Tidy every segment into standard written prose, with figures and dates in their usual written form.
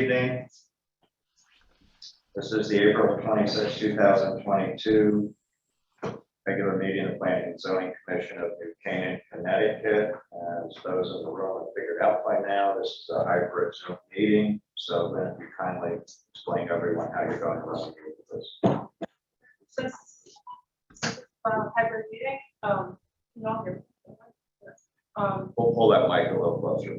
Evening. This is the April 26, 2022 regular meeting of the Planning and Zoning Commission of New Canaan, Connecticut. As those in the room have figured out by now, this is a hybrid Zoom meeting. So then, if you kindly explain to everyone how you're going around with this. Since hybrid meeting, not here. We'll pull that mic a little closer.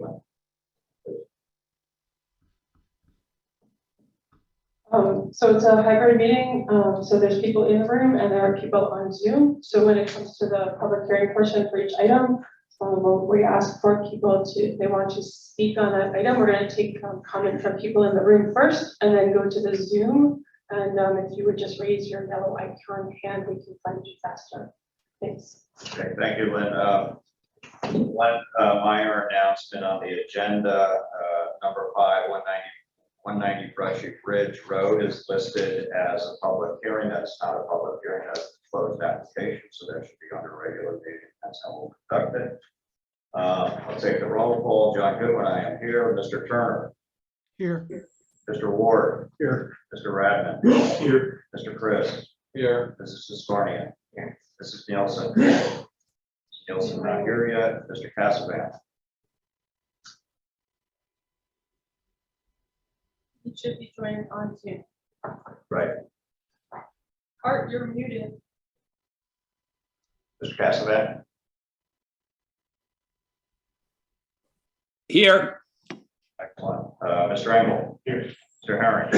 So it's a hybrid meeting, so there's people in the room and there are people on Zoom. So when it comes to the public hearing portion for each item, we ask for people to, if they want to speak on that item, we're going to take comment from people in the room first and then go to the Zoom. And if you would just raise your yellow icon hand, we can find you faster. Thanks. Okay, thank you, Lynn. One minor announcement on the agenda, number 5, 190 Brushy Bridge Road is listed as a public hearing. That's not a public hearing, that's a closed application, so that should be under regular meeting. That's how we'll conduct it. I'll take the roll call. John Goodwin, I am here. Mr. Turner. Here. Mr. Ward. Here. Mr. Radman. Here. Mr. Chris. Here. Mrs. Siscornia. Mrs. Nielsen. Mrs. Nielsen not here yet. Mr. Casavan. You should be joining on Zoom. Right. Art, you're muted. Mr. Casavan. Here. Excellent. Mr. Engel. Here. Mr. Herring.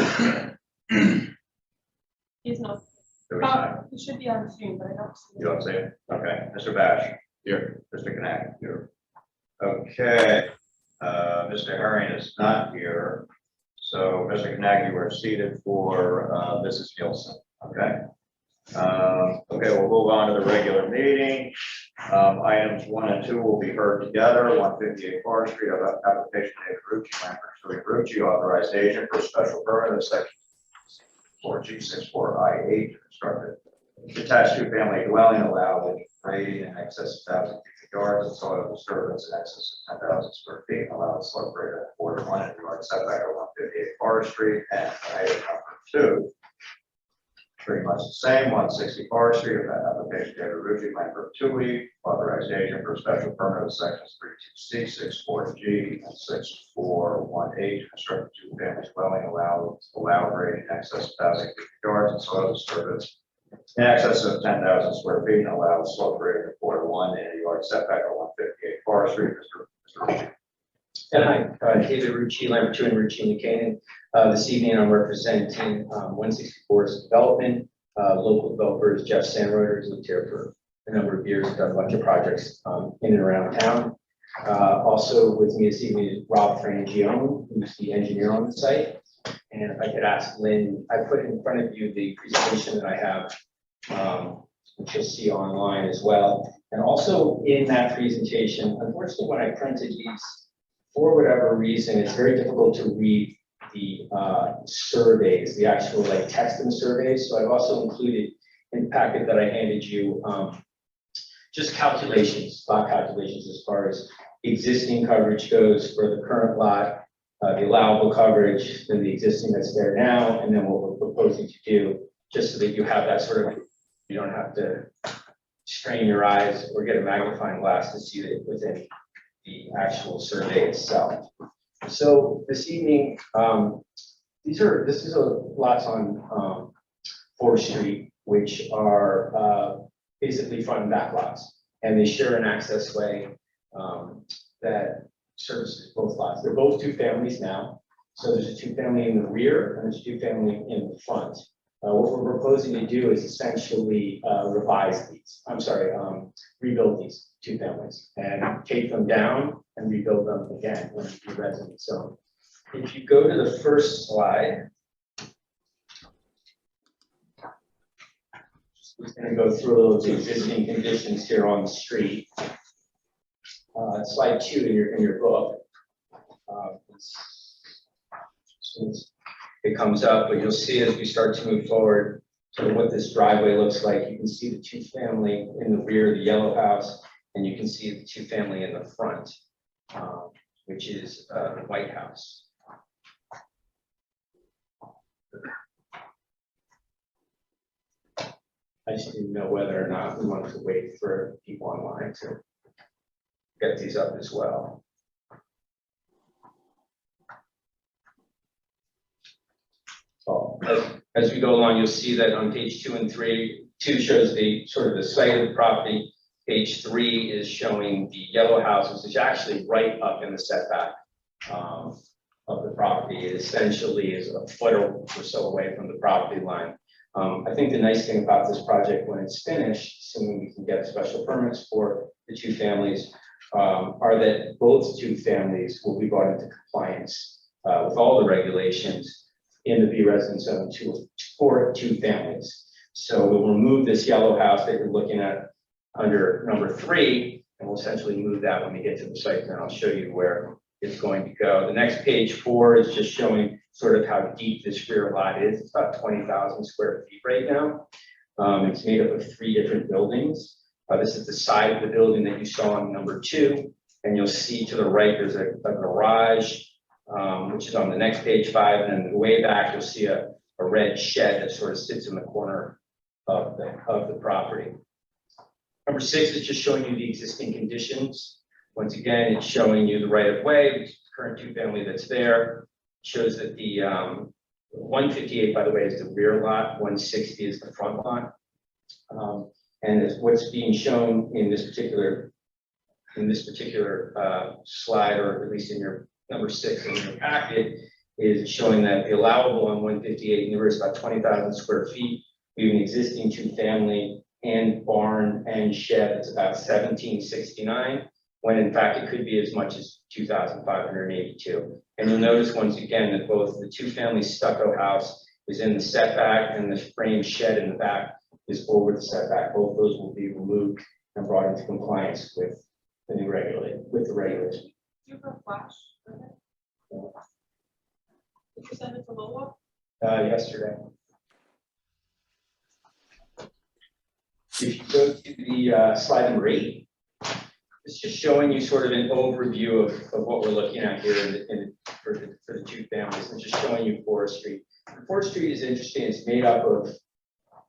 He's not. Do we sign? He should be on Zoom, but I don't see You don't see it? Okay. Mr. Bash. Here. Mr. Knack. Here. Okay. Mr. Herring is not here. So, Mr. Knack, you are seated for Mrs. Nielsen. Okay. Okay, we'll move on to the regular meeting. Items 1 and 2 will be heard together. 158 Forest Street, application David Rucci, authorized agent for special permit of section 4G64I8 constructed detached two-family dwelling allowed with grading in excess of 1,000 cubic yards and soil disturbance in excess of 10,000 square feet, allowed slope grade at 41 and yard setback at 158 Forest Street. And item number 2, pretty much the same, 160 Forest Street, application David Rucci, land for 2 week, authorized agent for special permit of sections 32C, 64G, and 6418, constructed two-family dwelling allowed grade in excess of 1,000 cubic yards and soil disturbance in excess of 10,000 square feet, and allowed slope grade of 41 and a yard setback at 158 Forest Street. Mr. Rucci. And hi, David Rucci, Lambert 2 and Rucci, New Canaan. This evening I'm representing 164's development. Local developers, Jeff Sandroder, who's lived here for a number of years, done a bunch of projects in and around town. Also with me this evening is Rob Frangione, who's the engineer on the site. And if I could ask Lynn, I put in front of you the presentation that I have, which you'll see online as well. And also in that presentation, unfortunately, when I printed these, for whatever reason, it's very difficult to read the surveys, the actual like text in the surveys. So I've also included in the packet that I handed you just calculations, lot calculations as far as existing coverage goes for the current lot, the allowable coverage, then the existing that's there now, and then what we're proposing to do, just so that you have that sort of, you don't have to strain your eyes or get a magnifying glass to see it within the actual survey itself. So this evening, this is a lots on 4th Street, which are basically front and back lots, and they share an access way that services both lots. They're both 2 families now. So there's a 2-family in the rear and there's a 2-family in the front. What we're proposing to do is essentially revise these. Rebuild these 2 families and take them down and rebuild them again when the residents. So if you go to the first slide, we're going to go through a little of the existing conditions here on the street. Slide 2 in your book. It comes up, but you'll see as we start to move forward, sort of what this driveway looks like. You can see the 2-family in the rear, the yellow house, and you can see the 2-family in the front, which is the White House. I just didn't know whether or not we wanted to wait for people online to get these up as well. So as we go along, you'll see that on page 2 and 3, 2 shows the sort of the site of the property. Page 3 is showing the yellow house, which is actually right up in the setback of the property. It essentially is a foot or so away from the property line. I think the nice thing about this project when it's finished, assuming we can get special permits for the 2 families, are that both 2 families will be brought into compliance with all the regulations in the B residence zone for 2 families. So we'll remove this yellow house that you're looking at under number 3, and we'll essentially move that when we get to the site, and I'll show you where it's going to go. The next page 4 is just showing sort of how deep this rear lot is. It's about 20,000 square feet right now. It's made up of 3 different buildings. This is the side of the building that you saw on number 2, and you'll see to the right there's a garage, which is on the next page 5, and then way back you'll see a red shed that sort of sits in the corner of the property. Number 6 is just showing you the existing conditions. Once again, it's showing you the right of way, which is the current 2-family that's there. It shows that the 158, by the way, is the rear lot, 160 is the front lot. And what's being shown in this particular slide, or at least in your number 6 in your packet, is showing that the allowable on 158 universe is about 20,000 square feet. We have an existing 2-family and barn and shed that's about 1769, when in fact it could be as much as 2,582. And you'll notice once again that both the 2-family stucco house is in the setback and the frame shed in the back is over the setback. Both those will be removed and brought into compliance with the new regulation. Do you have a flash? Did you send it to Lola? Yesterday. If you go to the slide number 8, it's just showing you sort of an overview of what we're looking at here for the 2 families, and just showing you Forest Street. Forest Street is interesting. It's made up of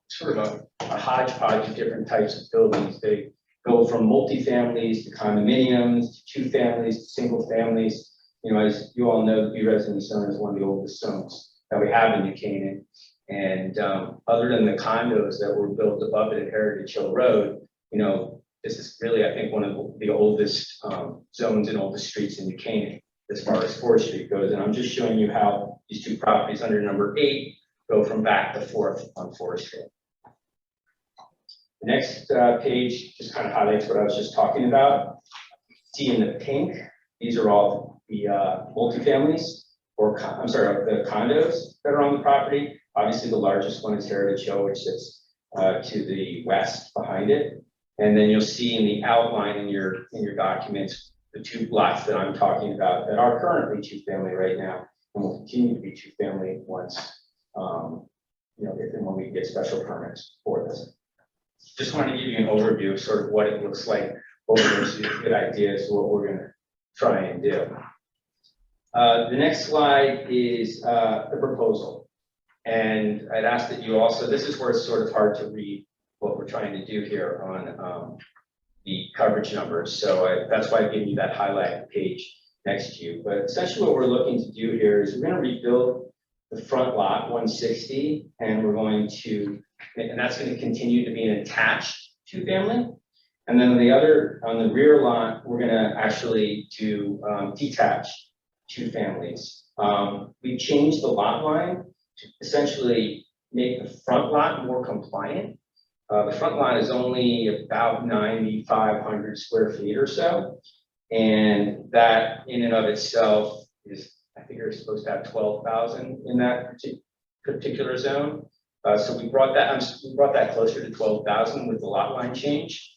sort of a hodgepodge of different types of buildings. They go from multifamilies to condominiums, to 2 families, to single families. You know, as you all know, the B residence zone is one of the oldest zones that we have in New Canaan. And other than the condos that were built above it at Heritage Hill Road, you know, this is really, I think, one of the oldest zones and oldest streets in New Canaan as far as Forest Street goes. And I'm just showing you how these 2 properties under number 8 go from back to forth on Forest Street. The next page just kind of highlights what I was just talking about. See in the pink, these are all the multifamilies, or I'm sorry, the condos that are on the property. Obviously, the largest one is Heritage Hill, which sits to the west behind it. And then you'll see in the outline in your documents the 2 blocks that I'm talking about that are currently 2-family right now, and will continue to be 2-family once, you know, if and when we get special permits for this. Just want to give you an overview of sort of what it looks like over there, so you get a good idea as to what we're going to try and do. The next slide is the proposal. And I'd ask that you also, this is where it's sort of hard to read what we're trying to do here on the coverage numbers. So that's why I've given you that highlight page next to you. But essentially what we're looking to do here is we're going to rebuild the front lot 160, and we're going to, and that's going to continue to be an attached 2-family. And then on the rear lot, we're going to actually do detached 2 families. We changed the lot line to essentially make the front lot more compliant. The front lot is only about 9,500 square feet or so. And that in and of itself is, I think you're supposed to have 12,000 in that particular zone. So we brought that closer to 12,000 with the lot line change.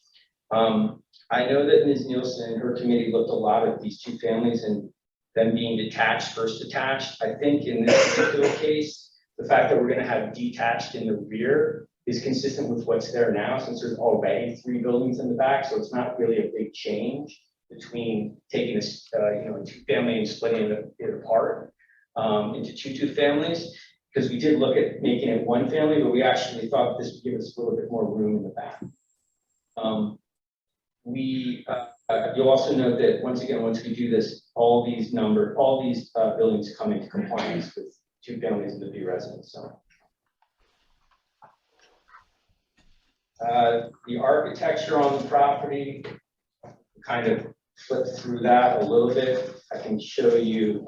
I know that Ms. Nielsen and her committee looked a lot at these 2 families and them being detached versus attached. I think in this particular case, the fact that we're going to have detached in the rear is consistent with what's there now, since there's already 3 buildings in the back. So it's not really a big change between taking this, you know, a 2-family and splitting it apart into 2 families. because we did look at making it one family, but we actually thought this would give us a little bit more room in the back. You'll also note that once again, once we do this, all these buildings come into compliance with 2 families in the B residence zone. The architecture on the property, kind of flip through that a little bit. I can show you.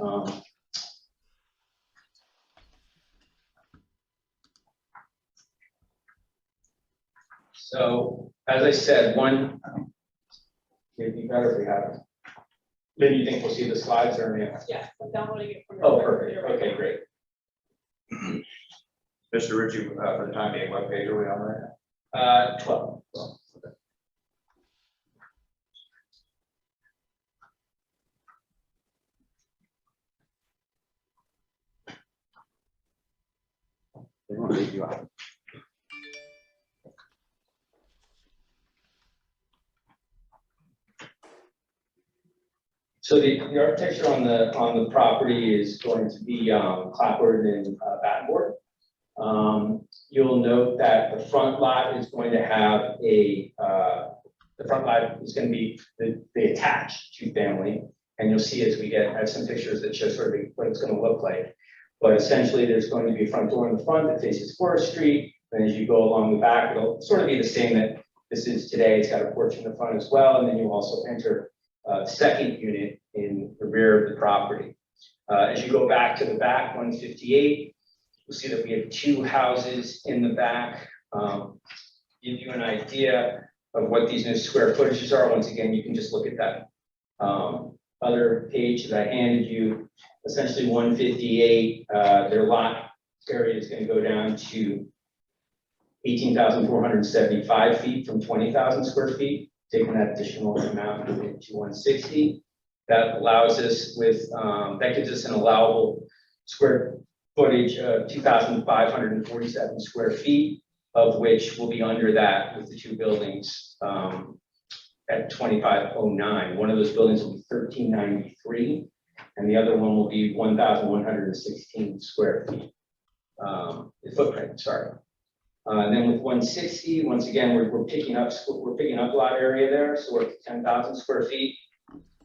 So, as I said, it'd be better if we have it. Maybe you think we'll see the slides or no? Yeah, I'm downloading it from. your Oh, perfect. computer right Okay, great. Mr. Ritchie, for the time being, what page are we on right now? 12. Well, okay. They won't leave you out. So the architecture on the property is going to be clapboard and battenboard. You'll note that the front lot is going to have the front lot is going to be the attached 2-family, and you'll see as we get, I have some pictures that show sort of what it's going to look like. But essentially, there's going to be a front door in the front that faces Forest Street, and as you go along the back, it'll sort of be the same that this is today. It's got a porch in the front as well, and then you'll also enter the second unit in the rear of the property. As you go back to the back, 158, you'll see that we have 2 houses in the back. Give you an idea of what these new square footages are. Once again, you can just look at that other page that I handed you. Essentially 158, their lot area is going to go down to 18,475 feet from 20,000 square feet, taking that additional amount to 160. That allows us that gives us an allowable square footage of 2,547 square feet, of which will be under that with the 2 buildings at 2,509. One of those buildings will be 1,393, and the other one will be 1,116 square feet. The footprint, sorry. And then with 160, once again, we're picking up lot area there, so we're at 10,000 square feet.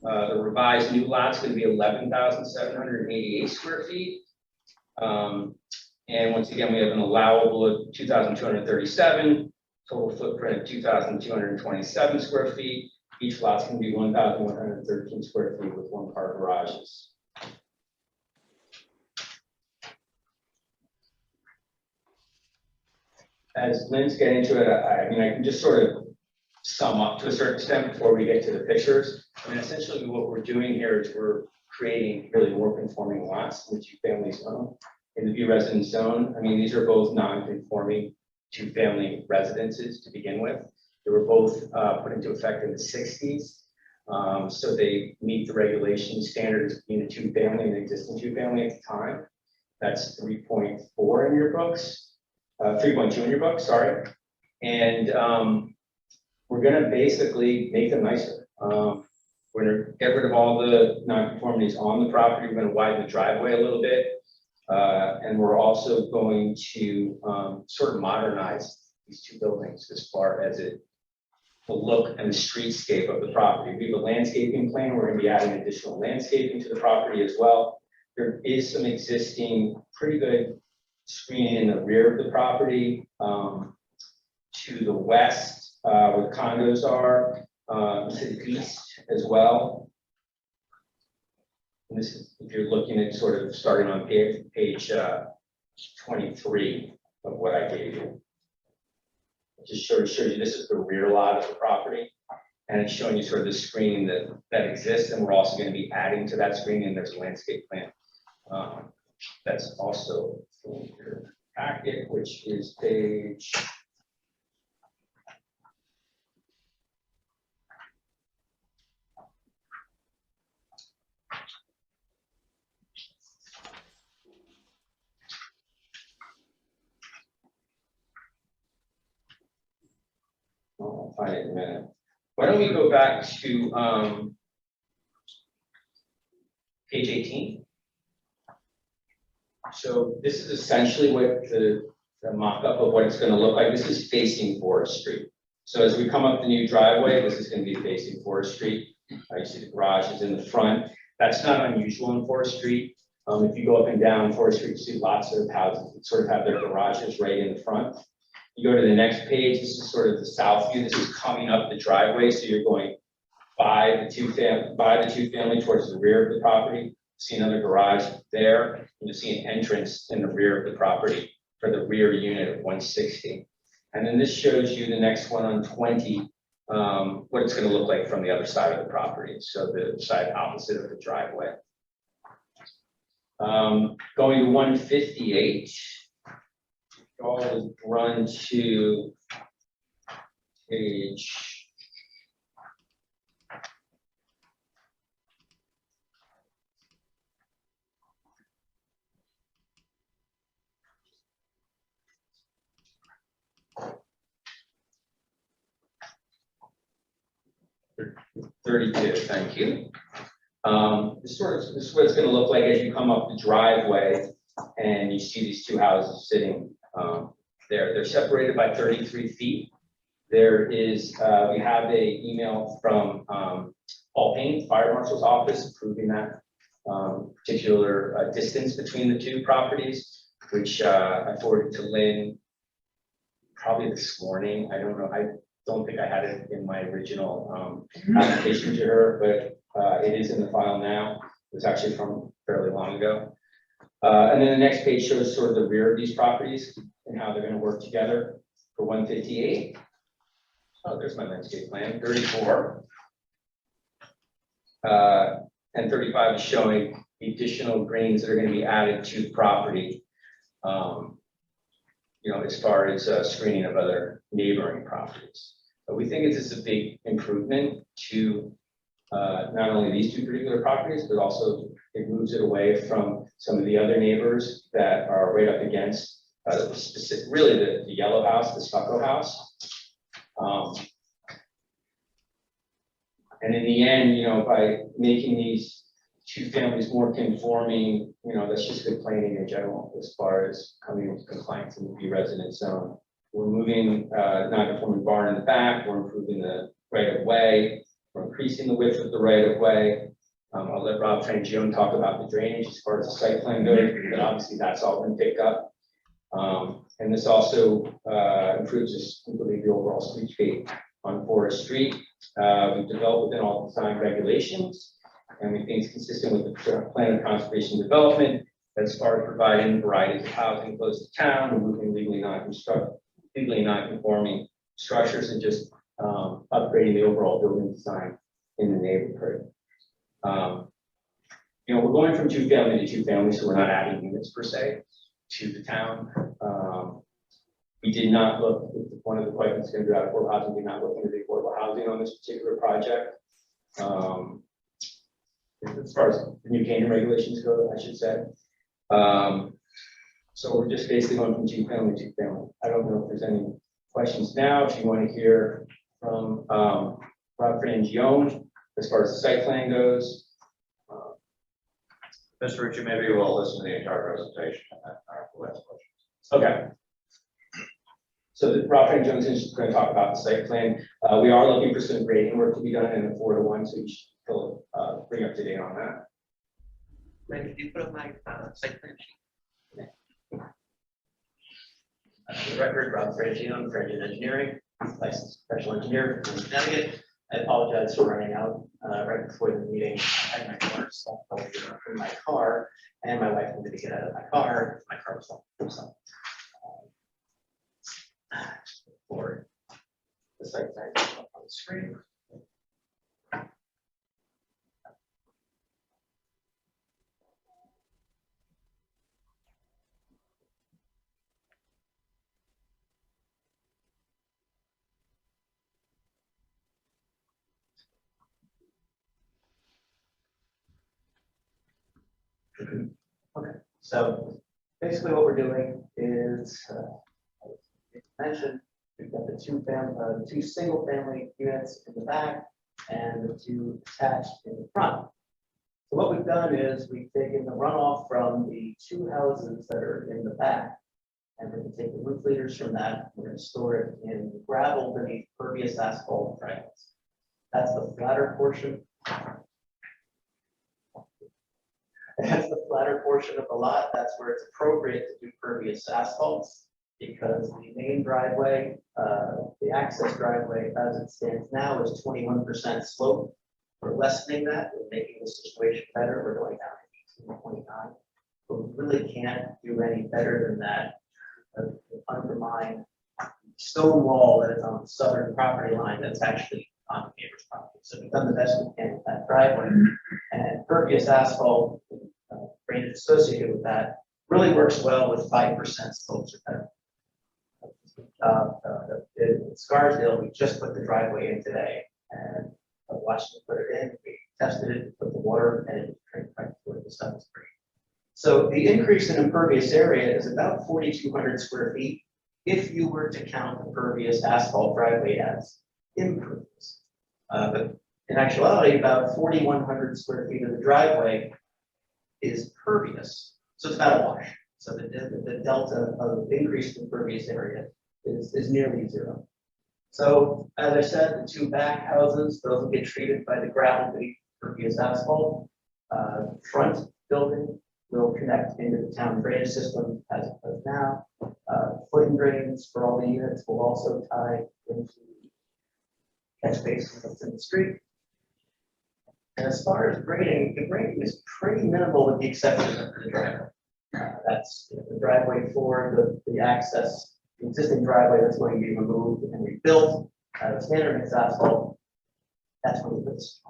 The revised new lot's going to be 11,788 square feet. And once again, we have an allowable of 2,237, total footprint of 2,227 square feet. Each lot's going to be 1,113 square feet with 1-car garages. As Lynn's getting into it, I mean, I can just sort of sum up to a certain extent before we get to the pictures. I mean, essentially what we're doing here is we're creating really more conforming lots in the 2-family zone. In the B residence zone, I mean, these are both non-conforming 2-family residences to begin with. They were both put into effect in the 60s. So they meet the regulation standards being a 2-family and an existing 2-family at the time. That's 3.4 in your books, 3.2 in your books, sorry. And we're gonna basically make them nicer. We're gonna get rid of all the non-conformities on the property. We're gonna widen the driveway a little bit. And we're also going to sort of modernize these 2 buildings as far as the look and the streetscape of the property. We have a landscaping plan. We're going to be adding additional landscaping to the property as well. There is some existing pretty good screening in the rear of the property. To the west, where the condos are, to the east as well. And this is, if you're looking at sort of starting on page 23 of what I gave you. It just sort of shows you this is the rear lot of the property, and it's showing you sort of the screening that exists, and we're also going to be adding to that screening. And there's a landscape plan that's also in your packet, which is page. I'll find it in a minute. Why don't we go back to page 18? So this is essentially what the mock-up of what it's gonna look like. This is facing Forest Street. So as we come up the new driveway, this is gonna be facing Forest Street. You see the garage is in the front. That's not unusual in Forest Street. If you go up and down Forest Street, you see lots of houses that sort of have their garages right in the front. You go to the next page, this is sort of the south view. This is coming up the driveway, so you're going by the two family towards the rear of the property. See another garage there, and you'll see an entrance in the rear of the property for the rear unit of 160. And then this shows you the next one on 20, what it's going to look like from the other side of the property. So the side opposite of the driveway. Going to 158, I'll run to page 32, thank you. This is what it's going to look like as you come up the driveway and you see these two houses sitting there. They're separated by 33 feet. There is, we have a email from Paul Payne, Fire Marshal's office, approving that particular distance between the two properties, which I forwarded to Lynn probably this morning. I don't know. I don't think I had it in my original application to her, but it is in the file now. It was actually from fairly long ago. And then the next page shows sort of the rear of these properties and how they're going to work together for 158. Oh, there's my landscape plan. 34. And 35 is showing the additional greens that are going to be added to the property. You know, as far as screening of other neighboring properties. But we think it's a big improvement to not only these two particular properties, but also it moves it away from some of the other neighbors that are right up against really the yellow house, the stucco house. And in the end, you know, by making these two families more conforming, you know, that's just good planning in general as far as coming into compliance in the B residence zone. We're moving non-conforming barn in the back. We're improving the right of way. We're increasing the width of the right of way. I'll let Rob Frangione talk about the drainage as far as the site plan goes, but obviously that's all been picked up. And this also improves the overall streetscape on Forest Street. We've developed within all design regulations, and we think it's consistent with the plan of conservation development as far as providing varieties of housing close to town, removing legally non-conforming structures, and just upgrading the overall building design in the neighborhood. You know, we're going from two family to two family, so we're not adding units per se to the town. We did not look, one of the questions going to be out of affordable housing, we did not look into the affordable housing on this particular project. As far as the new Canaan regulations go, I should say. So we're just basically going from two family to two family. I don't know if there's any questions now. If you want to hear from Rob Frangione as far as the site plan goes. Mr. Ritchie, maybe we'll listen to the entire presentation and then we'll ask questions. Okay. So Rob Frangione is going to talk about the site plan. We are looking for some grading work to be done in a 4:1, so you should bring up to date on that. When did you put up my site plan sheet? For the record, Rob Frangione, Frangione Engineering, licensed professional engineer from Connecticut. I apologize for running out right before the meeting. I had my car stuck in my car, and my wife wanted to get out of my car. My car was stuck. So, for the site plan up on the screen. Okay, so basically what we're doing is, as mentioned, we've got the two single family units in the back and the two attached in the front. So what we've done is we've taken the runoff from the two houses that are in the back. And we're gonna take the roof leaders from that, we're gonna store it in gravel beneath pervious asphalt driveways. That's the flatter portion. That's the flatter portion of the lot. That's where it's appropriate to do pervious asphalts. Because the main driveway, the access driveway as it stands now is 21% slope. We're lessening that, we're making the situation better, we're going down to 18 to 29. But we really can't do any better than that. Undermine stone wall that is on the southern property line that's actually on the neighbor's property. So we've done the best we can with that driveway. And pervious asphalt, drainage associated with that, really works well with 5% slopes or better. In Scarsdale, we just put the driveway in today and I watched them put it in, we tested it, put the water and it drained right through the stuff is great. So the increase in impervious area is about 4,200 square feet if you were to count the pervious asphalt driveway as impervious. But in actuality, about 4,100 square feet of the driveway is pervious. So it's about a wash. So the delta of increased impervious area is nearly zero. So as I said, the two back houses, those will get treated by the gravel beneath pervious asphalt. Front building will connect into the town drainage system as it does now. Footing drains for all the units will also tie into the catch basin that's in the street. And as far as grading, the grading is pretty minimal with the exception of the driveway. That's the driveway for the access, the existing driveway that's going to be removed and rebuilt out of standard mix asphalt. That's when we put this.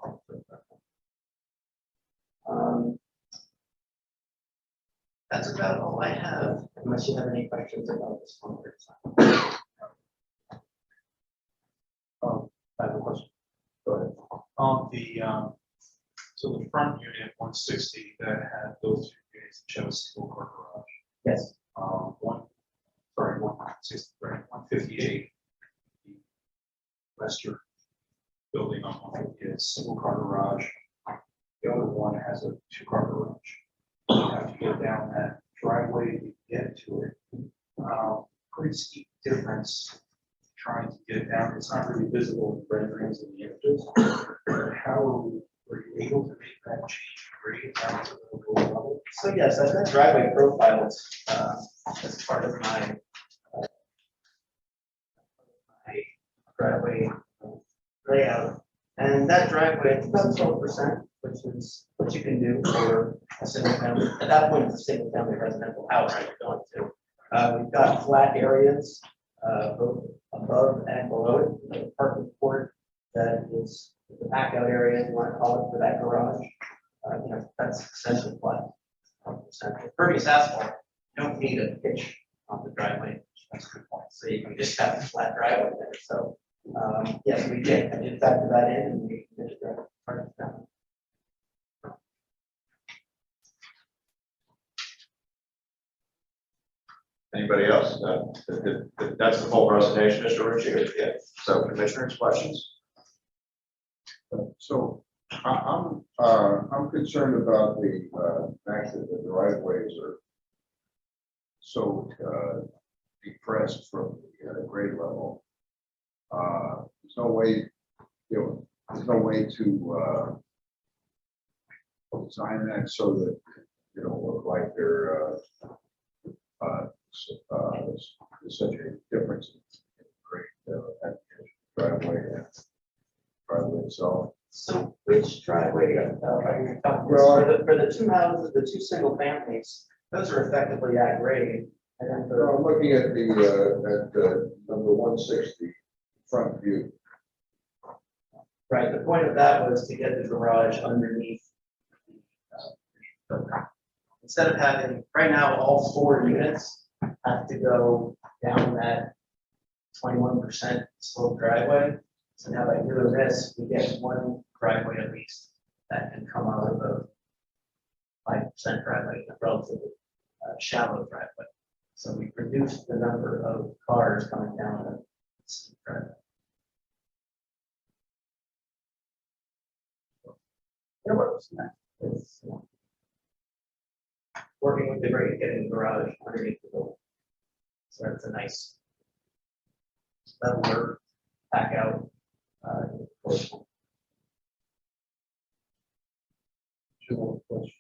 That's about all I have, unless you have any questions about this one. I have a question. Go ahead. So the front unit 160 that had those two units that show a single car garage. Yes. 160, right, 158. The western building on 150 is single car garage. The other one has a 2-car garage. You have to get down that driveway to get to it. Pretty steep difference trying to get down. It's not really visible in the renderings and the images. How were you able to make that change grade down to the lower level? So yes, that driveway profile is as part of my driveway layout. And that driveway, it's about 12%, which is what you can do for a single family. At that point, it's a single family residential house that you're going to. We've got flat areas, both above and below it, the parking court that is the back out area, if you want to call it, for that garage. That's essentially flat. 100%. Pervious asphalt, you don't need a pitch on the driveway. That's a good point. So you can just have a flat driveway there. So yes, we did. I did factor that in and we did the part of that. Anybody else? That's the full presentation, Mr. Ritchie. Yeah. So commissioners, questions? So I'm concerned about the fact that the driveways are so depressed from the grade level. There's no way, there's no way to design that so that look like they're there's such a difference in grade at the driveway and driveway itself. So which driveway are you talking Well, about? For the two houses, the two single families, those are effectively at grade. And then I'm looking at the number 160 front view. right, the point of that was to get the garage underneath. Instead of having, right now, all 4 units have to go down that 21% slope driveway. So now by doing this, we get one driveway at least that can come out of a 5% driveway, a relatively shallow driveway. So we reduced the number of cars coming down the steep driveway. It works. It's, working with the grade, getting the garage underneath the building. So that's a nice leveler back out. Two more questions.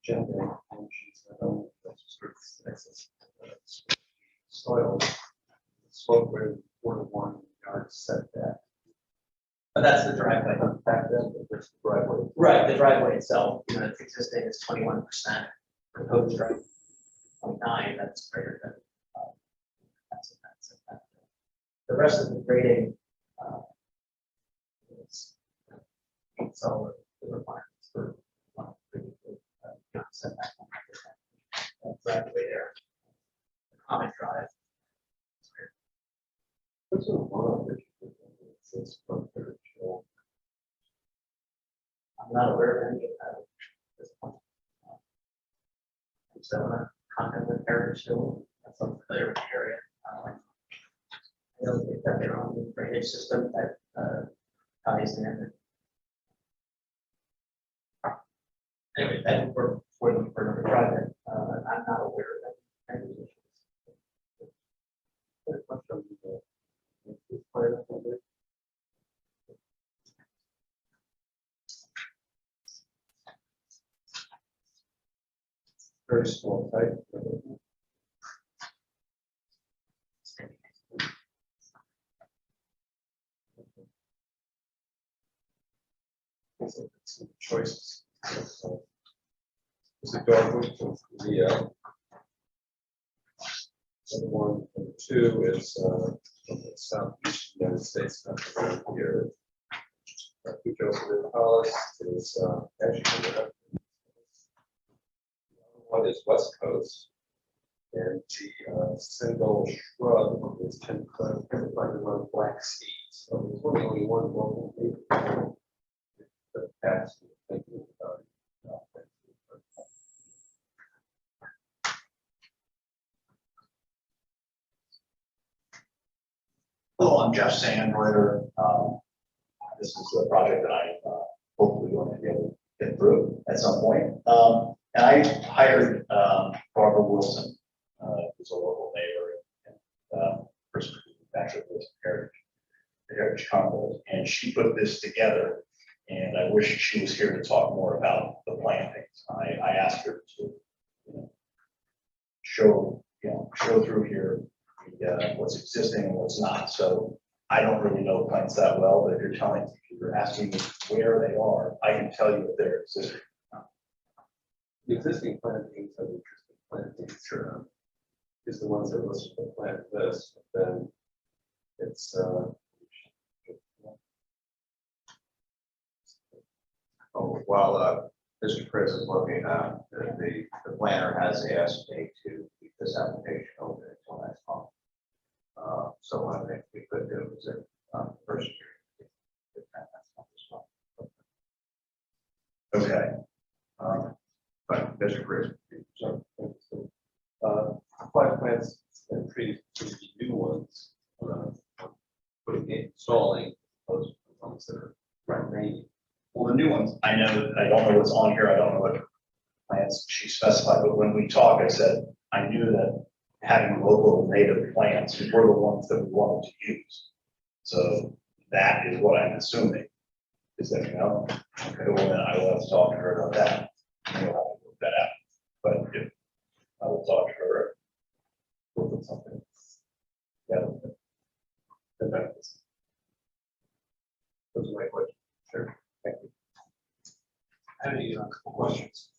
Gender, and she's, that's sort of excess, soil, slope where 4 to 1 yard setback. But that's the driveway. Back then, but there's the driveway. Right, the driveway itself, you know, it's existing, it's 21%. Proposed driveway, 29, that's greater than. That's. The rest of the grading. It's all the requirements for. Setback. Driveway there. Common drive. What's a lot that it's from there, Joe? I'm not aware of any of that at this point. So, content with heritage still, that's unfamiliar with the area. I know they've got their own drainage system that, ties in. Anyway, that for the project, I'm not aware of any issues. Very small type. Some choices. Is the dogwood the one and 2 is from the southeast United States, not around here. Refuge over the palace is actually one is west coast, and the single shrub is 10 on black seeds. So there's really only one local native. The past thinking about it. Hello, I'm Jeff Sandwriter. This is a project that I hopefully going to be able to get through at some point. And I hired Barbara Wilson, who's a local neighbor and person who actually lives in the Heritage Condos, and she put this together. And I wish she was here to talk more about the plantings. I asked her to, show through here what's existing and what's not. So I don't really know plants that well, but if you're asking me where they are, I can tell you if they're existing. The existing plantings are the interesting plantings, sure. Is the ones that are listed in the plant list, but then it's While Mr. Chris is looking, the planner has asked me to keep this application open until next month. So what I think we could do is first year. Okay. but Mr. Chris. So, 5 plants and trees, new ones, putting in, installing those ones that are remaining. Well, the new ones, I don't know what's on here. I don't know what plants she specified, but when we talked, I said, I knew that having local native plants were the ones that we wanted to use. So that is what I'm assuming. Is that, okay, well, then I will have to talk to her about that. And we'll have to work that out. But if I will talk to her, we'll put something. Yeah. Those are my questions. Sure. Thank you. I have a couple questions.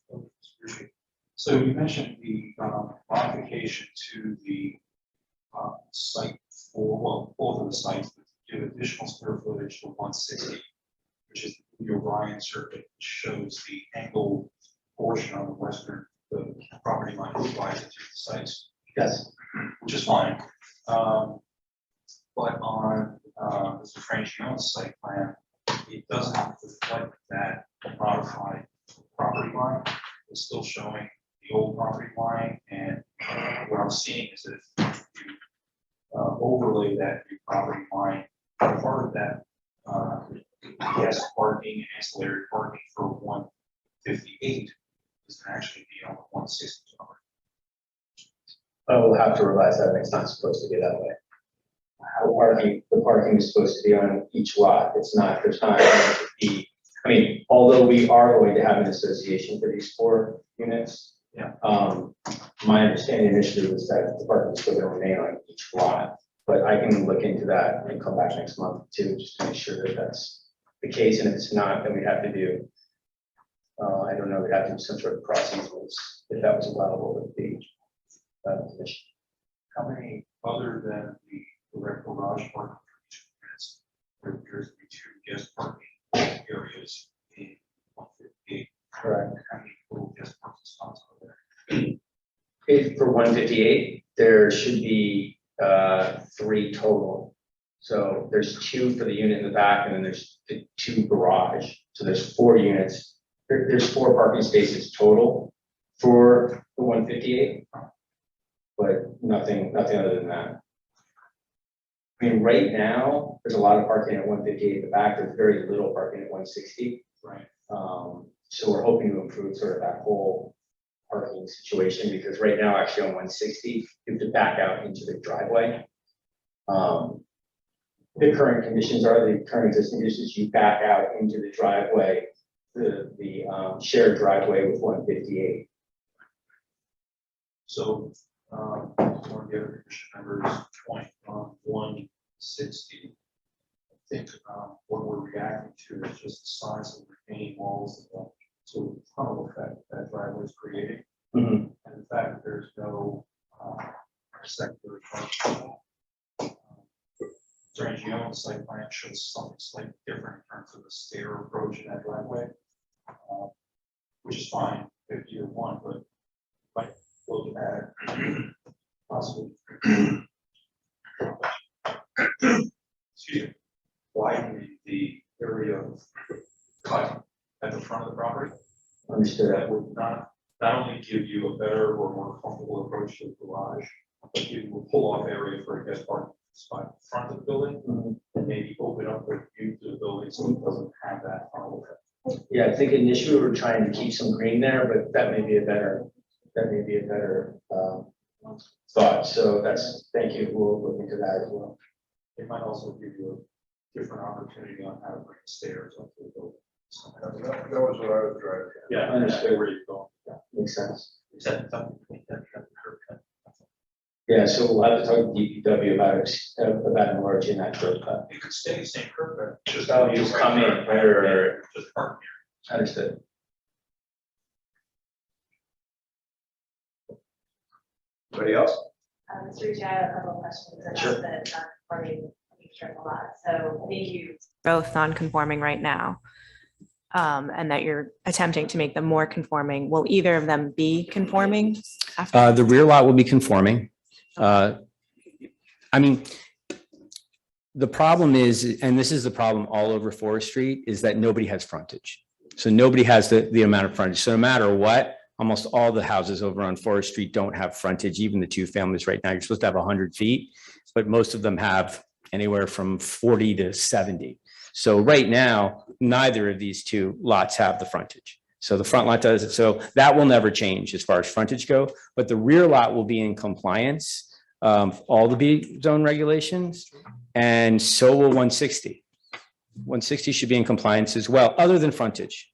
So you mentioned the modification to the site for, well, both of the sites, but give additional square footage to 160, which is the Orion circuit, which shows the angled portion on the western, the property line provides it to the sites. Yes. Which is fine. But on Mr. Franchione's site plan, it doesn't reflect that modified property line. It's still showing the old property line, and what I'm seeing is that if you overlay that new property line, part of that guest parking and ancillary parking for 158 is gonna actually be on the 160 number. Oh, we'll have to revise that, it's not supposed to be that way. The parking is supposed to be on each lot, it's not, there's not going to be, I mean, although we are going to have an association for these 4 units. Yeah. My understanding initially was that the parking is still gonna remain on each lot, but I can look into that and come back next month too, just to make sure that that's the case, and if it's not, then we have to do, I don't know, we'd have to do some sort of cross easements, if that was allowable with the commission. How many other than the direct garage parking for each units? There appears to be 2 guest parking areas in 158. Correct. How many total guest parking spots are there? If for 158, there should be 3 total. So there's 2 for the unit in the back, and then there's the 2 garage. So there's 4 units. There's 4 parking spaces total for the 158, but nothing other than that. I mean, right now, there's a lot of parking at 158 in the back. There's very little parking at 160. Right. So we're hoping to improve sort of that whole parking situation, because right now, actually on 160, you have to back out into the driveway. The current conditions are, the current existing conditions, you back out into the driveway, the shared driveway with 158. So, one of the other commission members point on 160. I think what we're reacting to is just the size of the retaining walls and the sort of tunnel effect that driveway is creating. Mhm. And the fact that there's no secondary parking. Strangio site plan shows something slightly different in terms of the stair approach in that driveway, which is fine if you want, but might look at possibly excuse me, widening the area of cut at the front of the property. Understood. That would not only give you a better or more comfortable approach to the garage, but give you a pull-off area for a guest parking spot in front of the building, Mhm. and maybe open up the view to the building so it doesn't have that tunnel effect. Yeah, I think initially we were trying to keep some green there, but that may be a better thought. So thank you. We'll look into that as well. It might also give you a different opportunity on how to bring stairs up to the building. So That was what I was driving at. yeah, Understood. where you're going. Makes sense. Is that something that curb cut? Yeah, so we'll have to talk to DPW about enlarging that curb cut. You could stay the same curb cut. Just Come in. Right. Just park here. Understood. Anybody else? Mr. Ricci, I have a couple of questions Sure. about the non-conforming feature a lot. So I think you both non-conforming right now. And that you're attempting to make them more conforming. Will either of them be conforming? After? The rear lot will be conforming. I mean, the problem is, and this is the problem all over Forest Street, is that nobody has frontage. So nobody has the amount of frontage. So no matter what, almost all the houses over on Forest Street don't have frontage, even the 2 families right now. You're supposed to have 100 feet, but most of them have anywhere from 40 to 70. So right now, neither of these 2 lots have the frontage. So the front lot does it. So that will never change as far as frontage go, but the rear lot will be in compliance all the B zone regulations, and so will 160. 160 should be in compliance as well, other than frontage.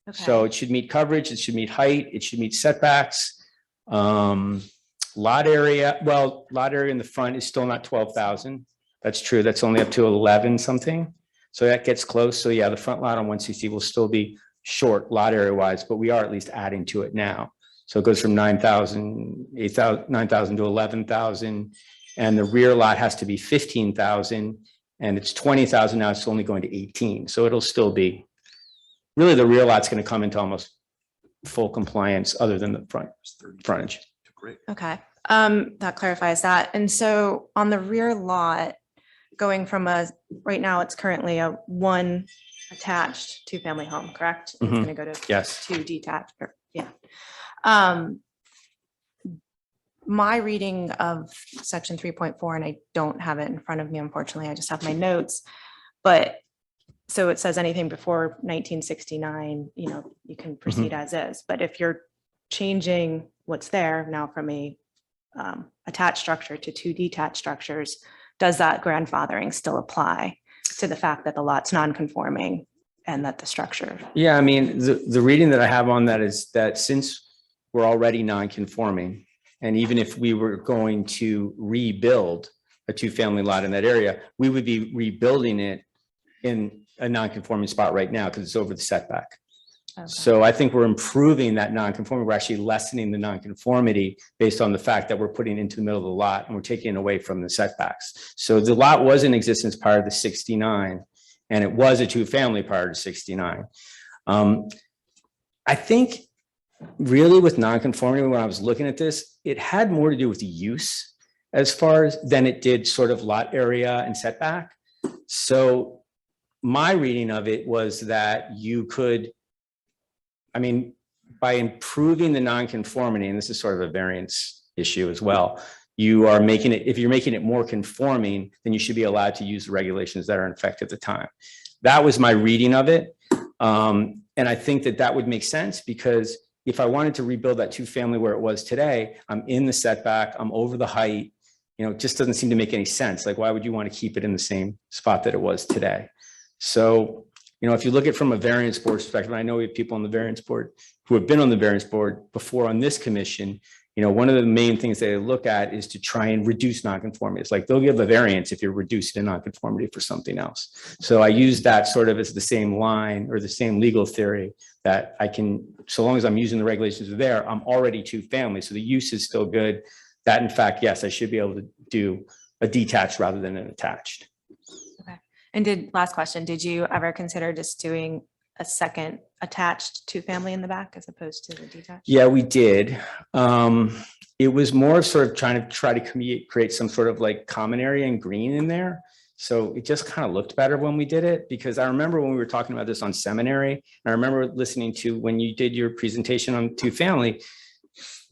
Okay. So it should meet coverage, it should meet height, it should meet setbacks. Lot area in the front is still not 12,000. That's true. That's only up to 11 something. So that gets close. So yeah, the front lot on 160 will still be short lot area wise, but we are at least adding to it now. So it goes from 9,000 to 11,000, and the rear lot has to be 15,000, and it's 20,000 now. It's only going to 18. So it'll still be, really the rear lot's going to come into almost full compliance other than the frontage. Okay, that clarifies that. And so on the rear lot, going from right now, it's currently a 1 attached 2-family home, correct? It's Mhm. gonna go to Yes. 2 detached, yeah. My reading of section 3.4, and I don't have it in front of me, unfortunately, I just have my notes, but so it says anything before 1969, you can proceed as is. But if you're changing what's there now from a attached structure to 2 detached structures, does that grandfathering still apply to the fact that the lot's non-conforming and that the structure? Yeah, I mean, the reading that I have on that is that since we're already non-conforming, and even if we were going to rebuild a 2-family lot in that area, we would be rebuilding it in a non-conforming spot right now because it's over the setback. Okay. So I think we're improving that non-conformity. We're actually lessening the non-conformity based on the fact that we're putting it into the middle of the lot and we're taking it away from the setbacks. So the lot was in existence prior to 69, and it was a 2-family prior to 69. I think really with non-conformity, when I was looking at this, it had more to do with the use as far as than it did sort of lot area and setback. So my reading of it was that you could, I mean, by improving the non-conformity, and this is sort of a variance issue as well, you are making it, if you're making it more conforming, then you should be allowed to use the regulations that are in effect at the time. That was my reading of it. And I think that that would make sense because if I wanted to rebuild that 2-family where it was today, I'm in the setback, I'm over the height, it just doesn't seem to make any sense. Like, why would you want to keep it in the same spot that it was today? So, if you look at it from a variance board perspective, and I know we have people on the variance board who have been on the variance board before on this commission, one of the main things they look at is to try and reduce nonconformity. It's like they'll give a variance if you're reduced in nonconformity for something else. So I use that sort of as the same line or the same legal theory that I can, so long as I'm using the regulations there, I'm already 2-family. So the use is still good. That in fact, yes, I should be able to do a detached rather than an attached. Okay. And last question, did you ever consider just doing a second attached 2-family in the back as opposed to the detached? Yeah, we did. It was more of sort of trying to create some sort of like common area and green in there. So it just kind of looked better when we did it, because I remember when we were talking about this on seminary, and I remember listening to when you did your presentation on 2-family,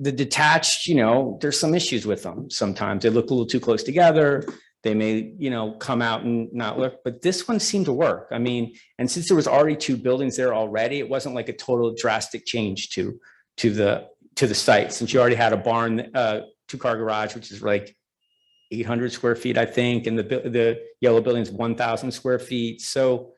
the detached, there's some issues with them. Sometimes they look a little too close together. They may, come out and not look, but this one seemed to work. I mean, and since there was already 2 buildings there already, it wasn't like a total drastic change to the site. Since you already had a barn, 2-car garage, which is like 800 square feet, I think, and the yellow building is 1,000 square feet. So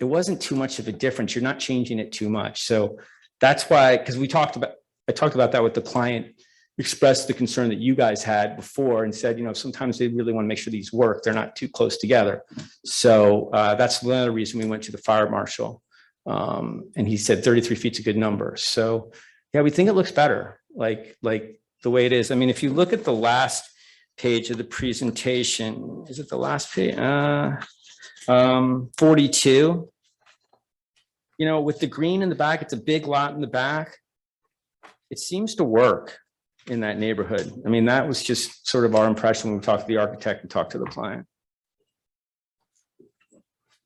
it wasn't too much of a difference. You're not changing it too much. So that's why, because I talked about that with the client, expressed the concern that you guys had before and said, sometimes they really want to make sure these work. They're not too close together. So that's another reason we went to the fire marshal. And he said 33 feet's a good number. So yeah, we think it looks better, like the way it is. I mean, if you look at the last page of the presentation, is it the last page? 42. With the green in the back, it's a big lot in the back. It seems to work in that neighborhood. I mean, that was just sort of our impression when we talked to the architect and talked to the client.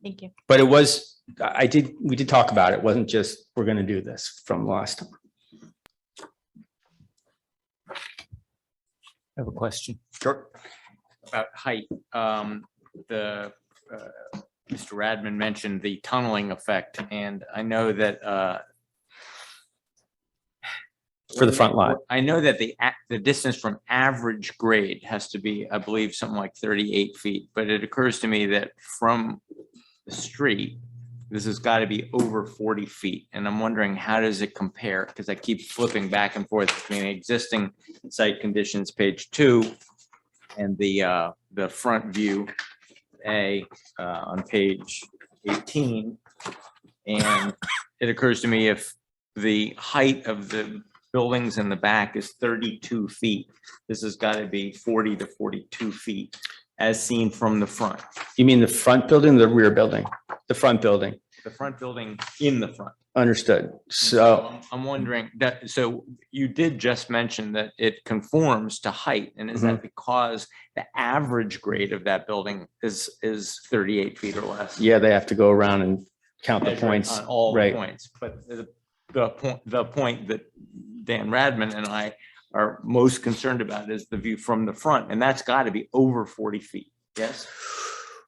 Thank you. But we did talk about it. It wasn't just, we're going to do this from last time. I have a question. Sure. About height. Mr. Radman mentioned the tunneling effect, and I know that For the front lot. I know that the distance from average grade has to be, I believe, something like 38 feet, but it occurs to me that from the street, this has got to be over 40 feet. And I'm wondering, how does it compare? Because I keep flipping back and forth between existing site conditions, page 2, and the front view on page 18. And it occurs to me, if the height of the buildings in the back is 32 feet, this has got to be 40 to 42 feet as seen from the front. You mean the front building, or the rear building? The front building. The front building in the front. Understood. So I'm wondering that, so you did just mention that it conforms to height, and is that because the average grade of that building is 38 feet or less? yeah, they have to go around and count the Measure points. on all Right. points, but the point that Dan Radman and I are most concerned about is the view from the front, and that's got to be over 40 feet. Yes.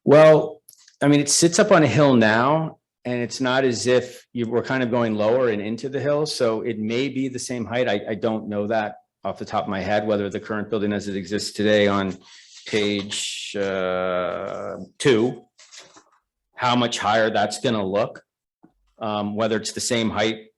Well, I mean, it sits up on a hill now, and it's not as if you were kind of going lower and into the hill, so it may be the same height. I don't know that off the top of my head, whether the current building as it exists today on page 2, how much higher that's gonna look. Whether it's the same height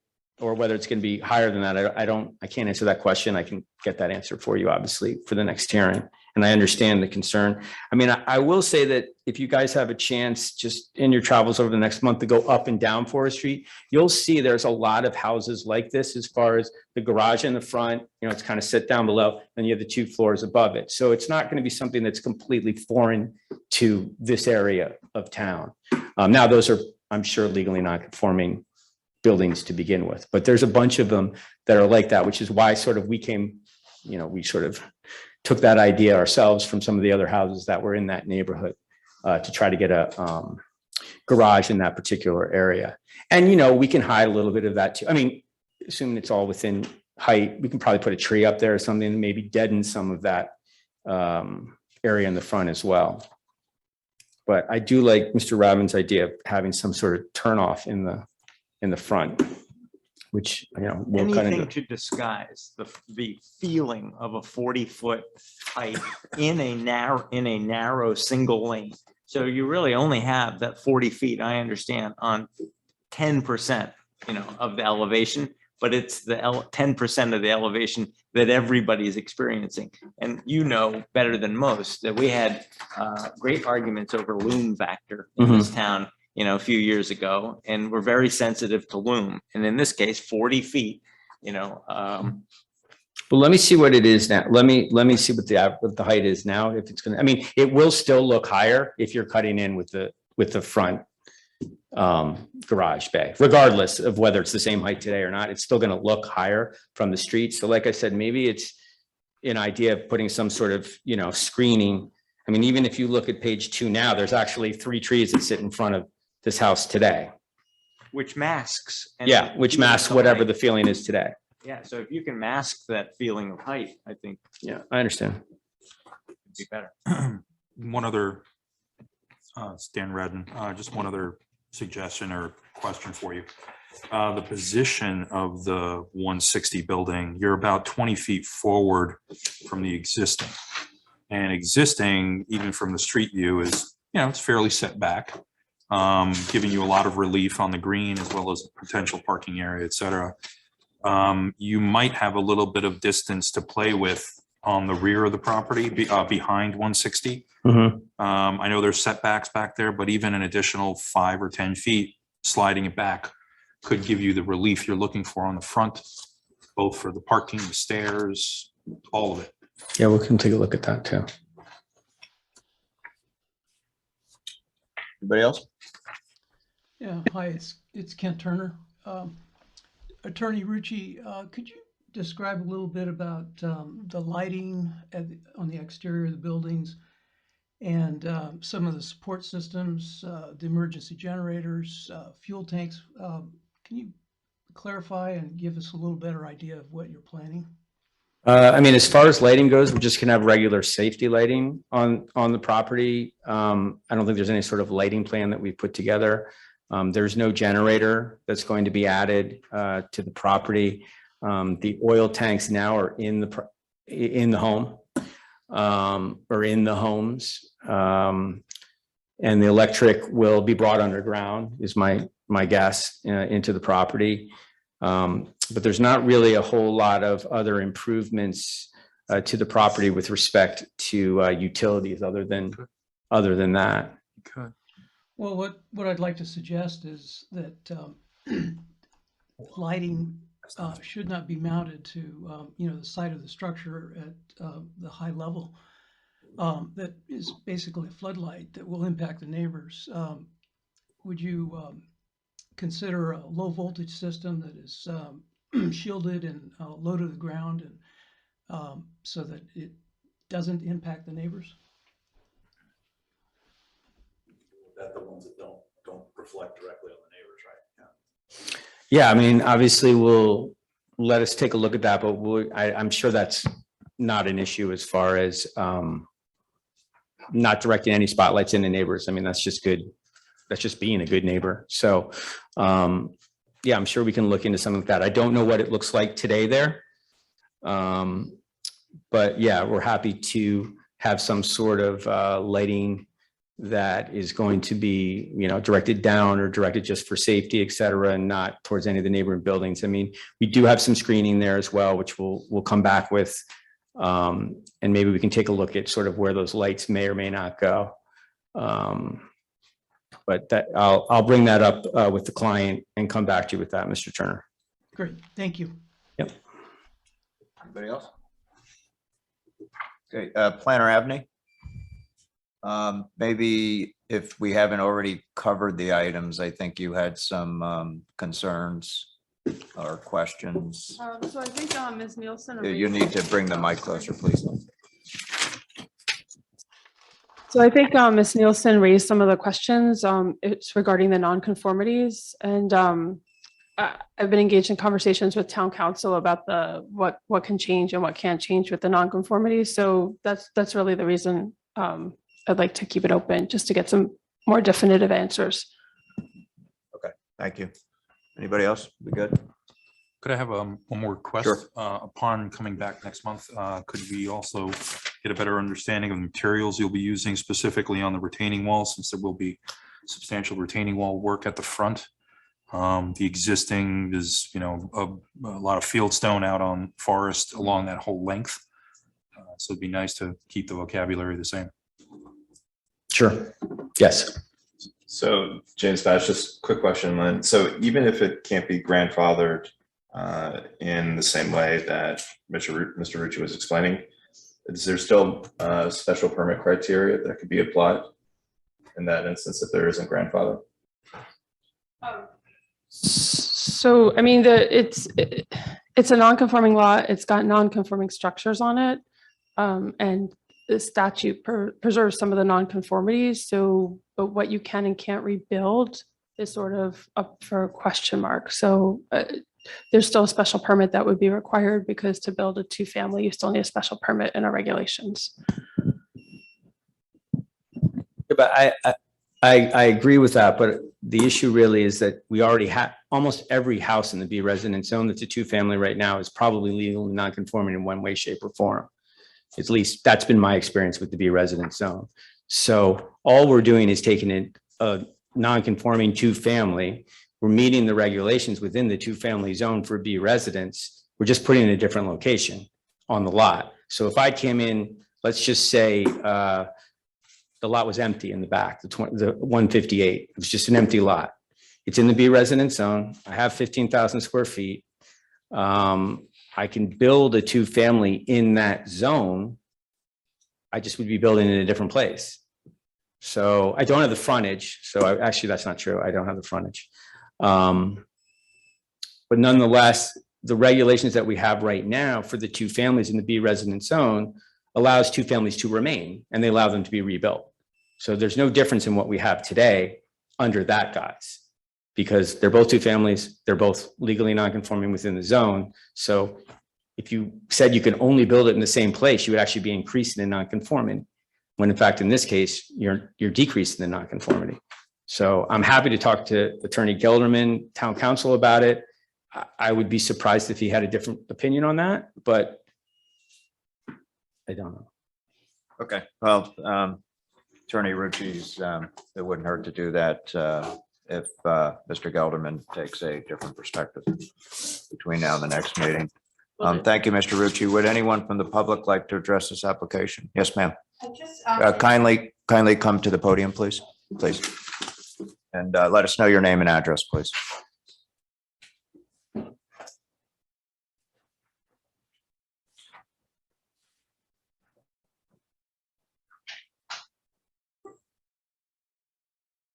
or whether it's gonna be higher than that, I can't answer that question. I can get that answer for you, obviously, for the next hearing. And I understand the concern. I mean, I will say that if you guys have a chance, just in your travels over the next month to go up and down Forest Street, you'll see there's a lot of houses like this as far as the garage in the front, it's kind of sit down below, and you have the 2 floors above it. So it's not going to be something that's completely foreign to this area of town. Now, those are, I'm sure, legally non-conforming buildings to begin with, but there's a bunch of them that are like that, which is why sort of we came, we sort of took that idea ourselves from some of the other houses that were in that neighborhood to try to get a garage in that particular area. And, we can hide a little bit of that too. I mean, assuming it's all within height, we can probably put a tree up there or something and maybe deaden some of that area in the front as well. But I do like Mr. Robbins' idea of having some sort of turnoff in the front, which, we'll kind Anything of. to disguise the feeling of a 40-foot height in a narrow single lane. So you really only have that 40 feet, I understand, on 10%, of the elevation, but it's the 10% of the elevation that everybody's experiencing. And better than most that we had great arguments over loom factor in this town, a few years ago, and we're very sensitive to loom. And in this case, 40 feet, Well, let me see what it is now. Let me see what the height is now. If it's gonna, I mean, it will still look higher if you're cutting in with the front garage bay, regardless of whether it's the same height today or not. It's still going to look higher from the street. So, like I said, maybe it's an idea of putting some sort of screening. I mean, even if you look at page 2 now, there's actually 3 trees that sit in front of this house today. which masks. and Yeah, which keeps masks the whatever height. the feeling is today. Yeah, so if you can mask that feeling of height, I think Yeah, I understand. it'd be better. One other, Stan Redden, just one other suggestion or question for you. The position of the 160 building, you're about 20 feet forward from the existing. And existing, even from the street view, is, it's fairly set back, giving you a lot of relief on the green as well as potential parking area, et cetera. You might have a little bit of distance to play with on the rear of the property, behind 160. I know there's setbacks back there, but even an additional 5 or 10 feet sliding it back could give you the relief you're looking for on the front, both for the parking, the stairs, all of it. Yeah, we can take a look at that too. Anybody else? Yeah, hi, it's Kent Turner. Attorney Rucci, could you describe a little bit about the lighting on the exterior of the buildings and some of the support systems, the emergency generators, fuel tanks? Can you clarify and give us a little better idea of what you're planning? I mean, as far as lighting goes, we're just gonna have regular safety lighting on the property. I don't think there's any sort of lighting plan that we put together. There's no generator that's going to be added to the property. The oil tanks now are in the home or in the homes. And the electric will be brought underground, is my guess, into the property. But there's not really a whole lot of other improvements to the property with respect to utilities other than that. Okay. Well, what I'd like to suggest is that lighting should not be mounted to, the side of the structure at the high level. That is basically a floodlight that will impact the neighbors. Would you consider a low voltage system that is shielded and low to the ground, and so that it doesn't impact the neighbors? That the ones that don't reflect directly on the neighbors, right? Yeah, I mean, obviously let us take a look at that, but I'm sure that's not an issue as far as not directing any spotlights in the neighbors. I mean, that's just good just being a good neighbor. So, yeah, I'm sure we can look into some of that. I don't know what it looks like today there. But yeah, we're happy to have some sort of lighting that is going to be, directed down or directed just for safety, et cetera, and not towards any of the neighboring buildings. I mean, we do have some screening there as well, which we'll come back with. And maybe we can take a look at sort of where those lights may or may not go. But that I'll bring that up with the client and come back to you with that, Mr. Turner. Great, thank you. Yep. Anybody else? Okay, Planner Abney. Maybe if we haven't already covered the items, I think you had some concerns or questions. So I think Ms. Nielsen. You need to bring the mic closer, please. So I think Ms. Nielsen raised some of the questions. It's regarding the nonconformities, and I've been engaged in conversations with town council about what can change and what can't change with the nonconformities. So that's really the reason I'd like to keep it open, just to get some more definitive answers. Okay, thank you. Anybody else? We good? Could I have one more request? Sure. Upon coming back next month, could we also get a better understanding of the materials you'll be using specifically on the retaining wall, since there will be substantial retaining wall work at the front? The existing is, a lot of field stone out on Forest along that whole length. So it'd be nice to keep the vocabulary the same. Sure. Yes. So James Bash, just quick question, Lynn. So even if it can't be grandfathered in the same way that Mr. Rucci was explaining, is there still special permit criteria that could be applied in that instance if there isn't grandfather? So, I mean, it's a non-conforming lot. It's got non-conforming structures on it. And the statute preserves some of the non-conformities. So, but what you can and can't rebuild is sort of up for a question mark. So there's still a special permit that would be required, because to build a 2-family, you still need a special permit in our regulations. But I agree with that, but the issue really is that we already have almost every house in the B residence zone that's a 2-family right now is probably legally non-conforming in one way, shape, or form. At least that's been my experience with the B residence zone. So all we're doing is taking a non-conforming 2-family. We're meeting the regulations within the 2-family zone for B residence. We're just putting it in a different location on the lot. So if I came in, let's just say the lot was empty in the back, the 158, it was just an empty lot. It's in the B residence zone. I have 15,000 square feet. I can build a 2-family in that zone. I just would be building in a different place. So I don't have the frontage. So actually, that's not true. I don't have the frontage. But nonetheless, the regulations that we have right now for the 2 families in the B residence zone allows 2 families to remain, and they allow them to be rebuilt. So there's no difference in what we have today under that guise, because they're both 2 families. They're both legally non-conforming within the zone. So if you said you can only build it in the same place, you would actually be increasing the non-conforming, when in fact, in this case, you're decreasing the non-conformity. So I'm happy to talk to Attorney Gelderman, town council about it. I would be surprised if he had a different opinion on that, but I don't know. Okay, well, Attorney Rucci's, it wouldn't hurt to do that if Mr. Gelderman takes a different perspective between now and the next meeting. Thank you, Mr. Rucci. Would anyone from the public like to address this application? Yes, ma'am. Kindly come to the podium, please. And let us know your name and address, please.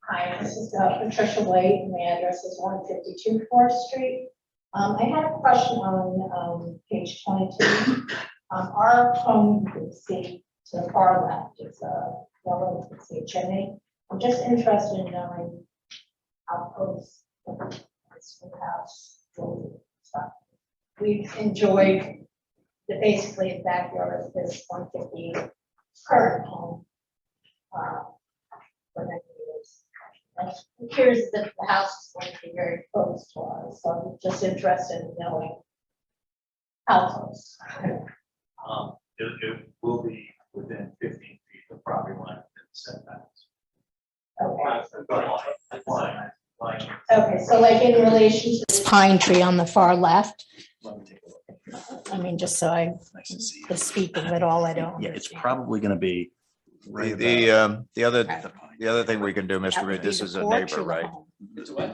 Hi, this is Patricia White. My address is 152 4th Street. I had a question on page 22. Our home, you can see to the far left, it's a yellow, you can see a chimney. I'm just interested in knowing how close this new house will stop. We've enjoyed basically the backyard of this 150 current home for many years. Like, it appears that the house is going to be very close to ours, so I'm just interested in knowing how close. It will be within 15 feet of property line within setbacks. Okay. Okay, so like in relation to this pine tree on the far left, Let me take a look. I mean, just so I Nice to see you. the speak of it all, I don't. Yeah, it's probably gonna be. The other thing we can do, That Mr. would Reed, be this the is a porch or neighbor, the right? home?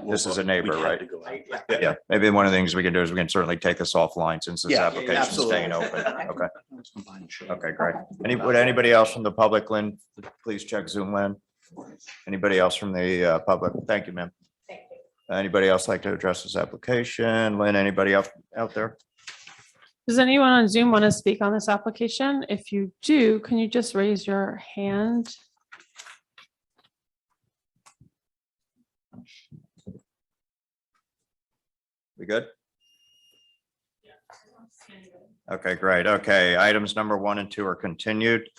This is a neighbor, right? Yeah. Yeah, maybe one of the things we can do is we can certainly take this offline since this Yeah, application's absolutely. staying open. Okay, okay, great. Would anybody else from the public, Lynn, please check Zoom, Lynn? Anybody else from the public? Thank you, ma'am. Thank you. Anybody else like to address this application? Lynn, anybody out there? Does anyone on Zoom want to speak on this application? If you do, can you just raise your hand? We good? Okay, great. Okay, items number 1 and 2 are continued.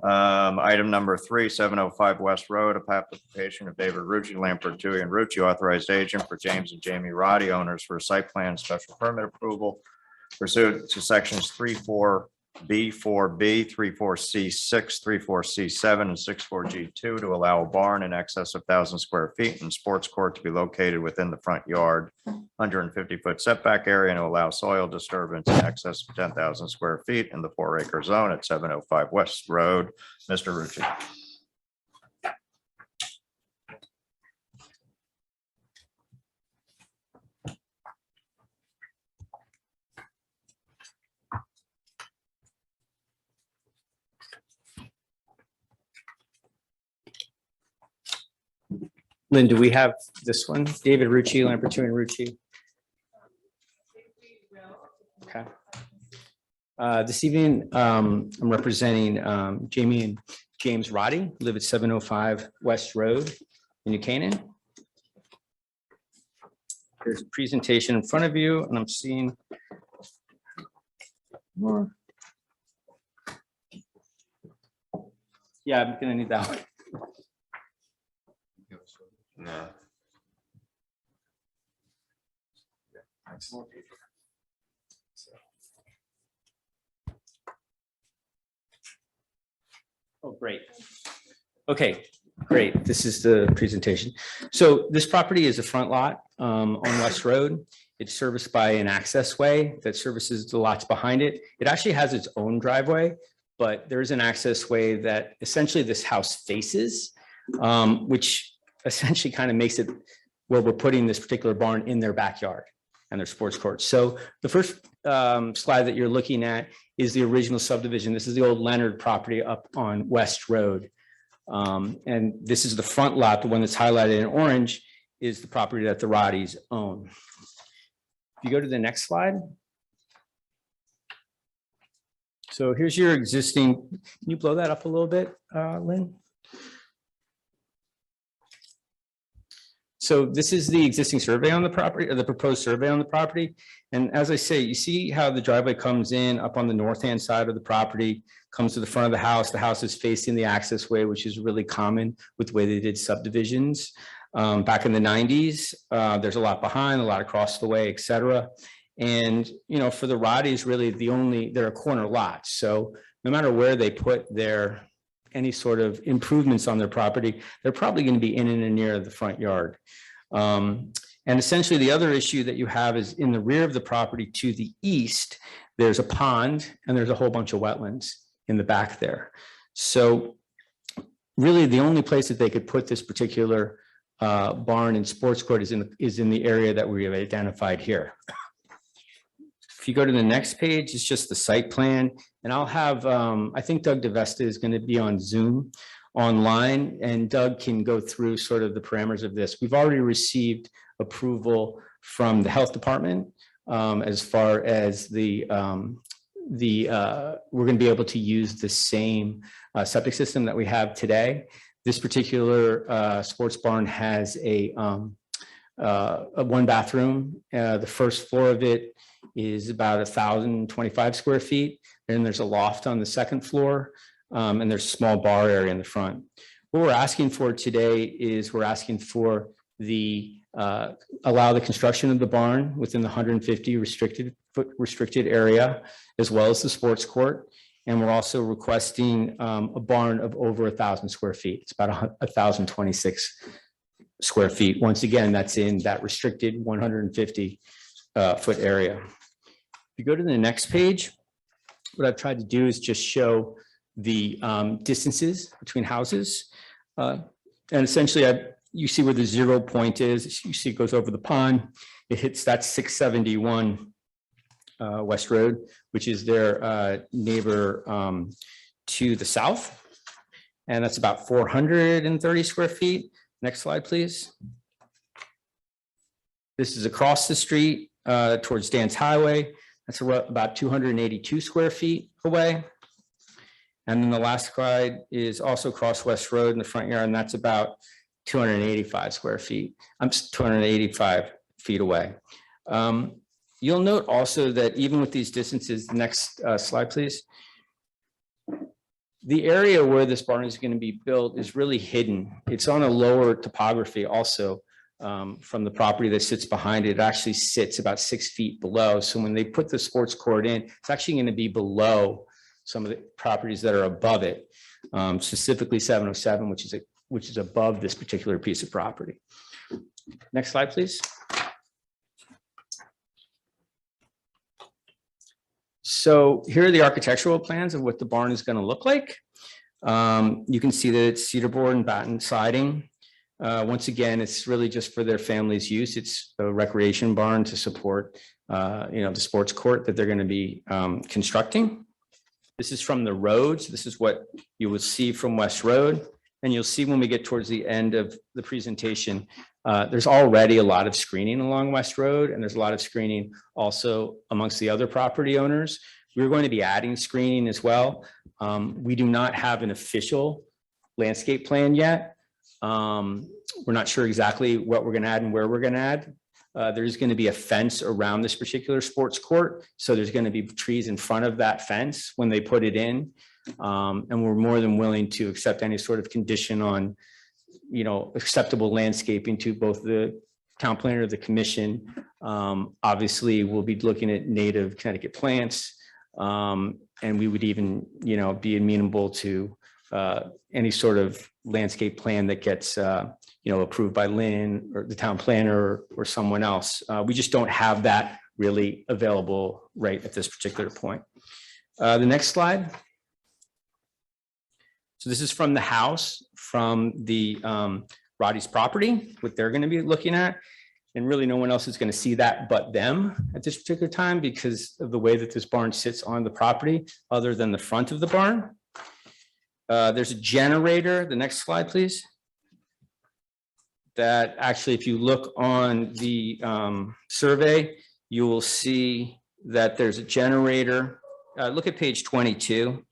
Item number 3, 705 West Road, a application of David Rucci, Lampert, Tui, and Rucci, authorized agent for James and Jamie Roddy, owners, for a site plan special permit approval pursuant to sections 34B, 4B, 34C6, 34C7, and 64G2 to allow a barn in excess of 1,000 square feet and sports court to be located within the front yard, 150-foot setback area, and to allow soil disturbance in excess of 10,000 square feet in the 4-acre zone at 705 West Road. Mr. Rucci. Lynn, do we have this one? David Rucci, Lampert, and Rucci. Okay. This evening, I'm representing Jamie and James Roddy, live at 705 West Road in New Canaan. There's a presentation in front of you, and I'm seeing more. Yeah, I'm gonna need that one. No. Oh, great. Okay, great. This is the presentation. So this property is a front lot on West Road. It's serviced by an access way that services the lots behind it. It actually has its own driveway, but there is an access way that essentially this house faces, which essentially kind of makes it where we're putting this particular barn in their backyard and their sports court. So the first slide that you're looking at is the original subdivision. This is the old Leonard property up on West Road. And this is the front lot. The one that's highlighted in orange is the property that the Roddies own. If you go to the next slide. So here's your existing, can you blow that up a little bit, Lynn? So this is the existing survey on the property, or the proposed survey on the property. And as I say, you see how the driveway comes in up on the north-hand side of the property, comes to the front of the house. The house is facing the access way, which is really common with the way they did subdivisions. Back in the 90s, there's a lot behind, a lot across the way, et cetera. And, you know, for the Roddies, really they're a corner lot. So no matter where they put any sort of improvements on their property, they're probably going to be in and near the front yard. And essentially the other issue that you have is in the rear of the property to the east, there's a pond and there's a whole bunch of wetlands in the back there. So really the only place that they could put this particular barn and sports court is in the area that we have identified here. If you go to the next page, it's just the site plan. And I'll have, I think Doug DeVesta is going to be on Zoom online, and Doug can go through sort of the parameters of this. We've already received approval from the health department as far as we're going to be able to use the same septic system that we have today. This particular sports barn has a 1-bathroom. The first floor of it is about 1,025 square feet. And there's a loft on the second floor, and there's a small bar area in the front. What we're asking for today is we're asking for the, allow the construction of the barn within the 150 restricted area, as well as the sports court. And we're also requesting a barn of over 1,000 square feet. It's about 1,026 square feet. Once again, that's in that restricted 150 foot area. If you go to the next page, what I've tried to do is just show the distances between houses. And essentially, you see where the 0 point is. You see it goes over the pond. It hits that 671 West Road, which is their neighbor to the south. And that's about 430 square feet. Next slide, please. This is across the street towards Dan's Highway. That's about 282 square feet away. And then the last slide is also across West Road in the front yard, and that's about 285 square feet. I'm 285 feet away. You'll note also that even with these distances, next slide, please. The area where this barn is going to be built is really hidden. It's on a lower topography also from the property that sits behind it. It actually sits about 6 feet below. So when they put the sports court in, it's actually going to be below some of the properties that are above it, specifically 707, which is above this particular piece of property. Next slide, please. So here are the architectural plans of what the barn is going to look like. You can see that it's cedar board and batten siding. Once again, it's really just for their family's use. It's a recreation barn to support, the sports court that they're going to be constructing. This is from the roads. This is what you will see from West Road. And you'll see when we get towards the end of the presentation, there's already a lot of screening along West Road, and there's a lot of screening also amongst the other property owners. We're going to be adding screening as well. We do not have an official landscape plan yet. We're not sure exactly what we're going to add and where we're going to add. There's going to be a fence around this particular sports court. So there's going to be trees in front of that fence when they put it in. And we're more than willing to accept any sort of condition on, acceptable landscaping to both the town planner of the commission. Obviously, we'll be looking at native Connecticut plants. And we would even, be amenable to any sort of landscape plan that gets, approved by Lynn or the town planner or someone else. We just don't have that really available right at this particular point. The next slide. So this is from the house, from the Roddy's property, what they're going to be looking at. And really no one else is going to see that but them at this particular time because of the way that this barn sits on the property, other than the front of the barn. There's a generator. The next slide, please. That actually, if you look on the survey, you will see that there's a generator. Look at page 22.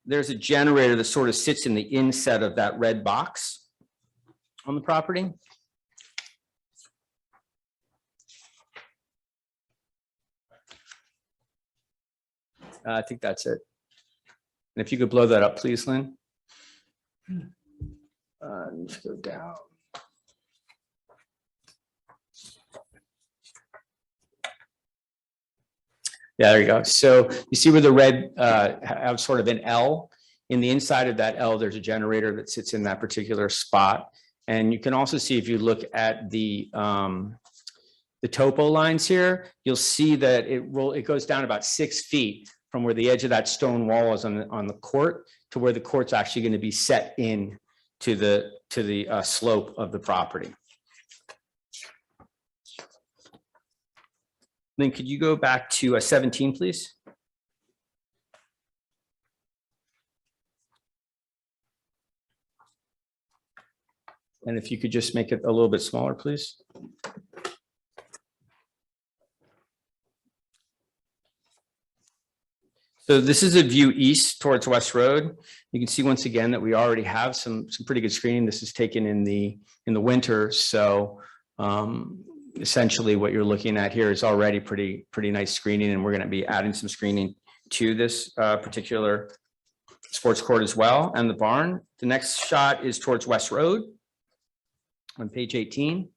There's a generator that sort of sits in the inset of that red box on the property. I think that's it. And if you could blow that up, please, Lynn. Let's go down. Yeah, there you go. So you see where the red have sort of an L. In the inside of that L, there's a generator that sits in that particular spot. And you can also see, if you look at the topo lines here, you'll see that it goes down about 6 feet from where the edge of that stone wall is on the court to where the court's actually going to be set in to the slope of the property. Lynn, could you go back to 17, please? And if you could just make it a little bit smaller, please. So this is a view east towards West Road. You can see once again that we already have some pretty good screening. This is taken in the winter. So essentially what you're looking at here is already pretty nice screening, and we're going to be adding some screening to this particular sports court as well and the barn. The next shot is towards West Road on page 18.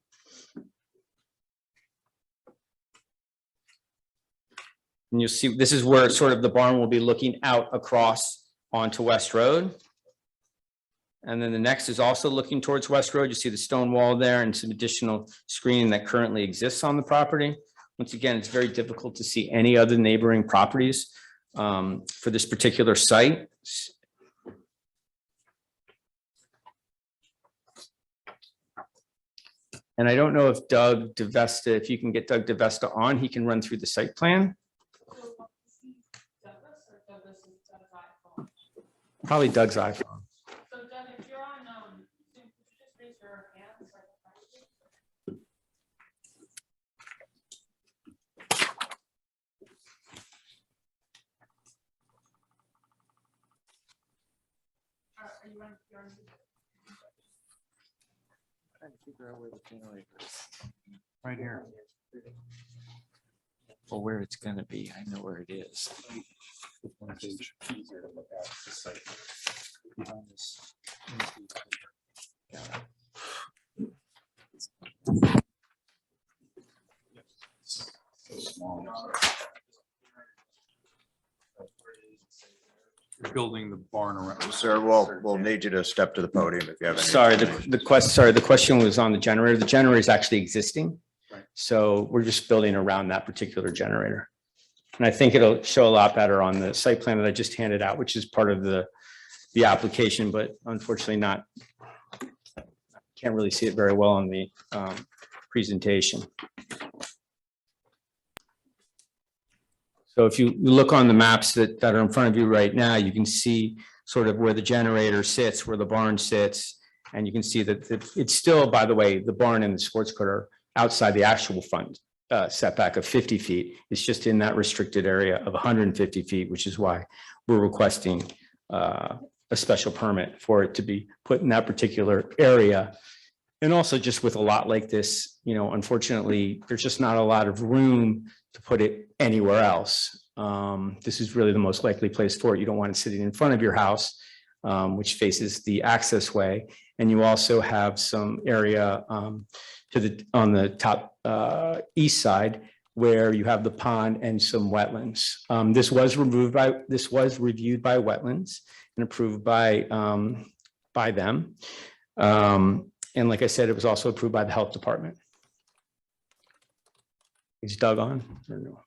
And you'll see, this is where sort of the barn will be looking out across onto West Road. And then the next is also looking towards West Road. You see the stone wall there and some additional screening that currently exists on the property. Once again, it's very difficult to see any other neighboring properties for this particular site. And I don't know if Doug DeVesta, if you can get Doug DeVesta on, he can run through the site plan. Probably Doug's iPhone. So Doug, if you're on, could you just raise your hand so I can find you? Are you on? You're on. Trying to figure out where the generator is. Right here. Well, where it's gonna be, I know where it is. One page easier to look at the site. Behind this. So small. You're building the barn around. Sir, we'll need you to step to the podium if you have any. Sorry, the question was on the generator. The generator is actually existing. Right. So we're just building around that particular generator. And I think it'll show a lot better on the site plan that I just handed out, which is part of the application, but unfortunately not. Can't really see it very well on the presentation. So if you look on the maps that are in front of you right now, you can see sort of where the generator sits, where the barn sits. And you can see that it's still, by the way, the barn and the sports court are outside the actual front setback of 50 feet. It's just in that restricted area of 150 feet, which is why we're requesting a special permit for it to be put in that particular area. And also just with a lot like this, you know, unfortunately, there's just not a lot of room to put it anywhere else. This is really the most likely place for it. You don't want it sitting in front of your house, which faces the access way. And you also have some area on the top east side where you have the pond and some wetlands. This was reviewed by wetlands and approved by them. And like I said, it was also approved by the health department. Is Doug on? Or no?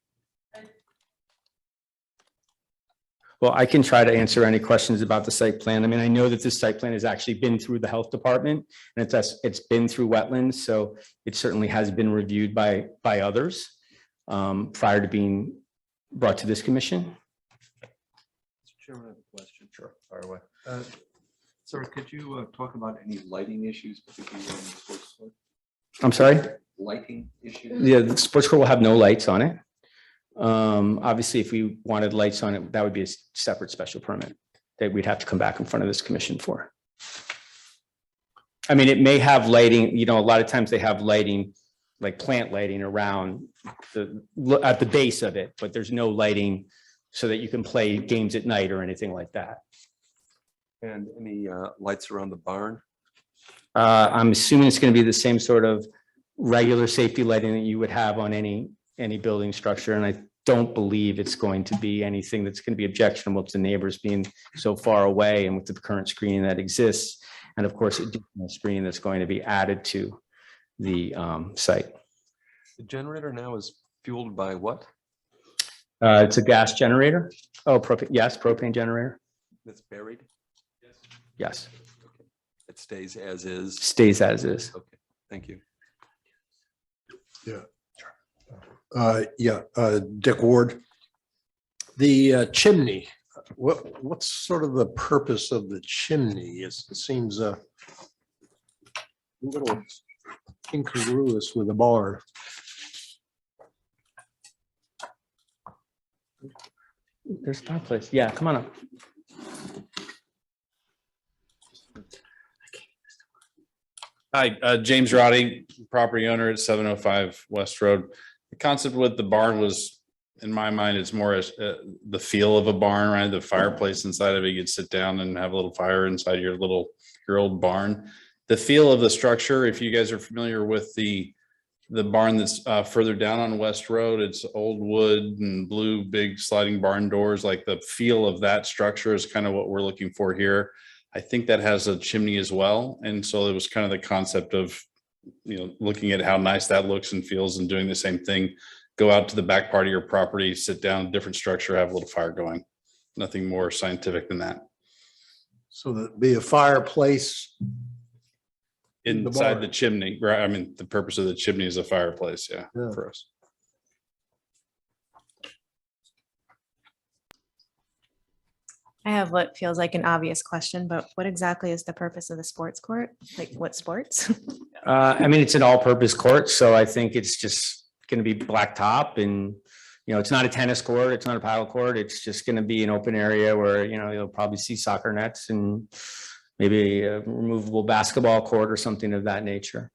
Well, I can try to answer any questions about the site plan. I mean, I know that this site plan has actually been through the health department and it's been through wetlands. So it certainly has been reviewed by others prior to being brought to this commission. Chairman, I have a question. Sure, fire away. Sir, could you talk about any lighting issues, particularly on the sports court? I'm sorry? Lighting issues? Yeah, the sports court will have no lights on it. Obviously, if we wanted lights on it, that would be a separate special permit that we'd have to come back in front of this commission for. I mean, it may have lighting, you know, a lot of times they have lighting, like plant lighting around at the base of it, but there's no lighting so that you can play games at night or anything like that. And any lights around the barn? I'm assuming it's going to be the same sort of regular safety lighting that you would have on any building structure. And I don't believe it's going to be anything that's going to be objectionable to neighbors being so far away and with the current screening that exists. And of course, additional screening that's going to be added to the site. The generator now is fueled by what? It's a gas generator. Oh, propane, yes, propane generator. That's buried? Yes, Okay. It stays as is? stays as is. Okay, thank you. Dick Ward. The chimney, what's sort of the purpose of the chimney? It seems a little incongruous with the barn. There's a fireplace. Yeah, come on up. Hi, James Roddy, property owner at 705 West Road. The concept with the barn was in my mind, it's more as the feel of a barn, right? The fireplace inside of it, you'd sit down and have a little fire inside your old barn. The feel of the structure, if you guys are familiar with the barn that's further down on West Road, it's old wood and blue, big sliding barn doors. Like the feel of that structure is kind of what we're looking for here. I think that has a chimney as well. And so it was kind of the concept of, looking at how nice that looks and feels and doing the same thing. Go out to the back part of your property, sit down, different structure, have a little fire going. Nothing more scientific than that. So that'd be a fireplace. Inside the chimney, right? I mean, the purpose of the chimney is a fireplace, yeah, Yeah. for us. I have what feels like an obvious question, but what exactly is the purpose of the sports court? Like what sports? I mean, it's an all-purpose court, so I think it's just going to be blacktop, and it's not a tennis court, it's not a paddle court. It's just going to be an open area where you'll probably see soccer nets and maybe a removable basketball court or something of that nature.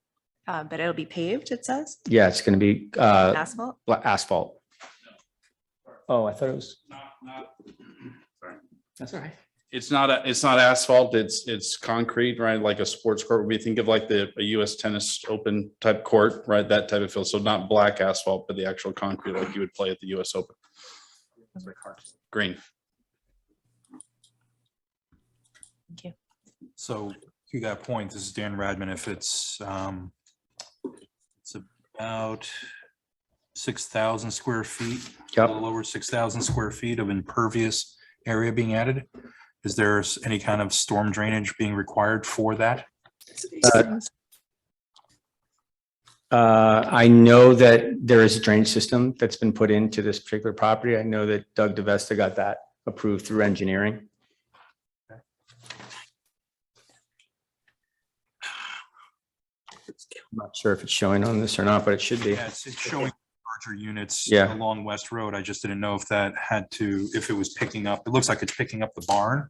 But it'll be paved, it says, Yeah, it's going to be asphalt. asphalt. Oh, I thought it was. That's all right. It's not asphalt, it's concrete, right? Like a sports court would be, think of like a US tennis open type court, right? That type of feel. So not black asphalt, but the actual concrete like you would play at the US Open. Green. Thank you. So to that point, this is Dan Radman. If it's about 6,000 square feet, Yep. a little over 6,000 square feet of impervious area being added. Is there any kind of storm drainage being required for that? I know that there is a drainage system that's been put into this particular property. I know that Doug DeVesta got that approved through engineering. Okay. I'm not sure if it's showing on this or not, but it should be. Yeah, it's showing larger units Yeah. along West Road. I just didn't know if if it was picking up. It looks like it's picking up the barn.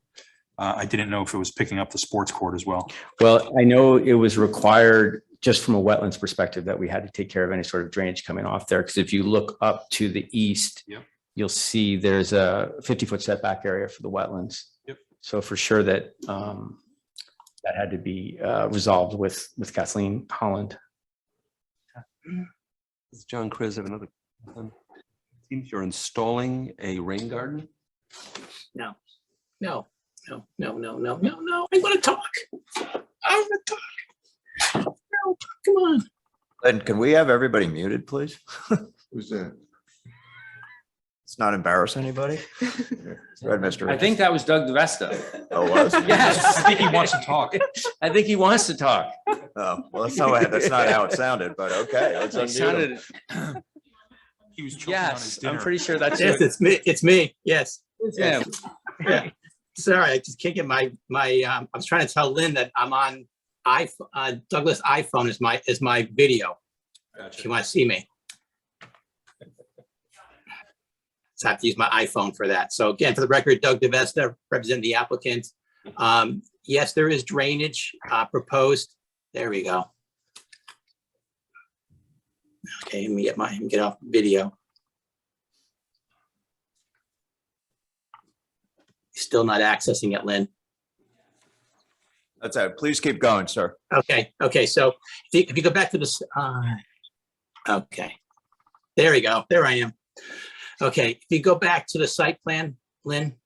I didn't know if it was picking up the sports court as well. Well, I know it was required just from a wetlands perspective that we had to take care of any sort of drainage coming off there. Because if you look up to the east, Yep. you'll see there's a 50-foot setback area for the wetlands. Yep. So for sure that that had to be resolved with Kathleen Holland. This is John Chris. I have another. Seems you're installing a rain garden. No. I'm gonna talk. No, come on. And can we have everybody muted, please? Who's that? Let's not embarrass anybody. Right, Mr. I think that was Doug DeVesta. Oh, was? Yes. I think he wants to talk. I think he wants to talk. Oh, well, that's not how it sounded, but okay. Let's It unmute him. sounded, He was choking on his yes, dinner. I'm pretty sure that's. Yes, it's me. It's me. Yes. Yeah. Yeah. Sorry, I just can't get my. I was trying to tell Lynn that I'm on Douglas iPhone is my video. If you want to see me. So I have to use my iPhone for that. So again, for the record, Doug DeVesta, representing the applicant. Yes, there is drainage proposed. There we go. Okay, let me get off video. Still not accessing it, Lynn. That's it. Please keep going, sir. Okay. So if you go back to this, okay, there we go. There I am. Okay, if you go back to the site plan, Lynn.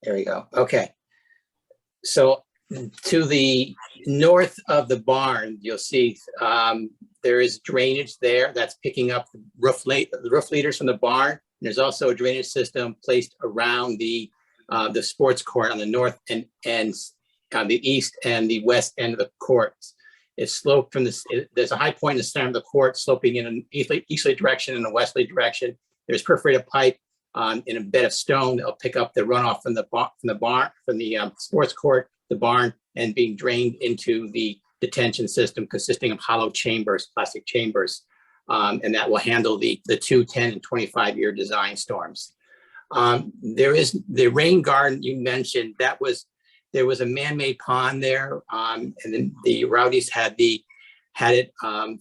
There we go. Okay. So to the north of the barn, you'll see there is drainage there that's picking up the roof leaders from the barn. There's also a drainage system placed around the sports court on the north and on the east and the west end of the court. It's sloped from this. There's a high point in the center of the court, sloping in an easterly direction and a westerly direction. There's perforated pipe in a bed of stone that'll pick up the runoff from the sports court, the barn, and being drained into the detention system consisting of hollow chambers, plastic chambers, and that will handle the 2, 10, and 25-year design storms. There is the rain garden you mentioned. there was a man-made pond there, and then the Rowdies had it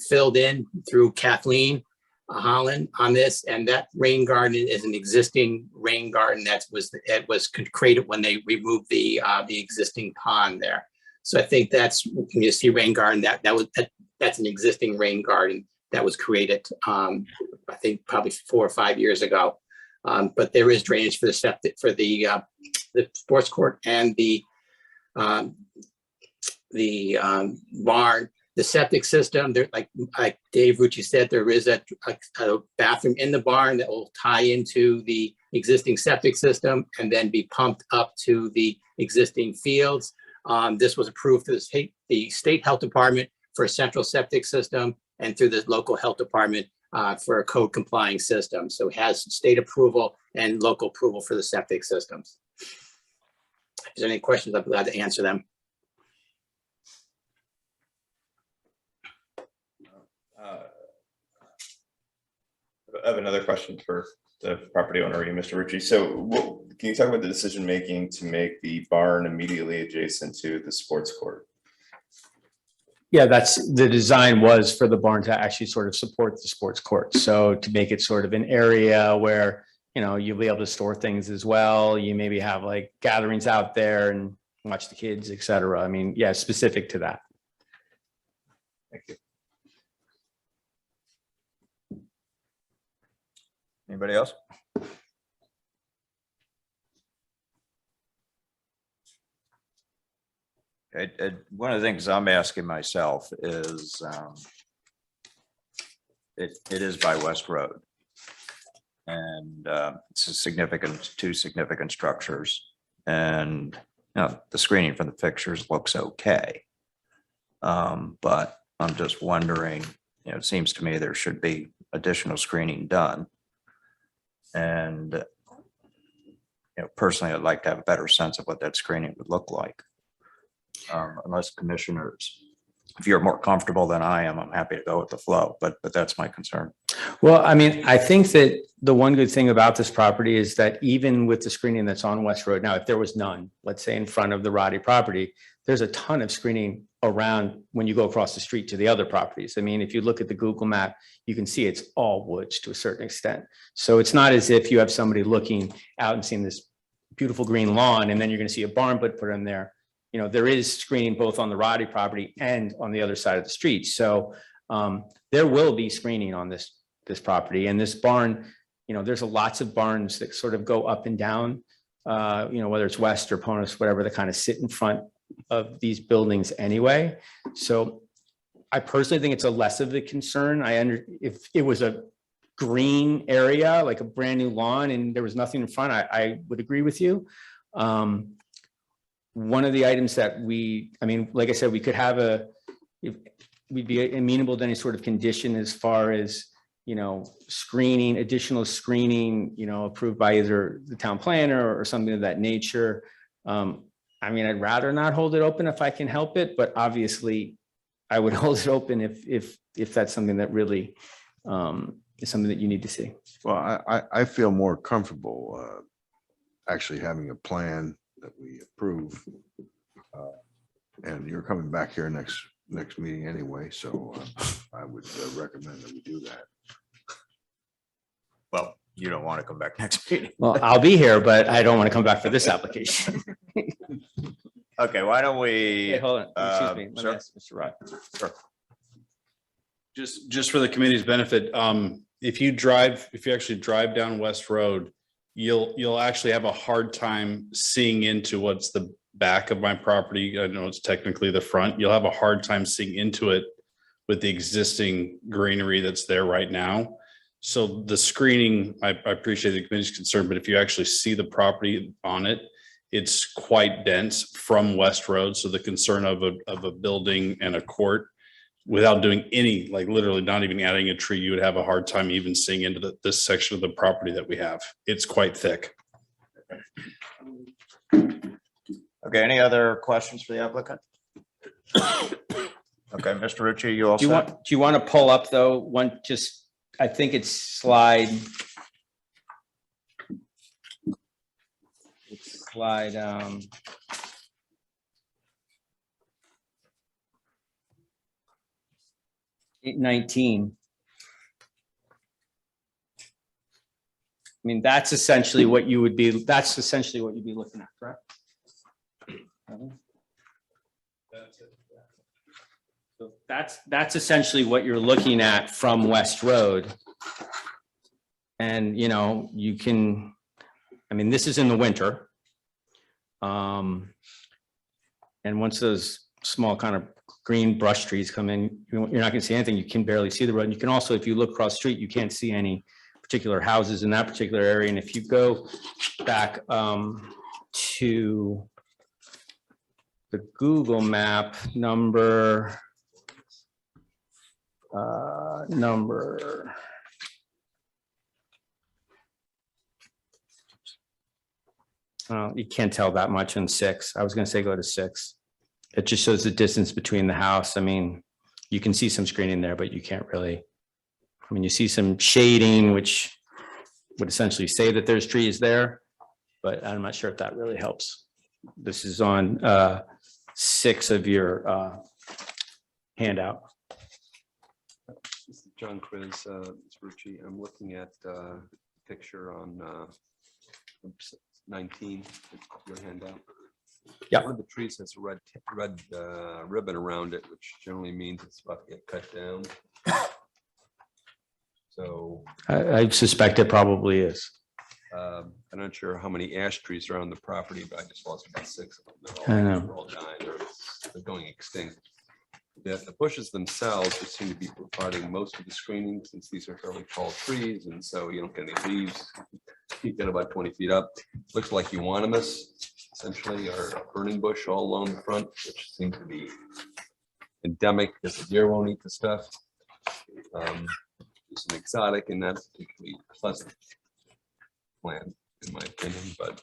filled in through Kathleen Holland on this, and that rain garden is an existing rain garden it was created when they removed the existing pond there. So I think that's, when you see rain garden, that's an existing rain garden that was created, I think probably 4 or 5 years ago. But there is drainage for the septic, for the sports court and the barn. The septic system, there, like Dave Rucci said, there is a bathroom in the barn that will tie into the existing septic system and then be pumped up to the existing fields. This was approved through the state health department for a central septic system and through the local health department for a code complying system. So it has state approval and local approval for the septic systems. If there's any questions, I'm glad to answer them. I have another question for the property owner, you, Mr. Ritchie. So can you talk about the decision making to make the barn immediately adjacent to the sports court? Yeah, that's the design was for the barn to actually sort of support the sports court. So to make it sort of an area where, you know, you'll be able to store things as well. You maybe have like gatherings out there and watch the kids, et cetera. I mean, yeah, specific to that. Thank you. Anybody else? One of the things I'm asking myself is, it is by West Road. And it's two significant structures. And you know, the screening from the pictures looks okay. But I'm just wondering, you know, it seems to me there should be additional screening done. And, you know, personally, I'd like to have a better sense of what that screening would look like. Unless commissioners, if you're more comfortable than I am, I'm happy to go with the flow, but that's my concern. Well, I mean, I think that the one good thing about this property is that even with the screening that's on West Road, now, if there was none, let's say in front of the Roddy property, there's a ton of screening around when you go across the street to the other properties. I mean, if you look at the Google map, you can see it's all woods to a certain extent. So it's not as if you have somebody looking out and seeing this beautiful green lawn, and then you're going to see a barn put in there. You know, there is screening both on the Roddy property and on the other side of the street. So there will be screening on this property, and this barn, you know, there's lots of barns that sort of go up and down, you know, whether it's West or Ponus, whatever, that kind of sit in front of these buildings anyway. So I personally think it's a less of a concern. If it was a green area, like a brand new lawn, and there was nothing in front, I would agree with you. One of the items that I mean, like I said, we could have we'd be amenable to any sort of condition as far as, you know, screening, additional screening, you know, approved by either the town planner or something of that nature. I mean, I'd rather not hold it open if I can help it, but obviously I would hold it open if that's something that really is something that you need to see. Well, I feel more comfortable actually having a plan that we approve. And you're coming back here next meeting anyway, so I would recommend that we do that. Well, you don't want to come back next meeting. Well, I'll be here, but I don't want to come back for this application. Okay, why don't we? Hey, hold on, excuse me, let sir? me ask Mr. Rod. Sure. Just for the committee's benefit, if you actually drive down West Road, you'll actually have a hard time seeing into what's the back of my property. I know it's technically the front. You'll have a hard time seeing into it with the existing greenery that's there right now. So the screening, I appreciate the committee's concern, but if you actually see the property on it, it's quite dense from West Road. So the concern of a building and a court without doing any, like literally not even adding a tree, you would have a hard time even seeing into this section of the property that we have. It's quite thick. Okay, any other questions for the applicant? Okay, Mr. Ritchie, you all Do set? you want to pull up though, I think it's slide 5 19. I mean, that's essentially what you would be, that's essentially what you'd be looking at, correct? So that's essentially what you're looking at from West Road. And, you know, you can, I mean, this is in the winter. And once those small kind of green brush trees come in, you're not gonna see anything. You can barely see the road. And you can also, if you look across the street, you can't see any particular houses in that particular area. And if you go back to the Google map number, you can't tell that much in 6. I was gonna say go to 6. It just shows the distance between the house. I mean, you can see some screening there, but you can't really, I mean, you see some shading, which would essentially say that there's trees there, but I'm not sure if that really helps. This is on 6 of your handout. This is John Quiz, it's Brushy. I'm looking at picture on 19, your handout. Yeah. One of the trees has a red ribbon around it, which generally means it's about to get cut down. So I suspect it probably is. I'm not sure how many ash trees are on the property, but I just lost about 6 of them. I know. They're all dying, they're going extinct. The bushes themselves just seem to be providing most of the screening, since these are fairly tall trees, and so you don't get any leaves. You get about 20 feet up. Looks like euonymus, essentially, or a burning bush all along the front, which seems to be endemic because the deer won't eat the stuff. It's an exotic and not particularly pleasant plant, in my opinion, but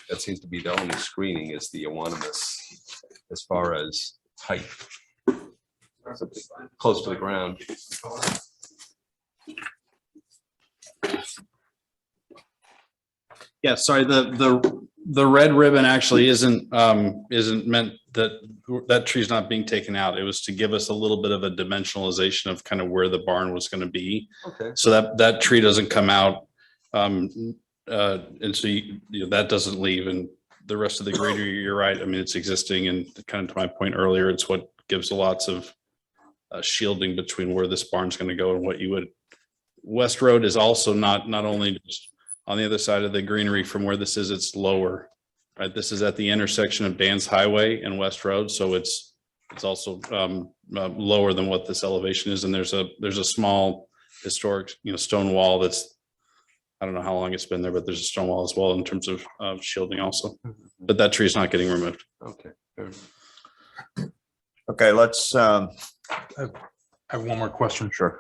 that seems to be the only screening is the euonymus as far as height. Close to the ground. Yeah, sorry, the red ribbon actually isn't meant that tree's not being taken out. It was to give us a little bit of a dimensionalization of kind of where the barn was going to be. Okay. So that tree doesn't come out. And so that doesn't leave, and the rest of the greenery, you're right. I mean, it's existing, and kind of to my point earlier, it's what gives lots of shielding between where this barn's going to go and what you would. West Road is also not only just on the other side of the greenery from where this is, it's lower, right? This is at the intersection of Dan's Highway and West Road, so it's also lower than what this elevation is. And there's a small historic, stone wall that's, I don't know how long it's been there, but there's a stone wall as well in terms of shielding also. But that tree is not getting removed. Okay. Okay, let's. I have one more question. Sure.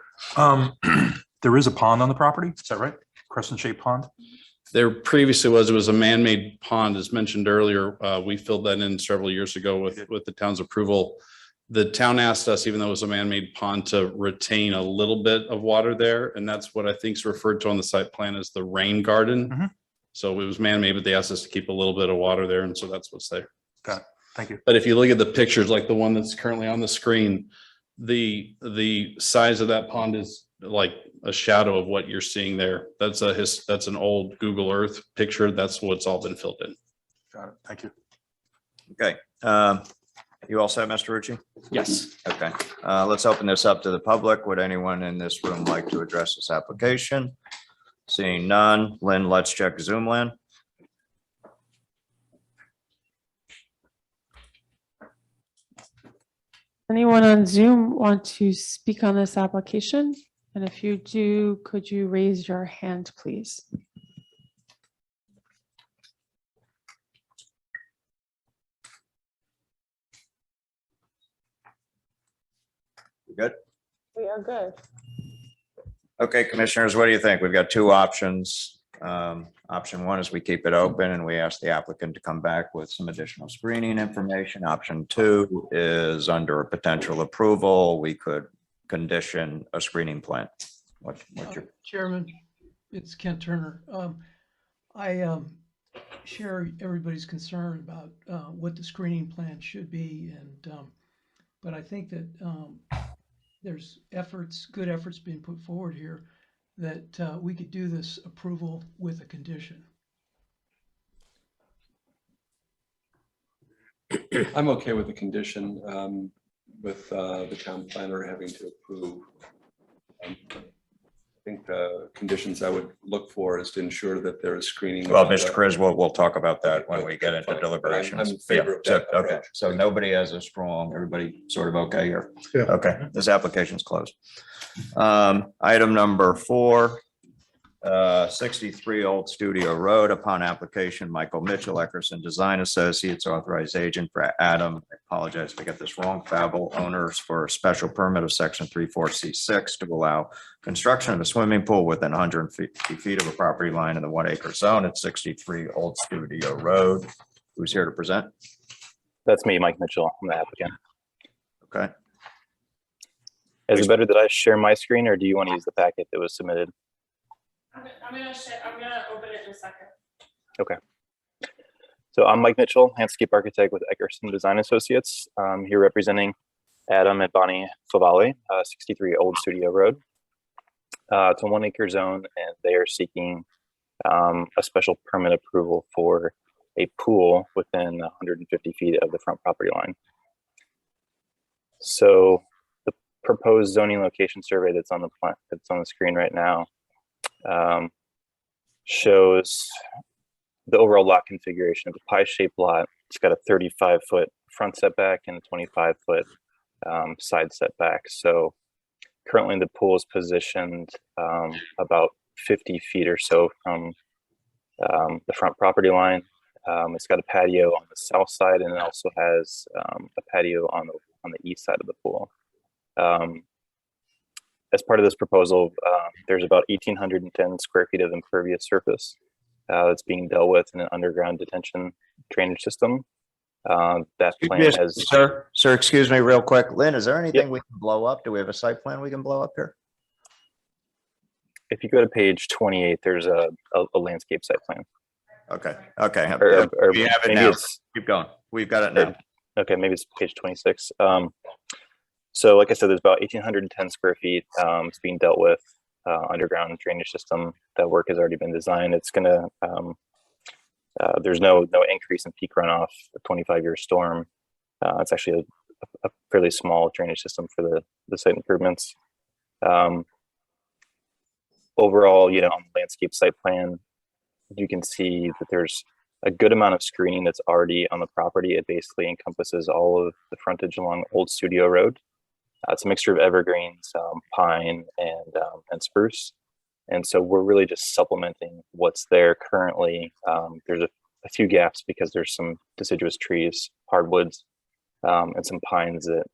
There is a pond on the property, is that right? Crescent shaped pond? There previously was a man-made pond, as mentioned earlier. We filled that in several years ago with the town's approval. The town asked us, even though it was a man-made pond, to retain a little bit of water there. And that's what I think is referred to on the site plan as the rain garden. So it was man-made, but they asked us to keep a little bit of water there. And so that's what's there. Got it. Thank you. But if you look at the pictures, like the one that's currently on the screen, the size of that pond is like a shadow of what you're seeing there. That's an old Google Earth picture. That's what's all been filled in. Got it. Thank you. Okay. You all set, Mr. Rucci? Yes. Okay. Let's open this up to the public. Would anyone in this room like to address this application? Seeing none. Lynn, let's check Zoom, Lynn. Anyone on Zoom want to speak on this application? And if you do, could you raise your hand, please? Good. We are good. Okay, commissioners, what do you think? We've got two options. Option one is we keep it open and we ask the applicant to come back with some additional screening information. Option two is under a potential approval, we could condition a screening plan. What's your? Chairman, it's Kent Turner. I share everybody's concern about what the screening plan should be, and but I think that there's efforts, good efforts being put forward here, that we could do this approval with a condition. I'm okay with the condition, with the town planner having to approve. I think the conditions I would look for is to ensure that there is screening. Well, Mr. Criswell, we'll talk about that when we get into Fine, but deliberations. I'm in favor of Yeah, that so- Okay, approach. so nobody has a strong, everybody sort of okay here? Yeah. Okay, this application's closed. Item number 4, 63 Old Studio Road. Upon application, Michael Mitchell, Eckerson Design Associates, authorized agent for Adam, I apologize if I get this wrong, Fable owners for a special permit of section 34C6 to allow construction of a swimming pool within 150 feet of a property line in the 1 acre zone at 63 Old Studio Road. Who's here to present? That's me, Mike Mitchell. I'm the applicant. Okay. Is it better that I share my screen, or do you want to use the packet that was submitted? I'm gonna open it in a second. Okay. So I'm Mike Mitchell, landscape architect with Eckerson Design Associates. I'm here representing Adam and Bonnie Favale, 63 Old Studio Road. It's a 1 acre zone, and they are seeking a special permit approval for a pool within 150 feet of the front property line. So the proposed zoning location survey that's on the plan, that's on the screen right now, shows the overall lot configuration of a pie-shaped lot. It's got a 35-foot front setback and a 25-foot side setback. So currently the pool is positioned about 50 feet or so from the front property line. It's got a patio on the south side, and it also has a patio on the east side of the pool. As part of this proposal, there's about 1,810 square feet of impervious surface that's being dealt with in an underground detention drainage system. That plan has. Sir, excuse me real quick. Lynn, is there anything we can blow up? Do we have a site plan we can blow up here? If you go to page 28, there's a landscape site plan. Okay. Or We have it maybe now. it's- Keep going. We've got it now. Okay, maybe it's page 26. So like I said, there's about 1,810 square feet. It's being dealt with underground drainage system. That work has already been designed. It's gonna, there's no increase in peak runoff, a 25-year storm. It's actually a fairly small drainage system for the site improvements. Overall, on the landscape site plan, you can see that there's a good amount of screening that's already on the property. It basically encompasses all of the frontage along Old Studio Road. It's a mixture of evergreens, pine, and spruce. And so we're really just supplementing what's there currently. There's a few gaps because there's some deciduous trees, hardwoods, and some pines that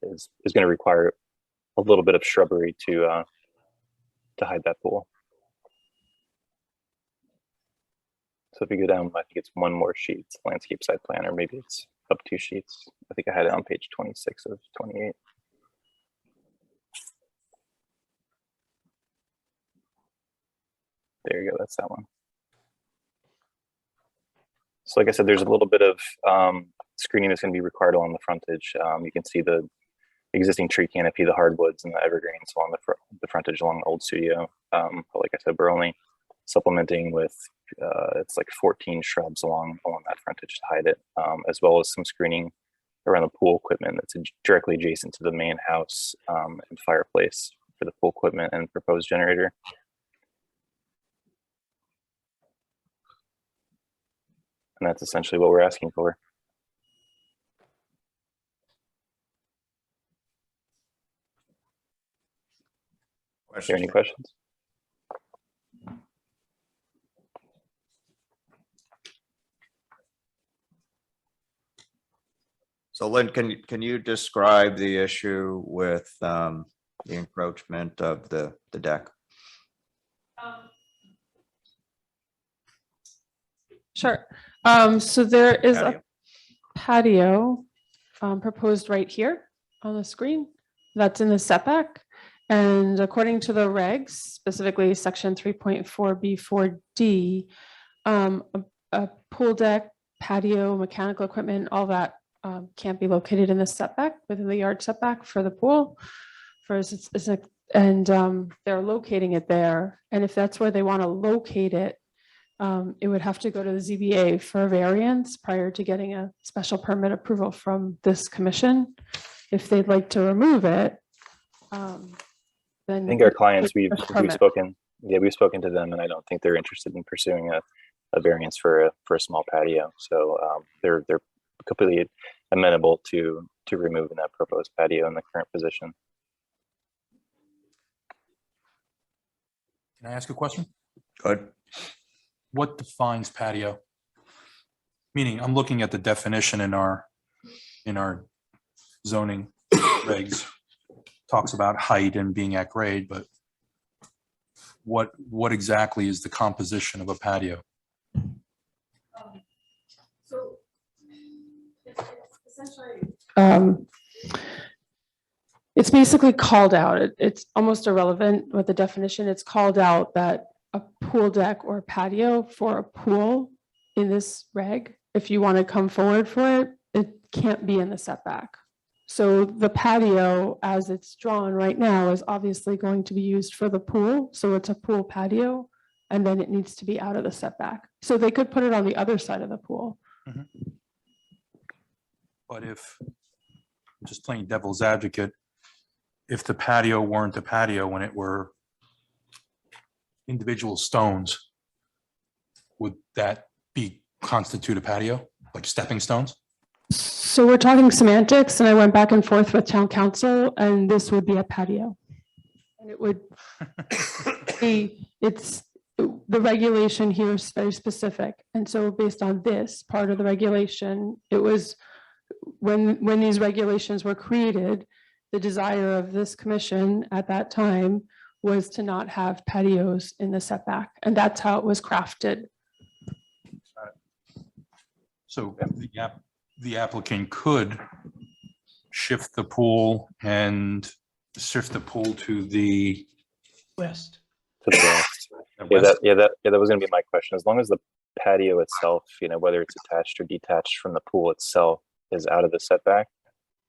is going to require a little bit of shrubbery to hide that pool. So if you go down, I think it's one more sheet, it's landscape site plan, or maybe it's up 2 sheets. I think I had it on page 26 of 28. There you go, that's that one. So like I said, there's a little bit of screening that's going to be required along the frontage. You can see the existing tree canopy, the hardwoods, and the evergreens along the frontage along the Old Studio. But like I said, we're only supplementing with it's like 14 shrubs along that frontage to hide it, as well as some screening around the pool equipment that's directly adjacent to the main house and fireplace for the pool equipment and proposed generator. And that's essentially what we're asking for. Are there any questions? So Lynn, can you describe the issue with the encroachment of the deck? Sure. So there is a patio proposed right here on the screen that's in the setback. And according to the regs, specifically section 3.4B4D, a pool deck, patio, mechanical equipment, all that can't be located in the setback, within the yard setback for the pool. And they're locating it there. And if that's where they want to locate it, it would have to go to the ZBA for a variance prior to getting a special permit approval from this commission. If they'd like to remove it, then. I think our clients, we've permit. spoken, we've spoken to them, and I don't think they're interested in pursuing a variance for a small patio. So they're completely amenable to removing that proposed patio in the current position. Can I ask a question? Good. What defines patio? Meaning, I'm looking at the definition in our zoning regs. Talks about height and being at grade, but what exactly is the composition of a patio? So it's essentially. It's basically called out. It's almost irrelevant with the definition. It's called out that a pool deck or patio for a pool in this reg, if you want to come forward for it, it can't be in the setback. So the patio, as it's drawn right now, is obviously going to be used for the pool. So it's a pool patio, and then it needs to be out of the setback. So they could put it on the other side of the pool. But if, just playing devil's advocate, if the patio weren't a patio and it were individual stones, would that constitute a patio, like stepping stones? So we're talking semantics, and I went back and forth with town council, and this would be a patio. And it would be, the regulation here is very specific. And so based on this part of the regulation, it was when these regulations were created, the desire of this commission at that time was to not have patios in the setback. And that's how it was crafted. So the applicant could shift the pool to the West. To the west. That was going to be my question. As long as the patio itself, whether it's attached or detached from the pool itself, is out of the setback,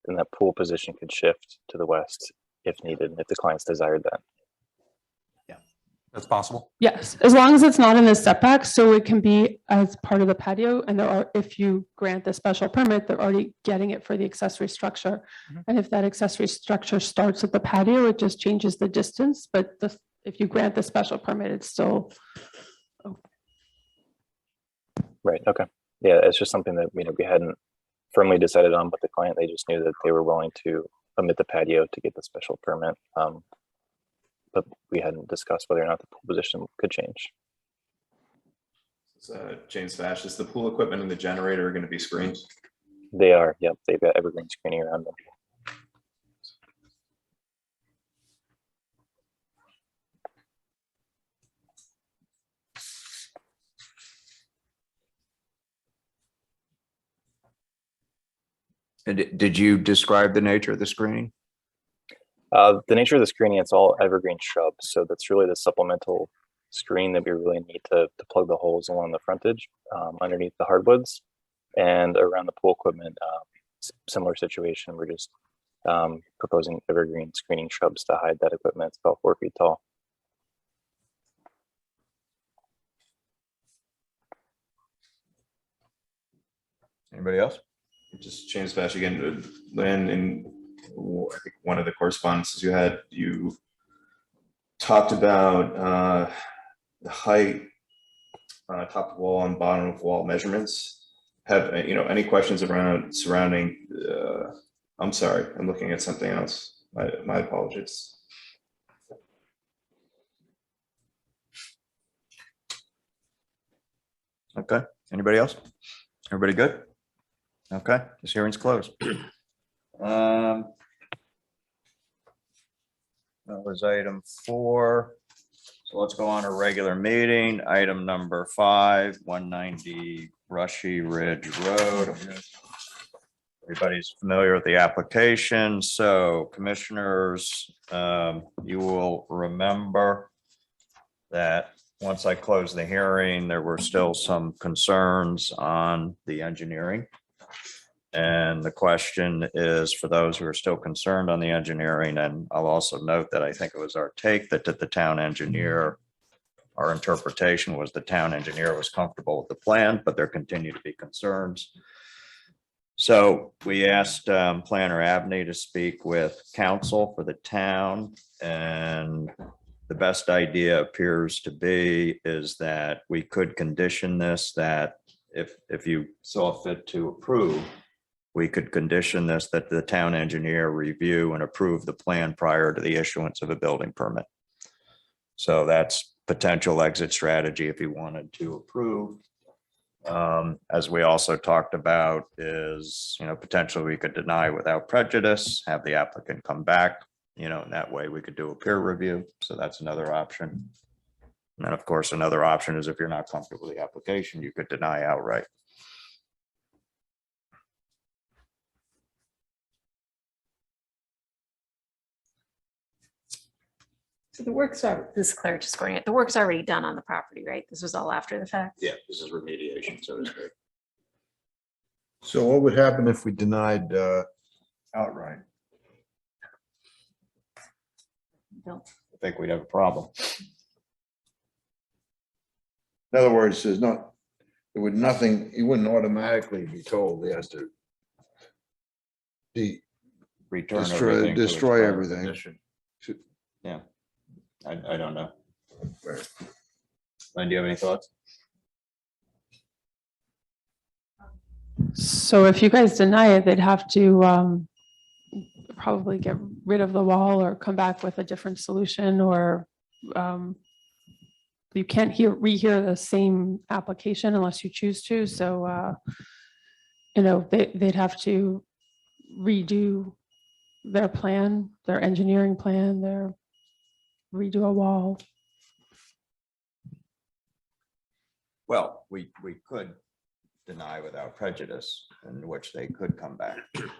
then that pool position could shift to the west if needed, if the clients desired that. That's possible. Yes, as long as it's not in the setback, so it can be as part of the patio. And if you grant the special permit, they're already getting it for the accessory structure. And if that accessory structure starts at the patio, it just changes the distance. But if you grant the special permit, it's still. Right. Okay. Yeah, it's just something that we hadn't firmly decided on, but the client, they just knew that they were willing to omit the patio to get the special permit. But we hadn't discussed whether or not the pool position could change. James Bash, is the pool equipment and the generator going to be screened? They are. Yep. They've got evergreen screening around them. Did you describe the nature of the screening? The nature of the screening, it's all evergreen shrubs. So that's really the supplemental screen that we really need to plug the holes along the frontage underneath the hardwoods, and around the pool equipment. Similar situation. We're just proposing evergreen screening shrubs to hide that equipment. It's about 4 feet tall. Anybody else? Just James Bash again. Lynn, in I think one of the correspondences you had, you talked about the height, top of wall and bottom of wall measurements. Have any questions surrounding? I'm sorry, I'm looking at something else. My apologies. Okay. Anybody else? Everybody good? Okay. This hearing's closed. That was item 4. So let's go on a regular meeting. Item number 5, 190 Brushy Ridge Road. Everybody's familiar with the application. So commissioners, you will remember that once I closed the hearing, there were still some concerns on the engineering. And the question is for those who are still concerned on the engineering, and I'll also note that I think it was our take that the town engineer, our interpretation was the town engineer was comfortable with the plan, but there continue to be concerns. So we asked Planner Abney to speak with counsel for the town, and the best idea appears to be is that we could condition this, that if you saw fit to approve, we could condition this that the town engineer review and approve the plan prior to the issuance of a building permit. So that's potential exit strategy if you wanted to approve. As we also talked about is, potentially we could deny without prejudice, have the applicant come back, and that way we could do a peer review. So that's another option. And then of course, another option is if you're not comfortable with the application, you could deny outright. So the work's, this is Claire just going it, the work's already done on the property, right? This was all after the fact? Yeah, this is remediation, so to speak. So what would happen if we denied outright? Bill? I think we'd have a problem. In other words, there would nothing, he wouldn't automatically be told he has to Return everything to its destroy prior everything. condition. Yeah, I don't know. Len, do you have any thoughts? So if you guys deny it, they'd have to probably get rid of the wall or come back with a different solution, or you can't rehear the same application unless you choose to. So, they'd have to redo their plan, their engineering plan, redo a wall. Well, we could deny without prejudice, in which they could come back.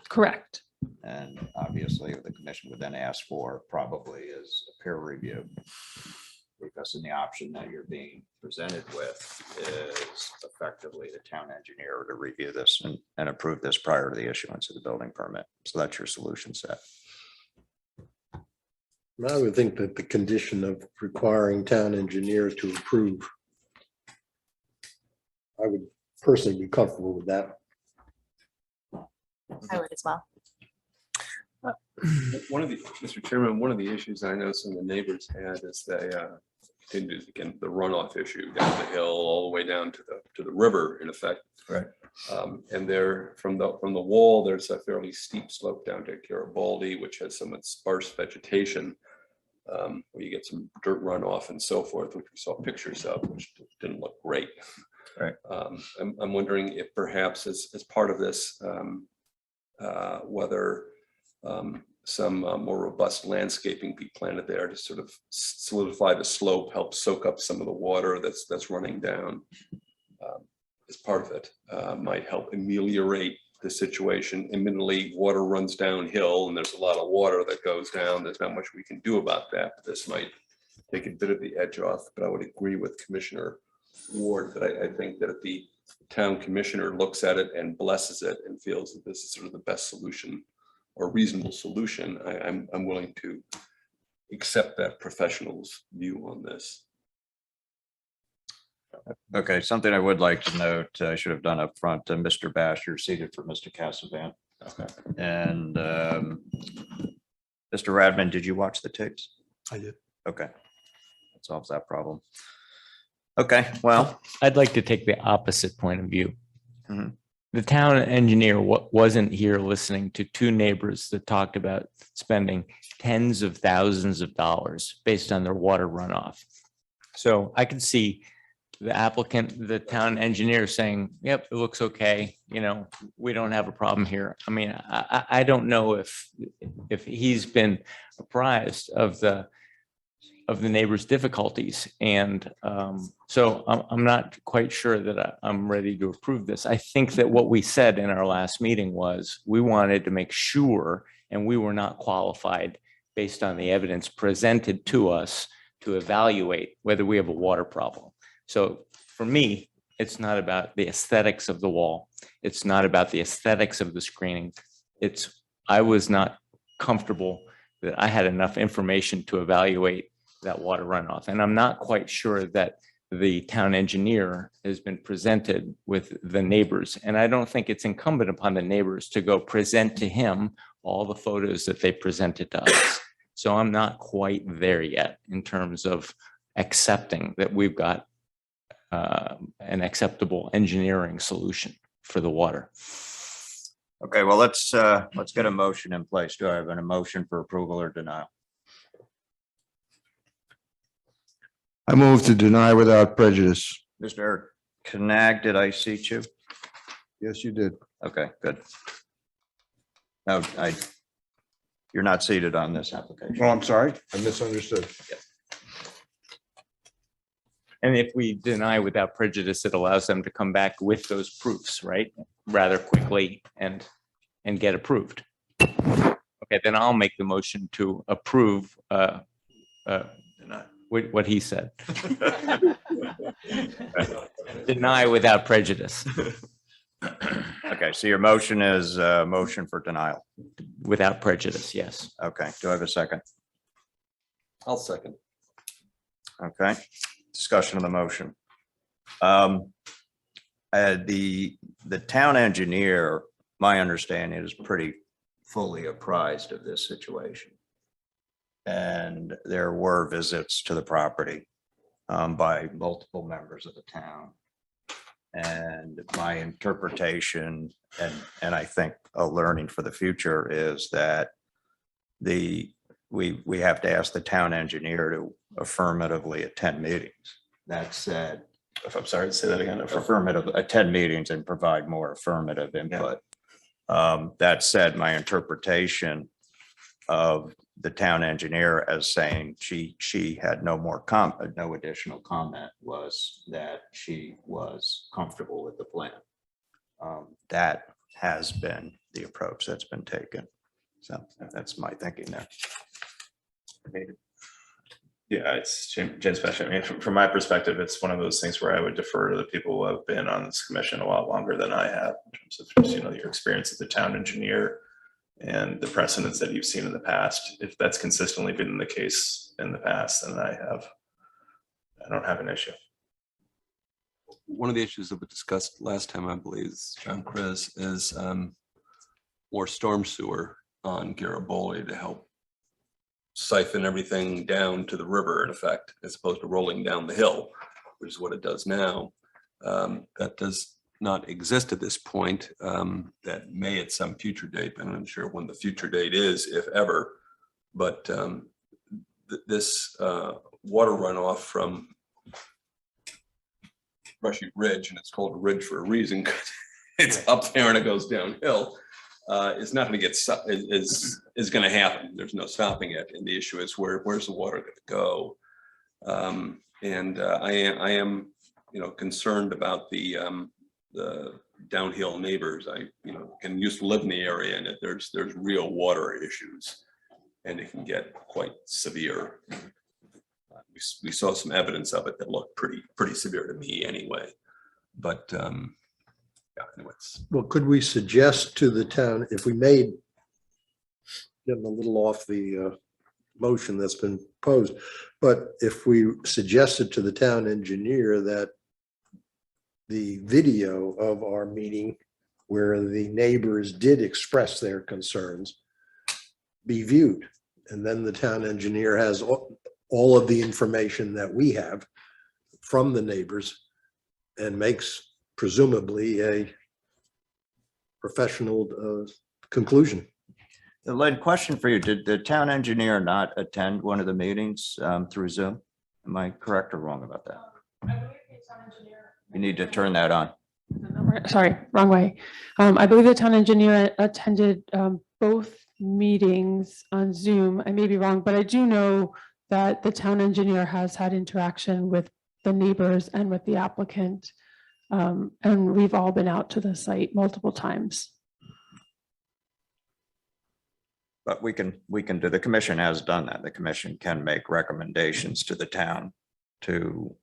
Correct. And obviously, the commission would then ask for probably is a peer review. Because in the option that you're being presented with is effectively the town engineer to review this and approve this prior to the issuance of the building permit. So that's your solution set. I would think that the condition of requiring town engineer to approve, I would personally be comfortable with that. I would as well. Mr. Chairman, one of the issues I know some of the neighbors had is they continued, again, the runoff issue down the hill all the way down to the river, in effect. Right. And there, from the wall, there's a fairly steep slope down to Garibaldi, which has some sparse vegetation, where you get some dirt runoff and so forth, which we saw pictures of, which didn't look great. Right. I'm wondering if perhaps as part of this, whether some more robust landscaping be planted there to sort of solidify the slope, help soak up some of the water that's running down. As part of it, might help ameliorate the situation. Imminently, water runs downhill and there's a lot of water that goes down. There's not much we can do about that. But this might take a bit of the edge off, but I would agree with Commissioner Ward that I think that if the town commissioner looks at it and blesses it and feels that this is sort of the best solution or reasonable solution, I'm willing to accept that professional's view on this. Okay, something I would like to note, I should have done up front, Mr. Bash, you're seated for Mr. Cassavant. Okay. And Mr. Radman, did you watch the tapes? I did. Okay. That solves that problem. Okay, well. I'd like to take the opposite point of view. Mhm. The town engineer wasn't here listening to two neighbors that talked about spending tens of thousands of dollars based on their water runoff. So I could see the applicant, the town engineer saying, yep, it looks okay. We don't have a problem here. I mean, I don't know if he's been apprised of the neighbor's difficulties. And so I'm not quite sure that I'm ready to approve this. I think that what we said in our last meeting was we wanted to make sure, and we were not qualified based on the evidence presented to us to evaluate whether we have a water problem. So for me, It's not about the aesthetics of the wall. It's not about the aesthetics of the screening. I was not comfortable that I had enough information to evaluate that water runoff. And I'm not quite sure that the town engineer has been presented with the neighbors. And I don't think it's incumbent upon the neighbors to go present to him all the photos that they presented to us. So I'm not quite there yet in terms of accepting that we've got an acceptable engineering solution for the water. Okay, well, let's get a motion in place. Do I have a motion for approval or denial? I move to deny without prejudice. Mr. Knag, did I seat you? Yes, you did. Okay, good. No, you're not seated on this application. Well, I'm sorry, I misunderstood. And if we deny without prejudice, it allows them to come back with those proofs, right? Rather quickly and get approved. Okay, then I'll make the motion to approve what he said. Deny without prejudice. Okay, so your motion is a motion for denial. Without prejudice, yes. Okay, do I have a second? I'll second. Okay, discussion of the motion. The town engineer, my understanding, is pretty fully apprised of this situation. And there were visits to the property by multiple members of the town. And my interpretation, and I think a learning for the future, is that we have to ask the town engineer to affirmatively attend meetings. That said, If I'm sorry, say that again. attend meetings and provide more affirmative input. That said, my interpretation of the town engineer as saying she had no additional comment was that she was comfortable with the plan. That has been the approach that's been taken. So that's my thinking there. Yeah, it's James Basham. I mean, from my perspective, it's one of those things where I would defer to the people who have been on this commission a lot longer than I have, in terms of just, your experience as the town engineer and the precedents that you've seen in the past. If that's consistently been the case in the past, then I don't have an issue. One of the issues that we discussed last time, I believe, John Chris, is more storm sewer on Garibaldi to help siphon everything down to the river, in effect, as opposed to rolling down the hill, which is what it does now. That does not exist at this point. That may at some future date, but I'm not sure when the future date is, if ever. But this water runoff from Brushy Ridge, and it's called a ridge for a reason, because it's up there and it goes downhill. It's not going to get is going to happen. There's no stopping it, and the issue is where's the water going to go? I am concerned about the downhill neighbors. I used to live in the area, and there's real water issues, and it can get quite severe. We saw some evidence of it that looked pretty severe to me anyway. But anyways. Well, could we suggest to the town, if we made, getting a little off the motion that's been posed, but if we suggested to the town engineer that the video of our meeting where the neighbors did express their concerns be viewed, and then the town engineer has all of the information that we have from the neighbors and makes presumably a professional conclusion. Len, question for you. Did the town engineer not attend one of the meetings through Zoom? Am I correct or wrong about that? You need to turn that on. Sorry, wrong way. I believe the town engineer attended both meetings on Zoom. I may be wrong, but I do know that the town engineer has had interaction with the neighbors and with the applicant. And we've all been out to the site multiple times. But we can do, the commission has done that. The commission can make recommendations to the town to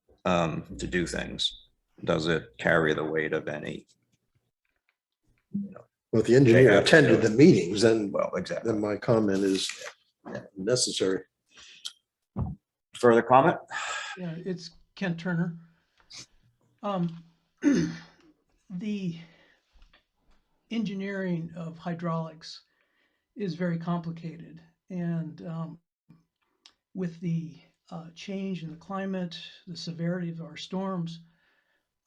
do things. does it carry the weight of any? Well, if the engineer have to do attended it. the meetings, then, Well, exactly. then my comment is necessary. Further comment? Yeah, it's Kent Turner. The engineering of hydraulics is very complicated, and with the change in the climate, the severity of our storms,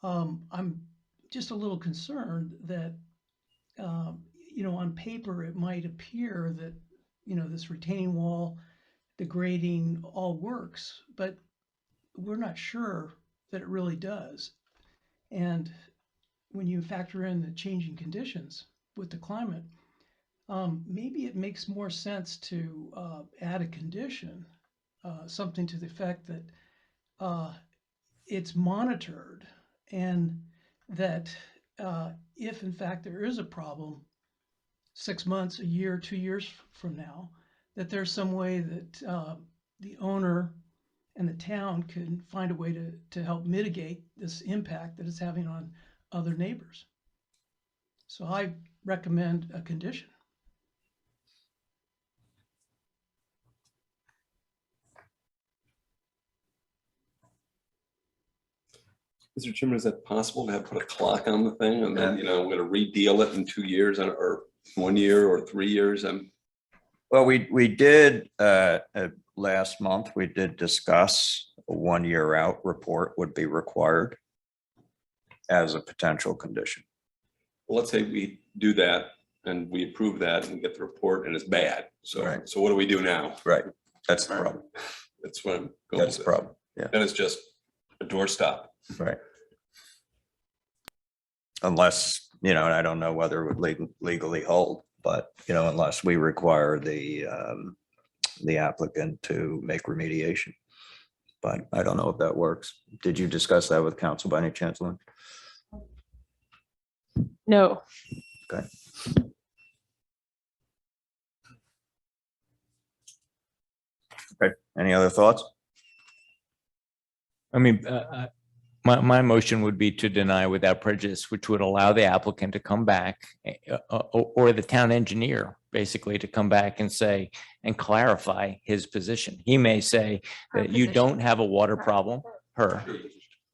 I'm just a little concerned that on paper it might appear that this retaining wall, the grading all works, but we're not sure that it really does. And when you factor in the changing conditions with the climate, maybe it makes more sense to add a condition, something to the effect that it's monitored, and that if in fact there is a problem 6 months, a year, 2 years from now, that there's some way that the owner and the town can find a way to help mitigate this impact that it's having on other neighbors. So I recommend a condition. Mr. Chairman, is that possible to have put a clock on the thing and then, we're gonna redeal it in 2 years or 1 year or 3 years? Well, we did, last month, we did discuss a 1 year out report would be required as a potential condition. Well, let's say we do that and we approve that and we get the report and it's bad. So, Right. so what do we do now? Right. That's the problem. That's what I'm going That's the with. problem. Yeah. Then it's just a doorstop. Right. Unless, I don't know whether it would legally hold, but, unless we require the applicant to make remediation. But I don't know if that works. Did you discuss that with council by any chance, Lynn? No. Okay. Okay, any other thoughts? I mean, my motion would be to deny without prejudice, which would allow the applicant to come back or the town engineer basically to come back and say and clarify his position. He may say that you don't have a water problem,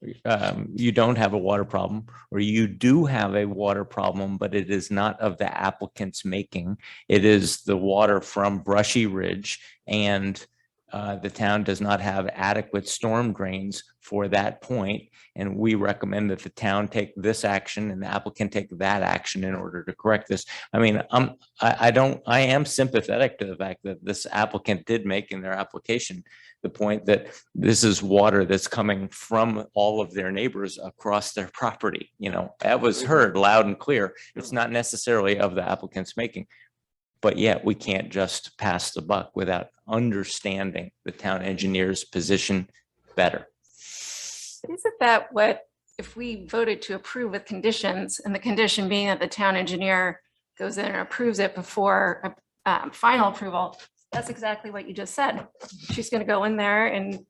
you don't have a water problem, or you do have a water problem, but it is not of the applicant's making. It is the water from Brushy Ridge, and the town does not have adequate storm drains for that point. And we recommend that the town take this action and the applicant take that action in order to correct this. I mean, I am sympathetic to the fact that this applicant did make in their application the point that this is water that's coming from all of their neighbors across their property. That was heard loud and clear. It's not necessarily of the applicant's making. But yet we can't just pass the buck without understanding the town engineer's position better. Isn't that what, if we voted to approve with conditions, and the condition being that the town engineer goes in and approves it before final approval, that's exactly what you just said. She's going to go in there and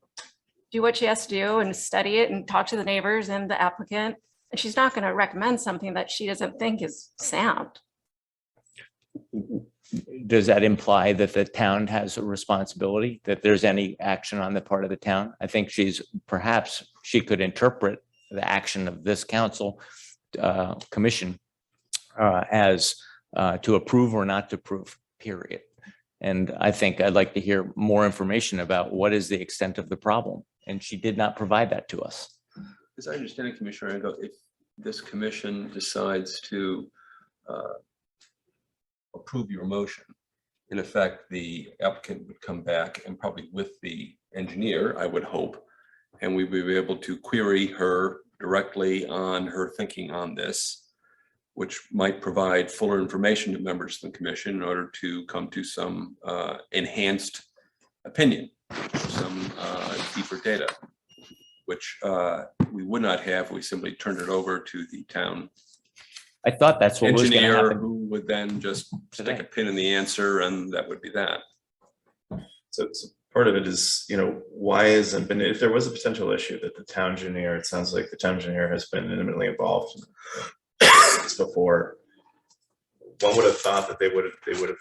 do what she has to do and study it and talk to the neighbors and the applicant. And she's not going to recommend something that she doesn't think is sound. Does that imply that the town has a responsibility, that there's any action on the part of the town? I think perhaps she could interpret the action of this council commission as to approve or not to approve, period. And I think I'd like to hear more information about what is the extent of the problem. And she did not provide that to us. As I understand it, Commissioner Ango, if this commission decides to approve your motion, in effect, the applicant would come back and probably with the engineer, I would hope, and we would be able to query her directly on her thinking on this, which might provide fuller information to members of the commission in order to come to some enhanced opinion, some deeper data, which we would not have. We simply turned it over to the town I thought that's what was going to engineer, happen. who would then just stick a pin in the answer, and that would be that. So part of it is, why isn't, been if there was a potential issue that the town engineer, it sounds like the town engineer has been intimately involved before. One would have thought that they would have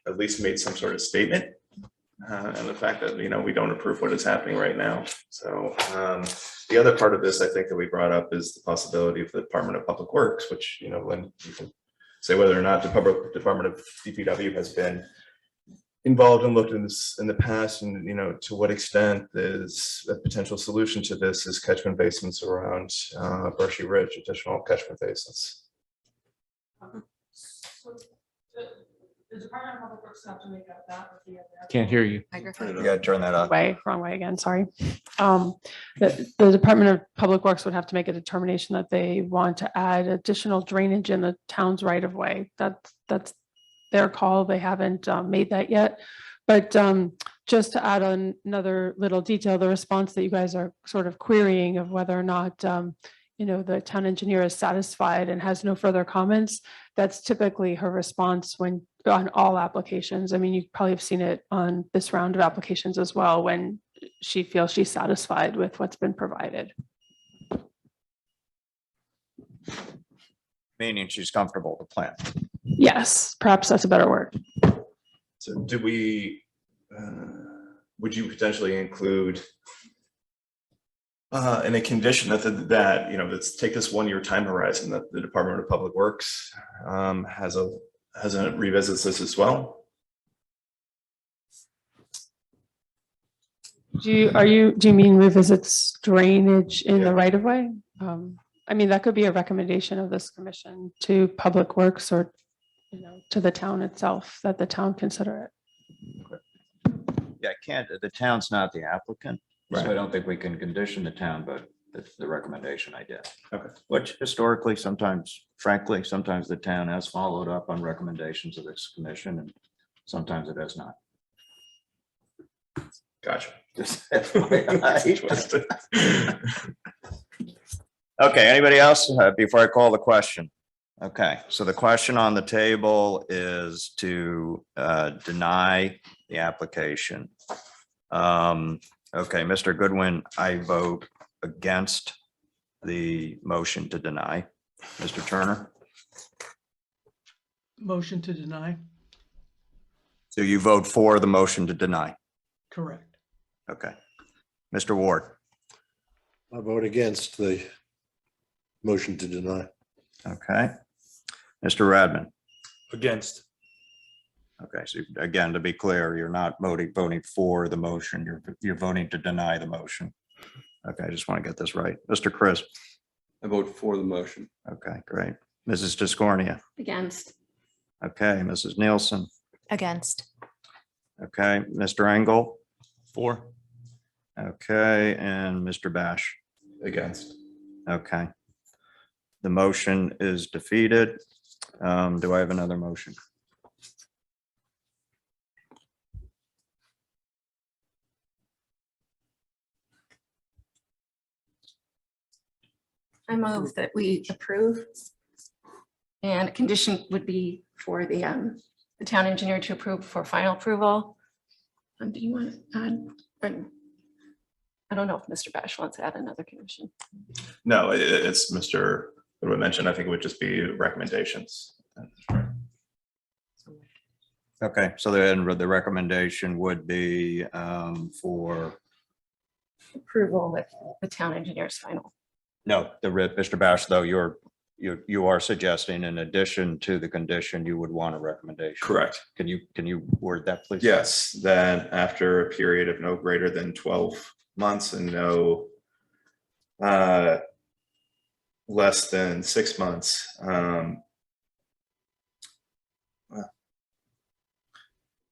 at least made some sort of statement. And the fact that, we don't approve what is happening right now. So the other part of this, I think that we brought up is the possibility of the Department of Public Works, which, when you can say whether or not the Department of DPW has been involved and looked in this in the past, and to what extent is a potential solution to this is catchment basins around Brushy Ridge, additional catchment basins. The Department of Public Works have to make up that with the other. Can't hear you. You gotta turn that off. Wrong way again, sorry. The Department of Public Works would have to make a determination that they want to add additional drainage in the town's right of way. That's their call. They haven't made that yet. But just to add on another little detail, the response that you guys are sort of querying of whether or not the town engineer is satisfied and has no further comments, that's typically her response when on all applications. I mean, you probably have seen it on this round of applications as well, when she feels she's satisfied with what's been provided. Meaning she's comfortable with the plan. Yes, perhaps that's a better word. So do we, would you potentially include in a condition that let's take this 1 year time horizon that the Department of Public Works has a revisits this as well? Do you mean revisits drainage in the right of way? I mean, that could be a recommendation of this commission to Public Works or to the town itself, that the town consider it. Yeah, the town's not the applicant, so Right. I don't think we can condition the town, but it's the recommendation I did. Okay. Which historically, frankly, sometimes the town has followed up on recommendations of this commission, and sometimes it has not. Gotcha. Just FYI. Okay, anybody else before I call the question? Okay, so the question on the table is to deny the application. Okay, Mr. Goodwin, I vote against the motion to deny. Mr. Turner? Motion to deny? So you vote for the motion to deny? Correct. Okay. Mr. Ward? I vote against the motion to deny. Okay. Mr. Radman? Against. Okay, so again, to be clear, you're not voting for the motion, you're voting to deny the motion. Okay, I just want to get this right. Mr. Chris? I vote for the motion. Okay, great. Mrs. Discornia? Against. Okay, Mrs. Nielsen? Against. Okay, Mr. Engel? For. Okay, and Mr. Bash? Against. Okay. The motion is defeated. Do I have another motion? I move that we approve. And a condition would be for the town engineer to approve for final approval. Do you want to add? I don't know if Mr. Bash wants to add another condition. No, it's Mr. Would mention, I think it would just be recommendations. Okay, so then the recommendation would be for, Approval with the town engineer's final. no, Mr. Bash, though, you are suggesting in addition to the condition, you would want a recommendation. Correct. Can you word that, please? Yes, that after a period of no greater than 12 months and no less than 6 months.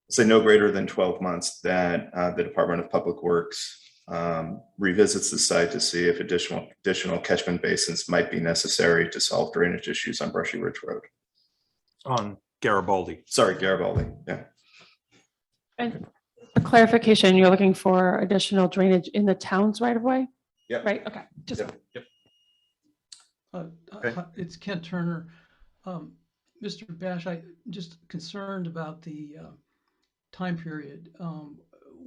Say no greater than 12 months, that the Department of Public Works revisits the site to see if additional catchment basins might be necessary to solve drainage issues on Brushy Ridge Road. On Garibaldi. Sorry, Garibaldi, yeah. And for clarification, you're looking for additional drainage in the town's right of way? Yep. Right, okay. Just Yep. It's Kent Turner. Mr. Bash, I'm just concerned about the time period.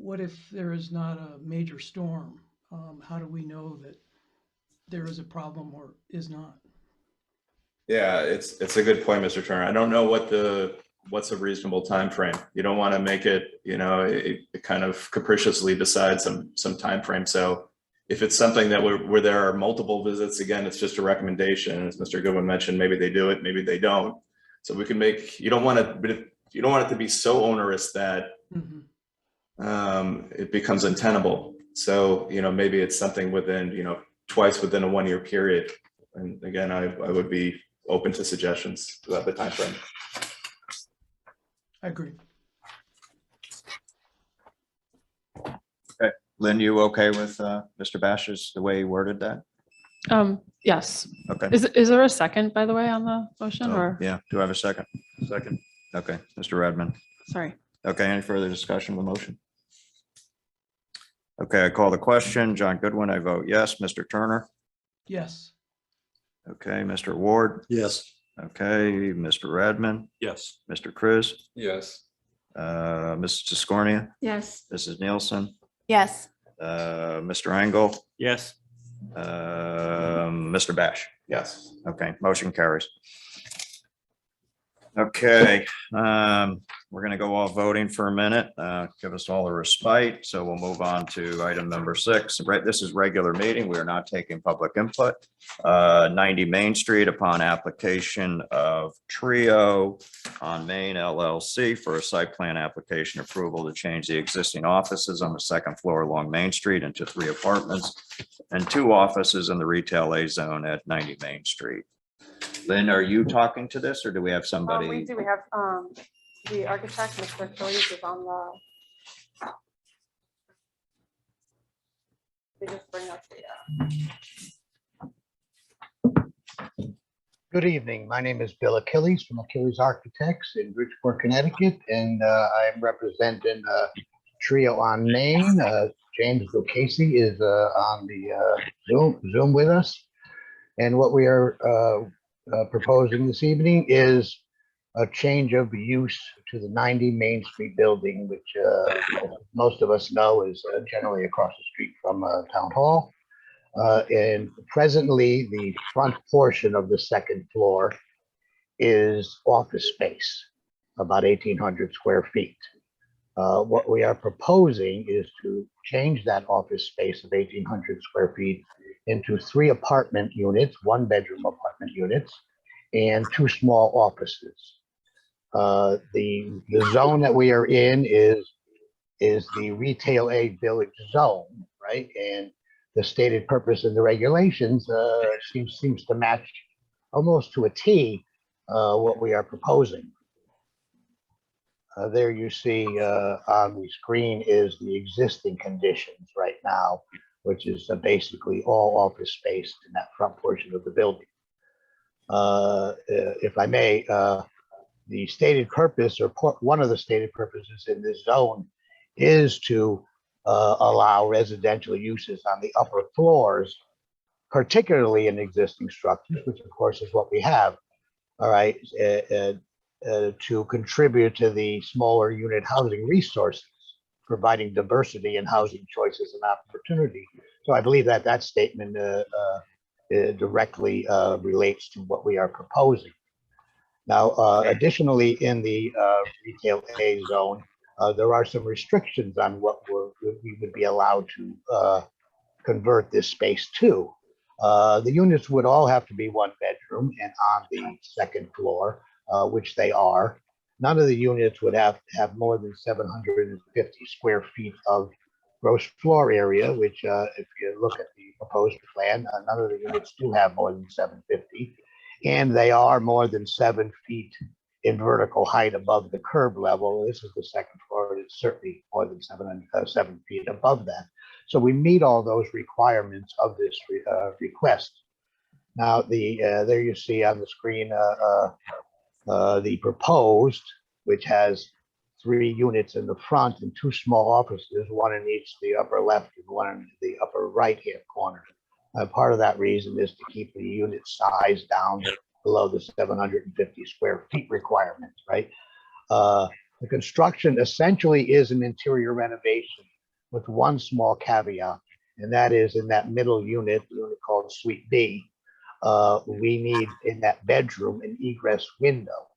what if there is not a major storm? How do we know that there is a problem or is not? Yeah, it's a good point, Mr. Turner. I don't know what's a reasonable time frame. You don't want to make it, it kind of capriciously decide some time frame. So if it's something that where there are multiple visits, again, it's just a recommendation. As Mr. Goodwin mentioned, maybe they do it, maybe they don't. So we can make, you don't want it to be so onerous that it becomes untenable. So, maybe it's something within, twice within a 1-year period. And again, I would be open to suggestions throughout the time frame. I agree. Okay, Lynn, you okay with Mr. Bash's, the way he worded that? Yes. Okay. Is there a second, by the way, on the motion or? Yeah, do I have a second? Second. Okay, Mr. Redmond. Sorry. Okay, any further discussion of the motion? Okay, I call the question. John Goodwin, I vote yes. Mr. Turner? Yes. Okay, Mr. Ward? Yes. Okay, Mr. Redmond? Yes. Mr. Cruz? Yes. Mrs. Tiscornia? Yes. Mrs. Nielsen? Yes. Mr. Engel? Yes. Mr. Bash? Yes. Okay, motion carries. Okay, we're gonna go off voting for a minute, give us all a respite. So we'll move on to item number 6. Right, this is regular meeting. We are not taking public input. 90 Main Street upon application of Trio on Main LLC for a site plan application approval to change the existing offices on the 2nd floor along Main Street into 3 apartments and 2 offices in the retail A zone at 90 Main Street. Lynn, are you talking to this or do we have somebody? We do. We have the architect, Mr. Achilles, is on the. They just bring up the. Good evening. My name is Bill Achilles from Achilles Architects in Bridgeport, Connecticut, and I'm representing Trio on Main. James Lucchese is on the Zoom with us. And what we are proposing this evening is a change of use to the 90 Main Street building, which most of us know is generally across the street from Town Hall. And presently, the front portion of the 2nd floor is office space, about 1,800 square feet. What we are proposing is to change that office space of 1,800 square feet into 3 apartment units, 1-bedroom apartment units, and 2 small offices. The zone that we are in is the retail A village zone, right? And the stated purpose in the regulations seems to match almost to a T what we are proposing. There you see on the screen is the existing conditions right now, which is basically all office space in that front portion of the building. If I may, the stated purpose or one of the stated purposes in this zone is to allow residential uses on the upper floors, particularly in existing structures, which of course is what we have, all right, to contribute to the smaller unit housing resources, providing diversity in housing choices and opportunity. So I believe that that statement directly relates to what we are proposing. Now, additionally, in the retail A zone, there are some restrictions on what we would be allowed to convert this space to. The units would all have to be 1-bedroom and on the 2nd floor, which they are. None of the units would have to have more than 750 square feet of gross floor area, which if you look at the proposed plan, none of the units do have more than 750. And they are more than 7 feet in vertical height above the curb level. This is the 2nd floor. It's certainly more than 7 feet above that. So we meet all those requirements of this request. Now, there you see on the screen the proposed, which has 3 units in the front and 2 small offices, one in each the upper left and one in the upper right-hand corner. Part of that reason is to keep the unit size down below the 750 square feet requirement, right? The construction essentially is an interior renovation with one small caveat, and that is in that middle unit called Suite B, we need in that bedroom an egress window.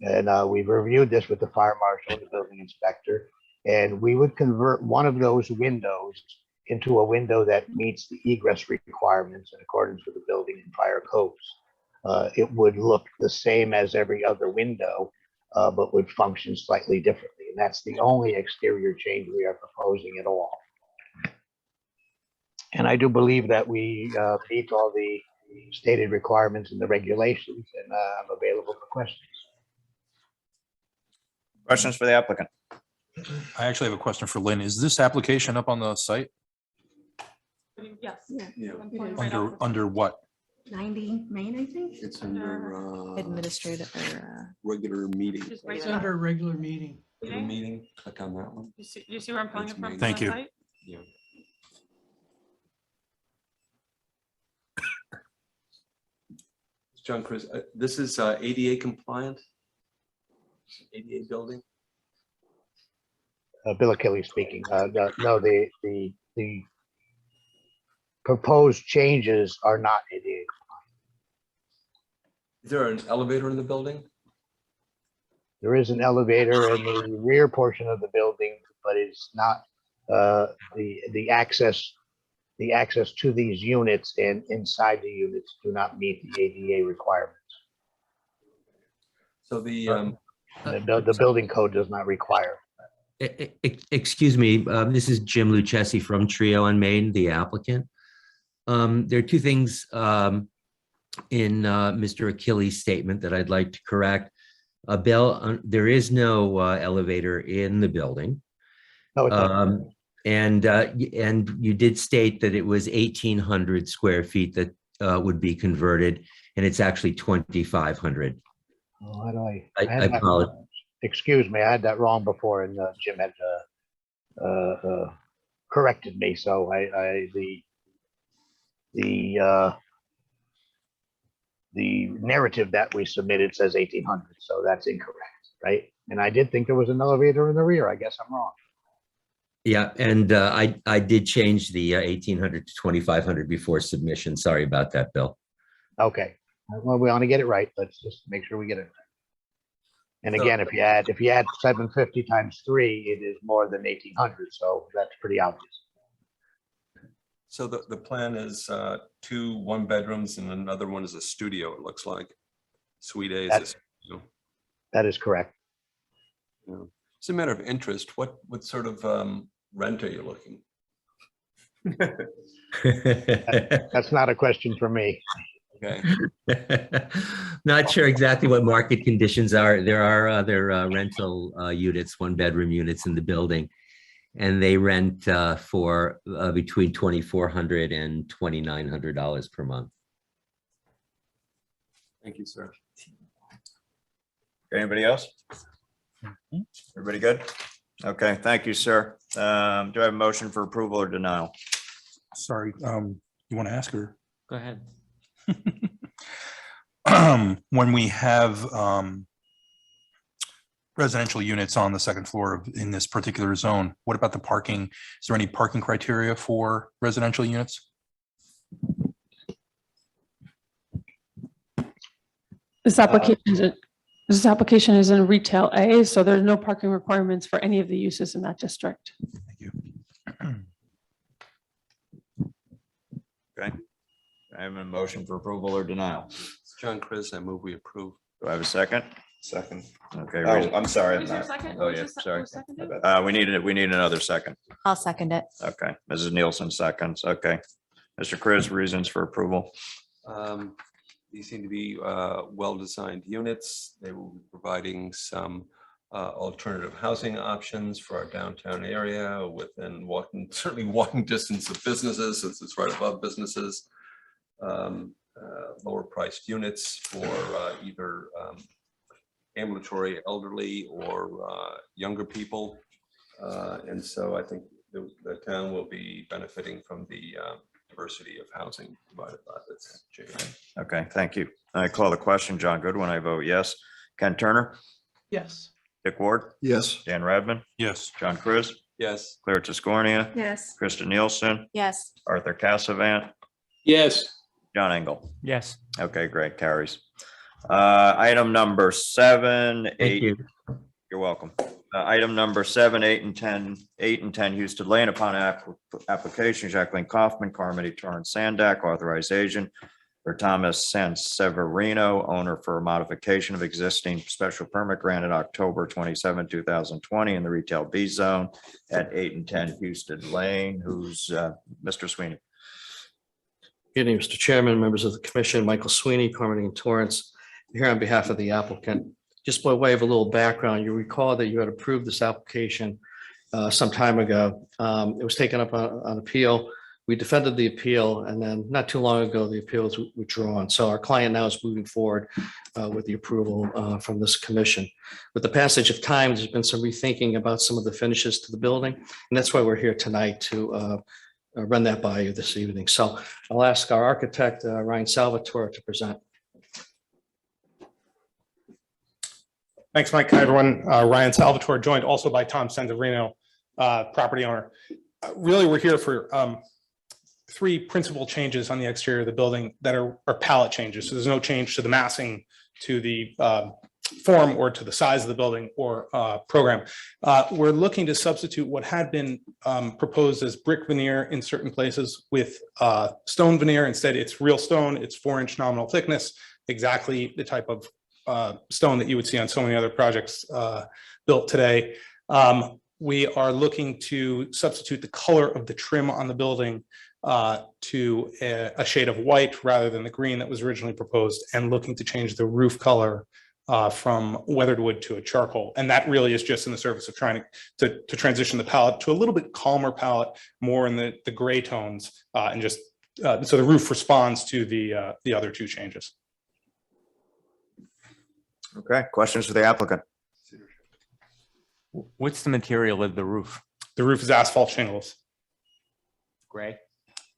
And we've reviewed this with the fire marshal and the building inspector, and we would convert one of those windows into a window that meets the egress requirements in accordance with the building and fire codes. It would look the same as every other window, but would function slightly differently. And that's the only exterior change we are proposing at all. And I do believe that we meet all the stated requirements and the regulations, and I'm available for questions. Questions for the applicant? I actually have a question for Lynn. Is this application up on the site? Yes. Under what? 90 Main, I think. It's under Administrative or regular meeting. It's under a regular meeting. Regular meeting, click on that one. You see where I'm pulling it from? Thank you. Yeah. John Chris, this is ADA compliant? ADA building? Bill Achilles speaking. No, the proposed changes are not ADA. Is there an elevator in the building? There is an elevator in the rear portion of the building, but it's not the access to these units and inside the units do not meet the ADA requirements. So the The building code does not require. Excuse me, this is Jim Lucchesi from Trio on Main, the applicant. There are two things in Mr. Achilles' statement that I'd like to correct. Bill, there is no elevator in the building. No, it's not. And you did state that it was 1,800 square feet that would be converted, and it's actually 2,500. Oh, how do I I apologize. Excuse me, I had that wrong before, and Jim had corrected me. So the narrative that we submitted says 1,800, so that's incorrect, right? And I did think there was an elevator in the rear. I guess I'm wrong. Yeah, and I did change the 1,800 to 2,500 before submission. Sorry about that, Bill. Okay, well, we want to get it right. Let's just make sure we get it right. And again, if you add 750 times 3, it is more than 1,800. So that's pretty obvious. So the plan is 2 1-bedrooms and another one is a studio, it looks like. Suite A is a studio. That is correct. Yeah. It's a matter of interest. What sort of rent are you looking? That's not a question for me. Okay. Not sure exactly what market conditions are. There are other rental units, 1-bedroom units in the building, and they rent for between $2,400 and $2,900 per month. Thank you, sir. Anybody else? Everybody good? Okay, thank you, sir. Do I have a motion for approval or denial? Sorry, you want to ask her? Go ahead. When we have residential units on the second floor in this particular zone, what about the parking? Is there any parking criteria for residential units? This application is in retail A, so there's no parking requirements for any of the uses in that district. Okay. I have a motion for approval or denial. John Chris, I move we approve. Do I have a second? Second. Okay. Oh, I'm sorry. Who's your second? Oh, Who's yeah, your se- sorry. who seconded? We need another second. I'll second it. Okay, Mrs. Nielsen seconds. Okay. Mr. Chris, reasons for approval. These seem to be well-designed units. They will be providing some alternative housing options for our downtown area within certainly walking distance of businesses, since it's right above businesses. Lower priced units for either ambulatory elderly or younger people. And so I think the town will be benefiting from the diversity of housing provided by this JV. Okay, thank you. I call the question. John Goodwin, I vote yes. Ken Turner, Yes. Dick Ward, Yes. Dan Radman, Yes. John Cruz, Yes. Claire Tiscornia, Yes. Krista Nielsen, Yes. Arthur Cassavant, Yes. John Engel. Yes. Okay, great, carries. Item number 7, Thank 8. you. You're welcome. Item number 7, 8, and 10 Houston Lane upon application, Jacqueline Kaufman, Carmody Torrance Sandak, authorization for Thomas Sanseverino, owner for a modification of existing special permit granted October 27, 2020 in the retail B zone at 8 and 10 Houston Lane. Who's Mr. Sweeney? Good evening, Mr. Chairman, members of the commission, Michael Sweeney, Carmody and Torrance, here on behalf of the applicant. Just by way of a little background, you recall that you had approved this application some time ago. It was taken up on appeal. We defended the appeal, and then not too long ago, the appeal was withdrawn. So our client now is moving forward with the approval from this commission. With the passage of time, there's been some rethinking about some of the finishes to the building, and that's why we're here tonight to run that by you this evening. So I'll ask our architect, Ryan Salvatore, to present. Thanks, Mike. Hi, everyone. Ryan Salvatore, joined also by Tom Sanseverino, property owner. Really, we're here for 3 principal changes on the exterior of the building that are palette changes. So there's no change to the massing, to the form, or to the size of the building or program. We're looking to substitute what had been proposed as brick veneer in certain places with stone veneer. Instead, it's real stone. It's 4-inch nominal thickness, exactly the type of stone that you would see on so many other projects built today. We are looking to substitute the color of the trim on the building to a shade of white rather than the green that was originally proposed, and looking to change the roof color from weathered wood to a charcoal. And that really is just in the service of trying to transition the palette to a little bit calmer palette, more in the gray tones, and just so the roof responds to the other 2 changes. Okay, questions for the applicant? What's the material of the roof? The roof is asphalt shingles. Gray?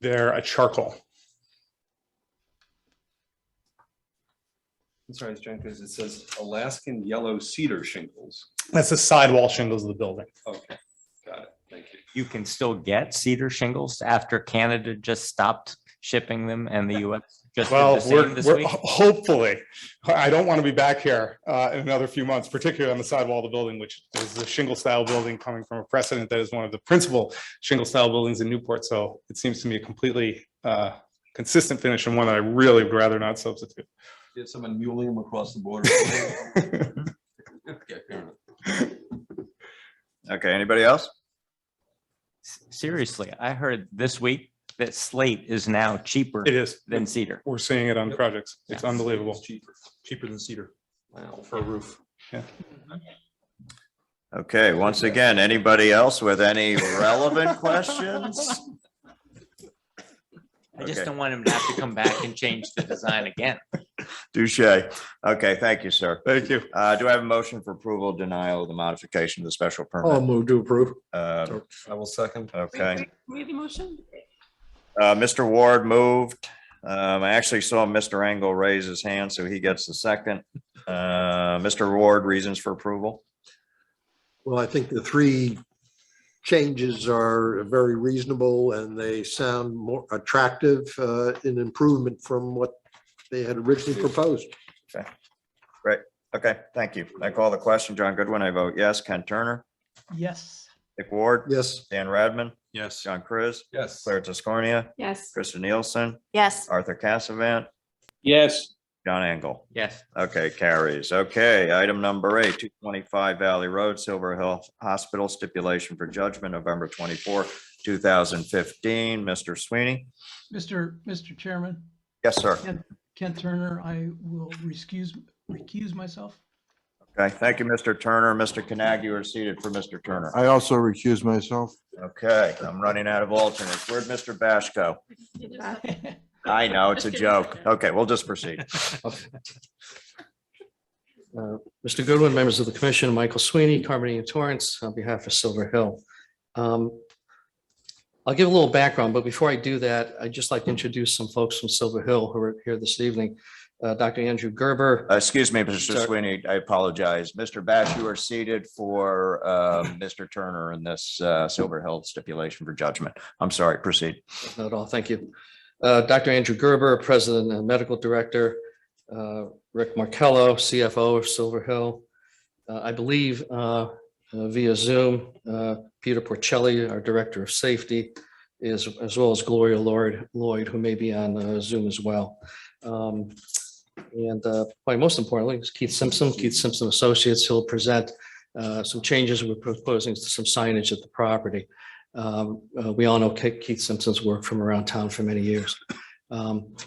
They're a charcoal. I'm sorry, John, because it says Alaskan yellow cedar shingles. That's the sidewall shingles of the building. Okay, got it. Thank you. You can still get cedar shingles after Canada just stopped shipping them and the US just did Well, the same this week? hopefully, I don't want to be back here in another few months, particularly on the sidewall of the building, which is a shingle style building coming from a precedent that is one of the principal shingle style buildings in Newport. So it seems to me a completely consistent finish, and one that I really would rather not substitute. You have someone muling them across the border. Okay, fair enough. Okay, anybody else? Seriously, I heard this week that slate is now cheaper It is. than cedar. We're seeing it on projects. It's Yeah. unbelievable. It's cheaper than cedar. Wow, for a roof. Yeah. Okay, once again, anybody else with any relevant questions? I just Okay. don't want him to have to come back and change the design again. Touche. Okay, thank you, sir. Thank you. Do I have a motion for approval, denial of the modification of the special I'll permit? move to approve. Uh, I will second. Okay, We have the motion? Mr. Ward moved. I actually saw Mr. Engel raise his hand, so he gets the second. Mr. Ward, reasons for approval? Well, I think the 3 changes are very reasonable, and they sound more attractive, in improvement from what they had originally proposed. Okay, great. Okay, thank you. I call the question. John Goodwin, I vote yes. Ken Turner, Yes. Dick Ward, Yes. Dan Radman, Yes. John Chris, Yes. Claire Tiscornia, Yes. Krista Nielsen, Yes. Arthur Cassavant, Yes. John Engel. Yes. Okay, carries. Okay, item number 8, 225 Valley Road, Silver Hill Hospital, stipulation for judgment, November 24, 2015. Mr. Sweeney? Mr. Chairman, Yes, sir. Kent Turner, I will recuse myself. Okay, thank you, Mr. Turner. Mr. Canag, you are seated for Mr. Turner. I also recuse myself. Okay, I'm running out of alternates. Where'd Mr. Bash go? I know, it's a joke. Okay, we'll just proceed. Mr. Goodwin, members of the commission, Michael Sweeney, Carmody and Torrance, on behalf of Silver Hill. I'll give a little background, but before I do that, I'd just like to introduce some folks from Silver Hill who are here this evening. Dr. Andrew Gerber. Excuse me, Mr. Sorry. Sweeney, I apologize. Mr. Bash, you are seated for Mr. Turner in this Silver Hill stipulation for judgment. I'm sorry, proceed. Not at all, thank you. Dr. Andrew Gerber, President and Medical Director, Rick Markello, CFO of Silver Hill. I believe via Zoom, Peter Porcelli, our Director of Safety, as well as Gloria Lloyd, who may be on Zoom as well. And probably most importantly is Keith Simpson Associates. He'll present some changes we're proposing to some signage at the property. We all know Keith Simpson's work from around town for many years.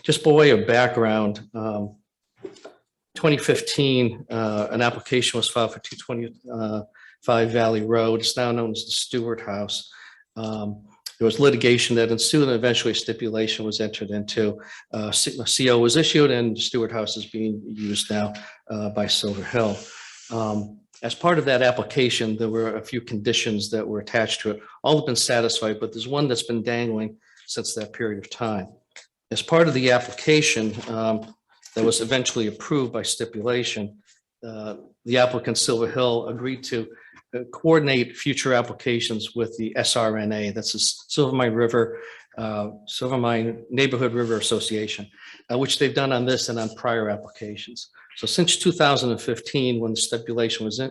Just by way of background, 2015, an application was filed for 225 Valley Road. It's now known as the Stewart House. There was litigation that ensued and eventually a stipulation was entered into. A CO was issued and the Stewart House is being used now by Silver Hill. As part of that application, there were a few conditions that were attached to it. All have been satisfied, but there's one that's been dangling since that period of time. As part of the application that was eventually approved by stipulation, the applicant Silver Hill agreed to coordinate future applications with the SRNA, that's the Silver Mine Neighborhood River Association, which they've done on this and on prior applications. So since 2015, when the stipulation was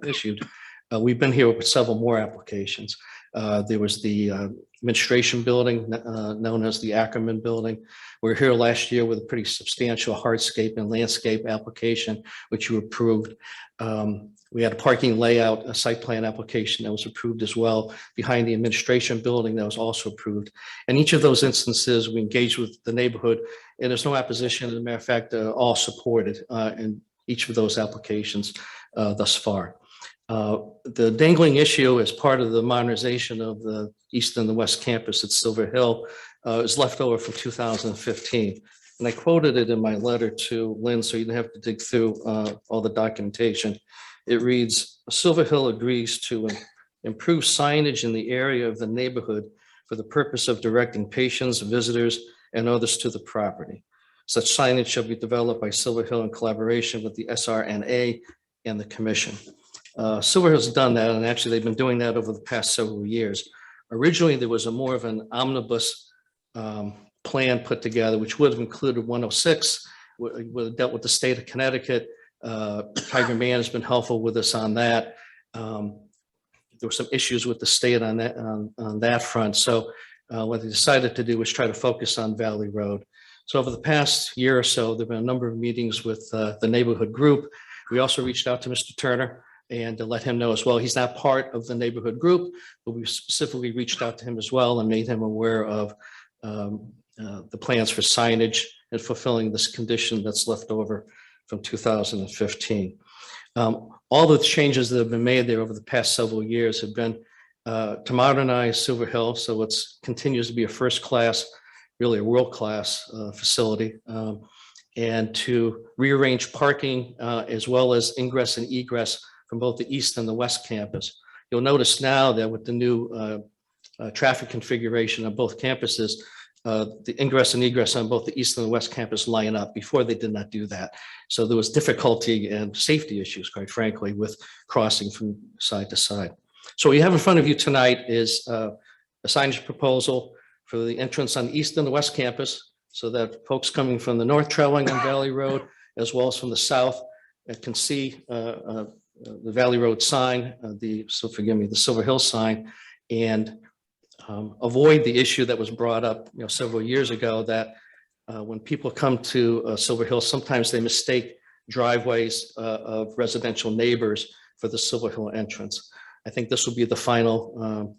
issued, we've been here with several more applications. There was the administration building known as the Ackerman Building. We were here last year with a pretty substantial hardscape and landscape application, which you approved. We had a parking layout, a site plan application that was approved as well behind the administration building that was also approved. And each of those instances, we engaged with the neighborhood and there's no opposition. As a matter of fact, all supported in each of those applications thus far. The dangling issue as part of the modernization of the east and the west campus at Silver Hill is left over from 2015. And I quoted it in my letter to Lynn, so you don't have to dig through all the documentation. It reads, Silver Hill agrees to improve signage in the area of the neighborhood for the purpose of directing patients, visitors, and others to the property. Such signage shall be developed by Silver Hill in collaboration with the SRNA and the commission. Silver Hill's done that, and actually they've been doing that over the past several years. Originally, there was more of an omnibus plan put together, which would have included 106, would have dealt with the state of Connecticut. Tiger Man has been helpful with us on that. There were some issues with the state on that front. So what they decided to do was try to focus on Valley Road. So over the past year or so, there have been a number of meetings with the neighborhood group. We also reached out to Mr. Turner and to let him know as well. He's not part of the neighborhood group, but we specifically reached out to him as well and made him aware of the plans for signage and fulfilling this condition that's left over from 2015. All the changes that have been made there over the past several years have been to modernize Silver Hill, so it continues to be a first-class, really a world-class facility, and to rearrange parking as well as ingress and egress from both the east and the west campus. You'll notice now that with the new traffic configuration of both campuses, the ingress and egress on both the east and the west campus line up. Before they did not do that. So there was difficulty and safety issues, quite frankly, with crossing from side to side. So what you have in front of you tonight is a signage proposal for the entrance on the east and the west campus, so that folks coming from the north traveling on Valley Road, as well as from the south, can see the Valley Road sign, the Silver Hill sign, and avoid the issue that was brought up several years ago that when people come to Silver Hill, sometimes they mistake driveways of residential neighbors for the Silver Hill entrance. I think this will be the final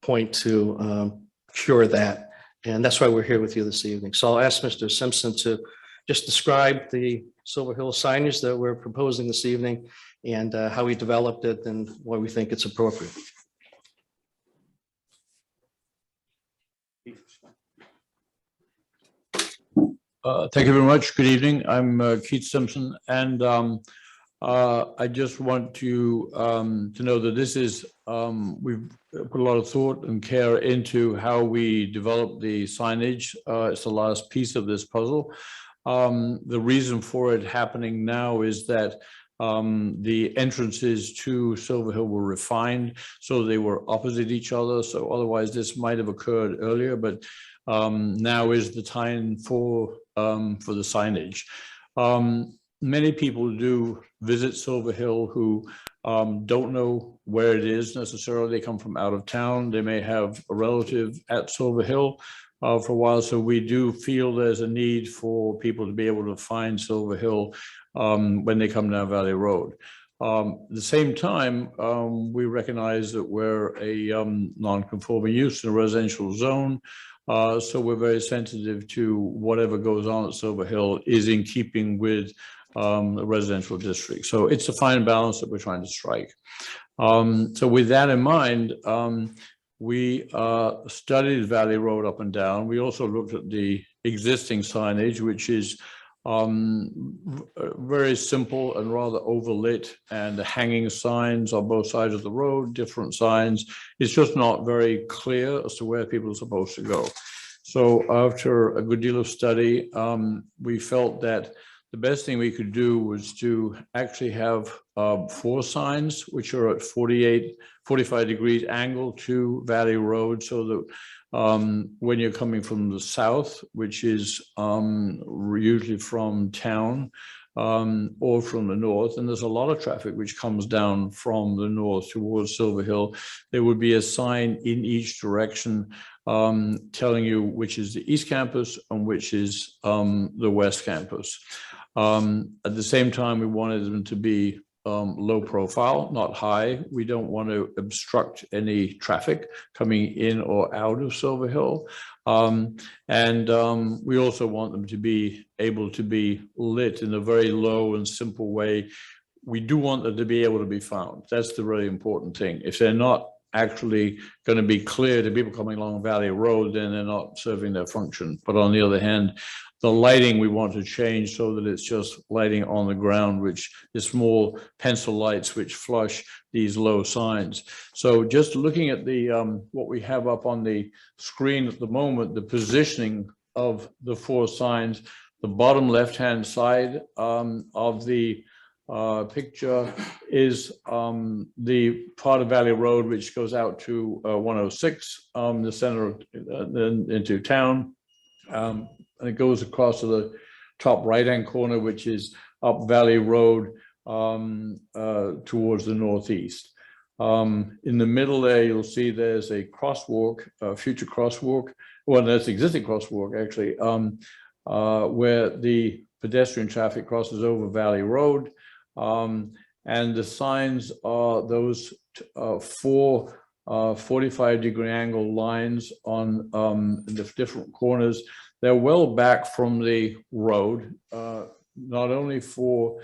point to cure that. And that's why we're here with you this evening. So I'll ask Mr. Simpson to just describe the Silver Hill signage that we're proposing this evening and how we developed it and why we think it's appropriate. Thank you very much. Good evening. I'm Keith Simpson, and I just want you to know that this is, we've put a lot of thought and care into how we develop the signage. It's the last piece of this puzzle. The reason for it happening now is that the entrances to Silver Hill were refined, so they were opposite each other. So otherwise this might have occurred earlier, but now is the time for the signage. Many people do visit Silver Hill who don't know where it is necessarily. They come from out of town. They may have a relative at Silver Hill for a while. So we do feel there's a need for people to be able to find Silver Hill when they come down Valley Road. At the same time, we recognize that we're a non-conforming use in a residential zone. So we're very sensitive to whatever goes on at Silver Hill is in keeping with the residential district. So it's a fine balance that we're trying to strike. So with that in mind, we studied Valley Road up and down. We also looked at the existing signage, which is very simple and rather overlit, and the hanging signs on both sides of the road, different signs. It's just not very clear as to where people are supposed to go. So after a good deal of study, we felt that the best thing we could do was to actually have 4 signs, which are at 45 degrees angle to Valley Road, so that when you're coming from the south, which is usually from town or from the north, and there's a lot of traffic which comes down from the north towards Silver Hill, there would be a sign in each direction telling you which is the East Campus and which is the West Campus. At the same time, we wanted them to be low profile, not high. We don't want to obstruct any traffic coming in or out of Silver Hill. We also want them to be able to be lit in a very low and simple way. We do want them to be able to be found. That's the really important thing. If they're not actually going to be clear to people coming along Valley Road, then they're not serving their function. But on the other hand, the lighting we want to change so that it's just lighting on the ground, which is small pencil lights which flush these low signs. So just looking at the what we have up on the screen at the moment, the positioning of the 4 signs, the bottom left-hand side of the picture is the part of Valley Road which goes out to 106, the center into town. And it goes across to the top right-hand corner, which is up Valley Road towards the northeast. In the middle there, you'll see there's a crosswalk, a future crosswalk. Well, there's existing crosswalk actually, where the pedestrian traffic crosses over Valley Road. And the signs are those 4 45-degree angle lines on the different corners. They're well back from the road, not only for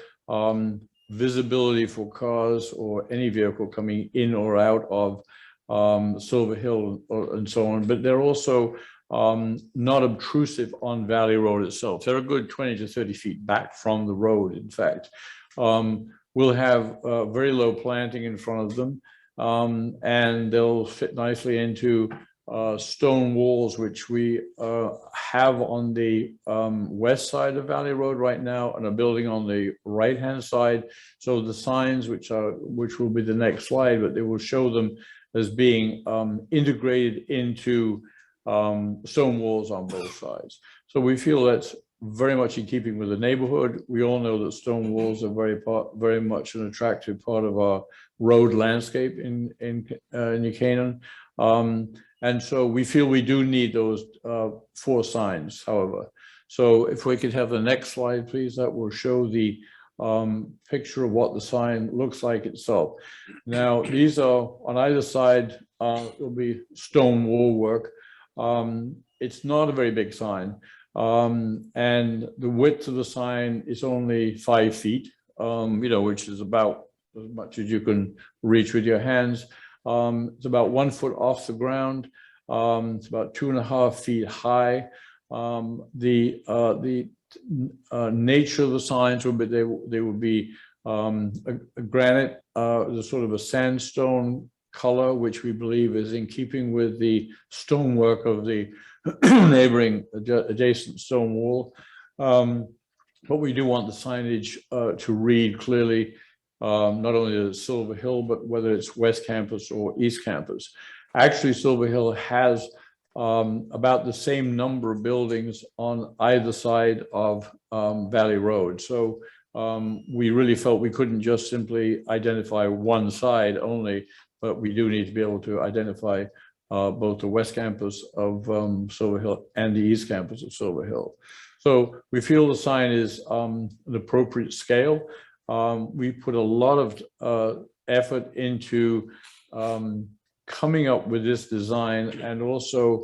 visibility for cars or any vehicle coming in or out of Silver Hill and so on, but they're also not obtrusive on Valley Road itself. They're a good 20 to 30 feet back from the road, in fact. We'll have very low planting in front of them, and they'll fit nicely into stone walls, which we have on the west side of Valley Road right now, and a building on the right-hand side. So the signs, which will be the next slide, but they will show them as being integrated into stone walls on both sides. So we feel that's very much in keeping with the neighborhood. We all know that stone walls are very much an attractive part of our road landscape in New Canaan. And so we feel we do need those 4 signs, however. So if we could have the next slide, please, that will show the picture of what the sign looks like itself. Now, these are on either side, will be stone wall work. It's not a very big sign. And the width of the sign is only 5 feet, which is about as much as you can reach with your hands. It's about 1 foot off the ground. It's about 2.5 feet high. The nature of the signs will be they will be a granite, the sort of a sandstone color, which we believe is in keeping with the stonework of the neighboring adjacent stone wall. But we do want the signage to read clearly, not only the Silver Hill, but whether it's West Campus or East Campus. Actually, Silver Hill has about the same number of buildings on either side of Valley Road. So we really felt we couldn't just simply identify one side only, but we do need to be able to identify both the West Campus of Silver Hill and the East Campus of Silver Hill. So we feel the sign is an appropriate scale. We put a lot of effort into coming up with this design and also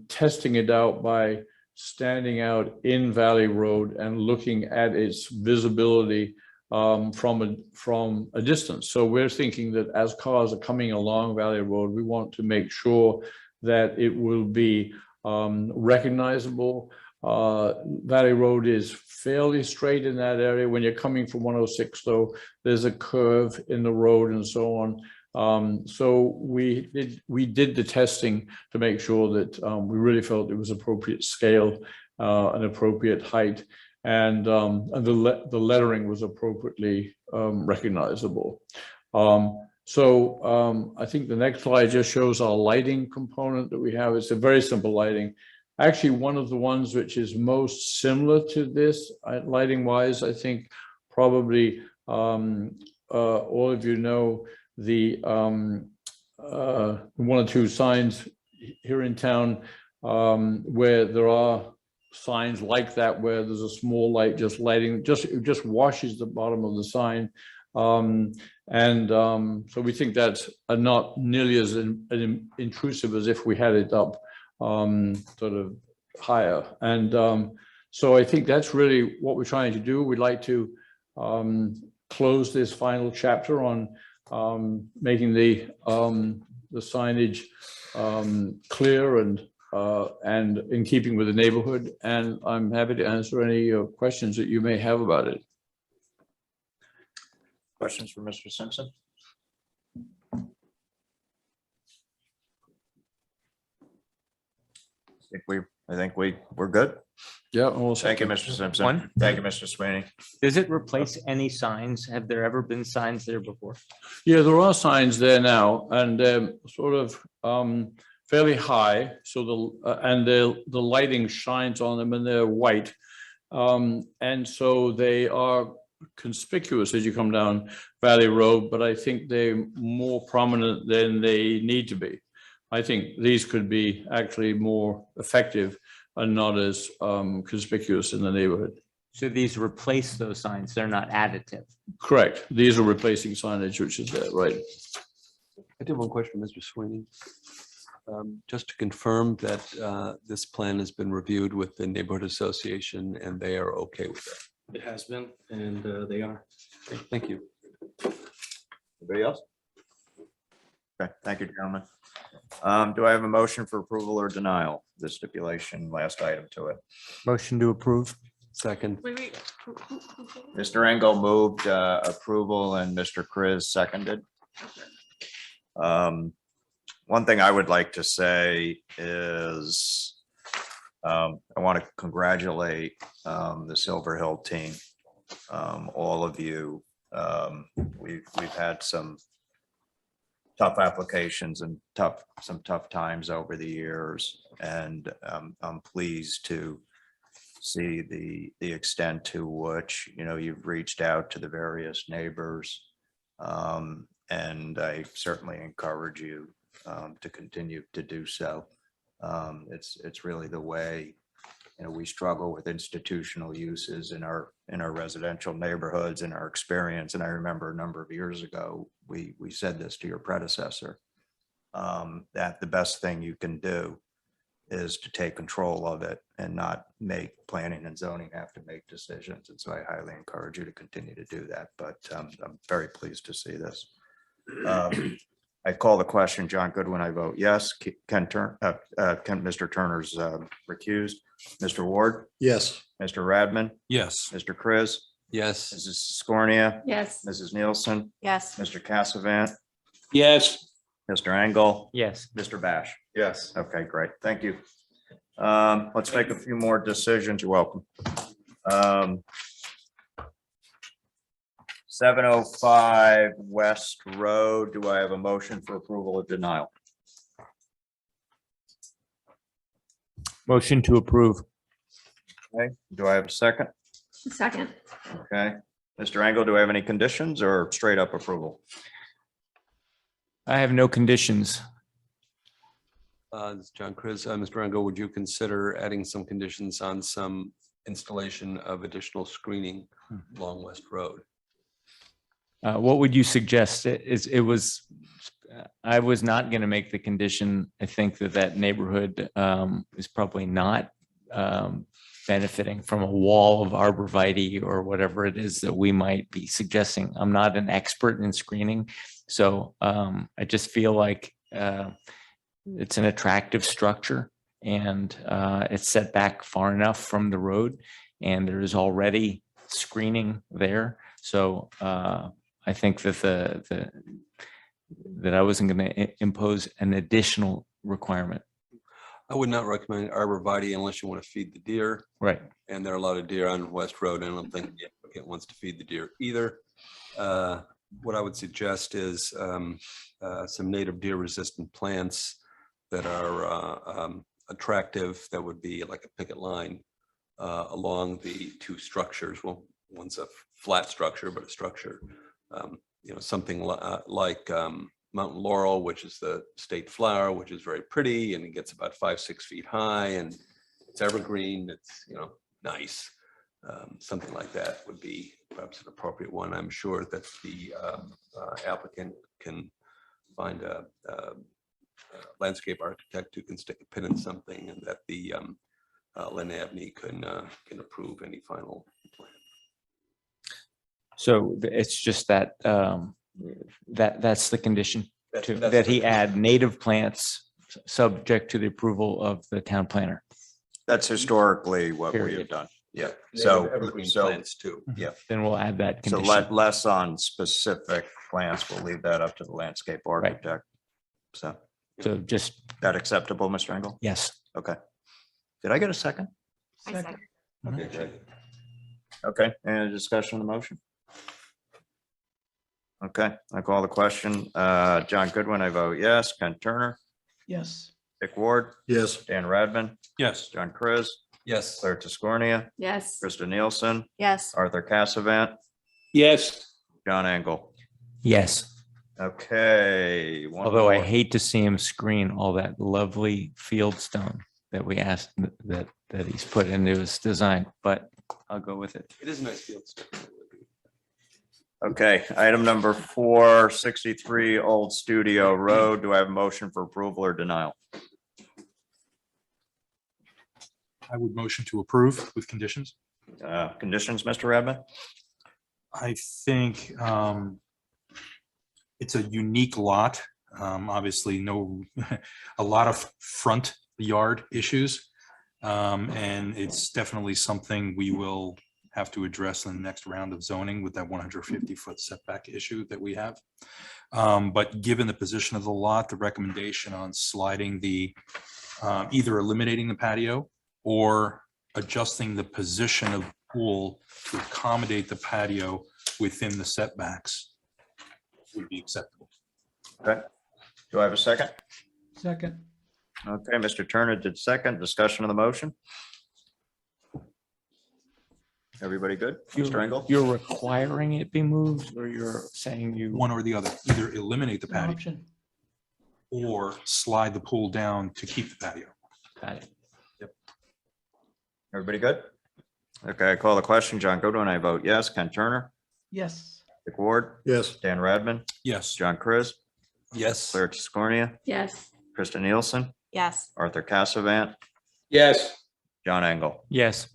testing it out by standing out in Valley Road and looking at its visibility from a distance. So we're thinking that as cars are coming along Valley Road, we want to make sure that it will be recognizable. Valley Road is fairly straight in that area. When you're coming from 106, though, there's a curve in the road and so on. So we did the testing to make sure that we really felt it was appropriate scale, an appropriate height, and the lettering was appropriately recognizable. So I think the next slide just shows our lighting component that we have. It's a very simple lighting. Actually, one of the ones which is most similar to this lighting wise, I think probably all of you know the one or two signs here in town where there are signs like that, where there's a small light just lighting, it just washes the bottom of the sign. So we think that's not nearly as intrusive as if we had it up sort of higher. And so I think that's really what we're trying to do. We'd like to close this final chapter on making the signage clear and in keeping with the neighborhood. And I'm happy to answer any questions that you may have about it. Questions for Mr. Simpson? I think we're good. Yeah. Well, thank you, Mr. Simpson. Thank you, Mr. Sweeney. Does it replace any signs? Have there ever been signs there before? Yeah, there are signs there now, and sort of fairly high. So the lighting shines on them, and they're white, and so they are conspicuous as you come down Valley Road. But I think they're more prominent than they need to be. I think these could be actually more effective and not as conspicuous in the neighborhood. So these replace those signs, they're not additive? Correct. These are replacing signage, which is there, right? I did one question, Mr. Sweeney. Just to confirm that this plan has been reviewed with the neighborhood association and they are okay with that. It has been, and they are. Okay, thank you. Anybody else? Okay, thank you, gentlemen. Do I have a motion for approval or denial? The stipulation, last item to it. Motion to approve. Second. Wait. Mr. Engel moved approval and Mr. Chris seconded. One thing I would like to say is I want to congratulate the Silver Hill team, all of you. We've had some tough applications and some tough times over the years, and I'm pleased to see the extent to which you've reached out to the various neighbors, and I certainly encourage you to continue to do so. It's really the way we struggle with institutional uses in our residential neighborhoods, in our experience. And I remember a number of years ago, we said this to your predecessor, that the best thing you can do is to take control of it and not make planning and zoning have to make decisions. And so I highly encourage you to continue to do that. But I'm very pleased to see this. I call the question. John Goodwin, I vote yes. Mr. Turner's recused. Mr. Ward? Yes. Mr. Radman? Yes. Mr. Chris? Yes. Mrs. Scornia? Yes. Mrs. Nielsen? Yes. Mr. Cassavant? Yes. Mr. Engel? Yes. Mr. Bash? Yes. Okay, great. Thank you. Let's make a few more decisions. You're welcome. 705 West Road. Do I have a motion for approval or denial? Motion to approve. Okay, do I have a second? Second. Okay, Mr. Engel, do I have any conditions or straight up approval? I have no conditions. This is John Chris. Mr. Engel, would you consider adding some conditions on some installation of additional screening along West Road? What would you suggest? I was not going to make the condition. I think that neighborhood is probably not benefiting from a wall of arborvitae or whatever it is that we might be suggesting. I'm not an expert in screening, so I just feel like it's an attractive structure and it's set back far enough from the road, and there is already screening there. So I think that that I wasn't going to impose an additional requirement. I would not recommend arborvitae unless you want to feed the deer. Right. And there are a lot of deer on West Road, and I don't think the applicant wants to feed the deer either. What I would suggest is some native deer resistant plants that are attractive. That would be like a picket line along the two structures. Well, one's a flat structure, but a structure, something like mountain laurel, which is the state flower, which is very pretty, and it gets about 5-6 feet high, and it's evergreen. It's nice. Something like that would be perhaps an appropriate one. I'm sure that the applicant can find a landscape architect who can stick a pin in something, and that the Lynn Abney can approve any final plan. So it's just that that's the condition, That's that he the- add native plants subject to the approval of the town planner. That's historically what we have Period. done. Yeah, Native evergreen plants too. Yeah. Then we'll add that So condition. less on specific plants. We'll leave that up to the landscape architect. So So just, that acceptable, Mr. Engel? yes. Okay. Did I get a second? I second. Okay, great. Okay, any discussion on the motion? Okay, I call the question. John Goodwin, I vote yes. Ken Turner, Yes. Dick Ward, Yes. Dan Radman, Yes. John Chris, Yes. Claire Tiscornia, Yes. Krista Nielsen, Yes. Arthur Cassavant, Yes. John Engel. Yes. Okay. one Although I more. hate to see him screen all that lovely field stone that we asked that he's put into his design, but I'll go with it. It is a nice field. Okay, item number 463 Old Studio Road. Do I have a motion for approval or denial? I would motion to approve with conditions. Conditions, Mr. Radman? I think it's a unique lot. Obviously, a lot of front yard issues. And it's definitely something we will have to address in the next round of zoning with that 150-foot setback issue that we have. But given the position of the lot, the recommendation on sliding either eliminating the patio or adjusting the position of the pool to accommodate the patio within the setbacks would be acceptable. Okay. Do I have a second? Second. Okay, Mr. Turner did second. Discussion of the motion? Everybody good? Mr. Engel? You're requiring it be moved, or you're saying you? One or the other, either eliminate the An patio option. or slide the pool down to keep the patio. Got it. Everybody good? Okay, I call the question. John Goodwin, I vote yes. Ken Turner, Yes. Dick Ward, Yes. Dan Radman, Yes. John Chris, Yes. Claire Tiscornia, Yes. Krista Nielsen, Yes. Arthur Cassavant, Yes. John Engel. Yes.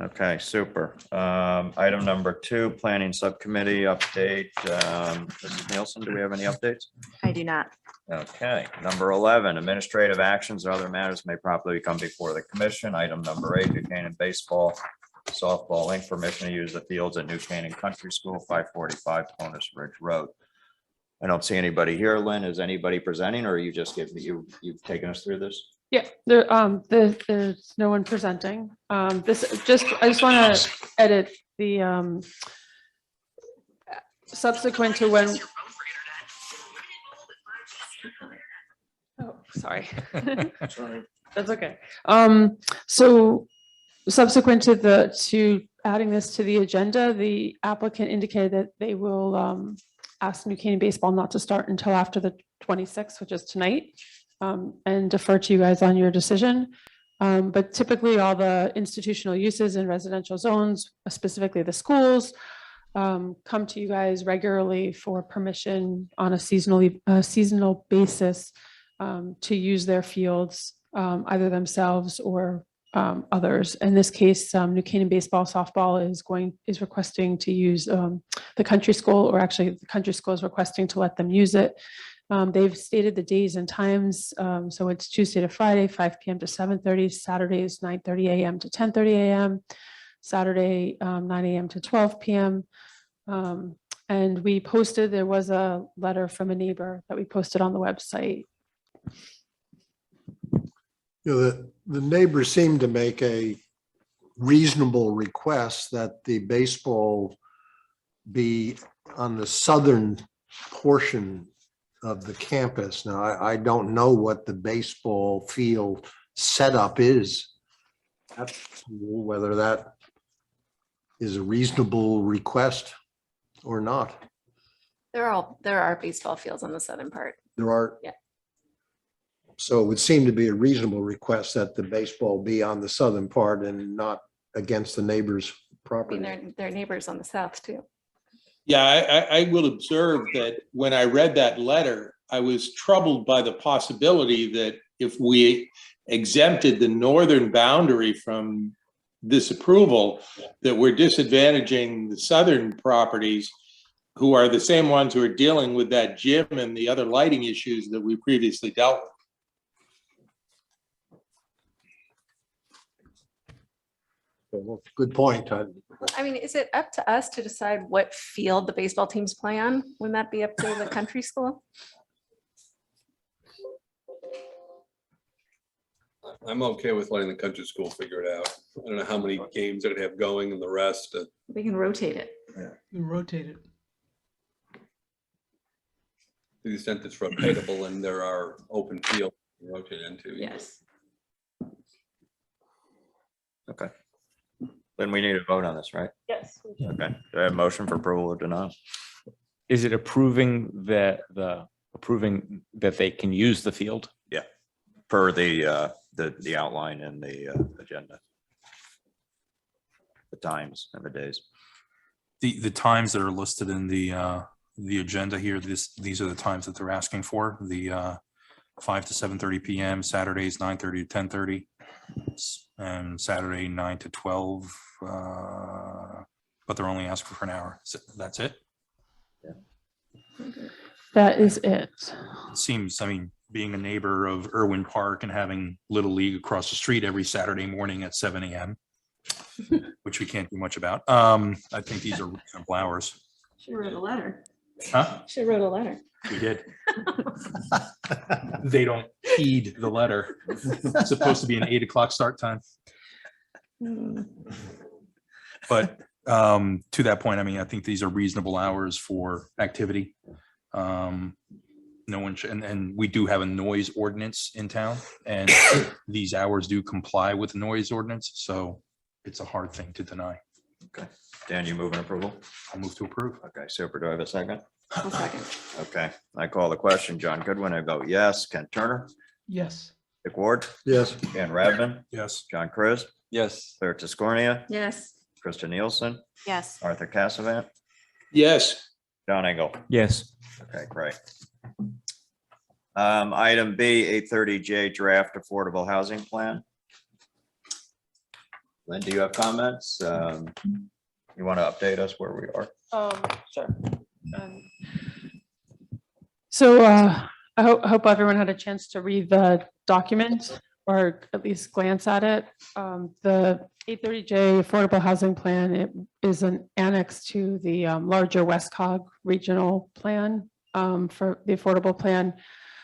Okay, super. Item number 2, Planning Subcommittee update. Mrs. Nielsen, do we have any updates? I do not. Okay, number 11, administrative actions or other matters may properly come before the commission. Item number 8, Buchanan Baseball, Softball Inc. permission to use the fields at New Canaan Country School, 545 Ponus Ridge Road. I don't see anybody here. Lynn, is anybody presenting, or are you just you've taken us through this? Yeah, there's no one presenting. I just want to edit the subsequent to when. Oh, sorry. That's okay. So subsequent to adding this to the agenda, the applicant indicated that they will ask New Canaan Baseball not to start until after the 26th, which is tonight, and defer to you guys on your decision. But typically all the institutional uses in residential zones, specifically the schools, come to you guys regularly for permission on a seasonal basis to use their fields, either themselves or others. In this case, New Canaan Baseball Softball is requesting to use the country school, or actually the country school is requesting to let them use it. They've stated the days and times. So it's Tuesday to Friday, 5 p.m. to 7:30, Saturdays, 9:30 a.m. to 10:30 a.m., Saturday, 9 a.m. to 12 p.m. And we posted, there was a letter from a neighbor that we posted on the website. You know, the neighbors seem to make a reasonable request that the baseball be on the southern portion of the campus. Now, I don't know what the baseball field setup is at the school, whether that is a reasonable request or not. There are baseball fields on the southern part. There are. Yeah. So it would seem to be a reasonable request that the baseball be on the southern part and not against the neighbor's I property. mean, they're neighbors on the south too. Yeah, I will observe that when I read that letter, I was troubled by the possibility that if we exempted the northern boundary from this approval, that we're disadvantaging the southern properties, who are the same ones who are dealing with that gym and the other lighting issues that we previously dealt with. Well, good point. I mean, is it up to us to decide what field the baseball teams play on? Wouldn't that be up to the country school? I'm okay with letting the country school figure it out. I don't know how many games they're gonna have going and the rest. We can rotate it. We rotate it. To the extent it's rotatable and there are open fields to rotate into. Yes. Okay. Then we need to vote on this, right? Yes. Okay. Do I have a motion for approval or denial? Is it approving that they can use the field? Yeah. Per the outline in the agenda. The times and the days. The times that are listed in the agenda here, these are the times that they're asking for. The 5 to 7:30 p.m. Saturdays 9:30 to 10:30, and Saturday 9 to 12. But they're only asking for an hour. So that's it. That is it. It seems, I mean, being a neighbor of Irwin Park and having Little League across the street every Saturday morning at 7 a.m., which we can't do much about. I think these are reasonable hours. She wrote a letter. Huh? She wrote a letter. We did. They don't heed the letter. It's supposed to be an 8 o'clock start time. But to that point, I mean, I think these are reasonable hours for activity. No one should, and we do have a noise ordinance in town, and these hours do comply with the noise ordinance. So it's a hard thing to deny. Okay. Dan, you moving approval? I'll move to approve. Okay, super. Do I have a second? I'll second. Okay, I call the question. John Goodwin, I vote yes. Ken Turner? Yes. Dick Ward? Yes. Dan Radman? Yes. John Chris? Yes. Claire Tiscornia? Yes. Krista Nielsen? Yes. Arthur Cassavant? Yes. John Engel? Yes. Okay, great. Item B, 830J draft affordable housing plan. Lynn, do you have comments? You want to update us where we are? Sure. So I hope everyone had a chance to read the document or at least glance at it. The 830J Affordable Housing Plan, it is an annex to the larger West Cog Regional Plan for the Affordable Plan.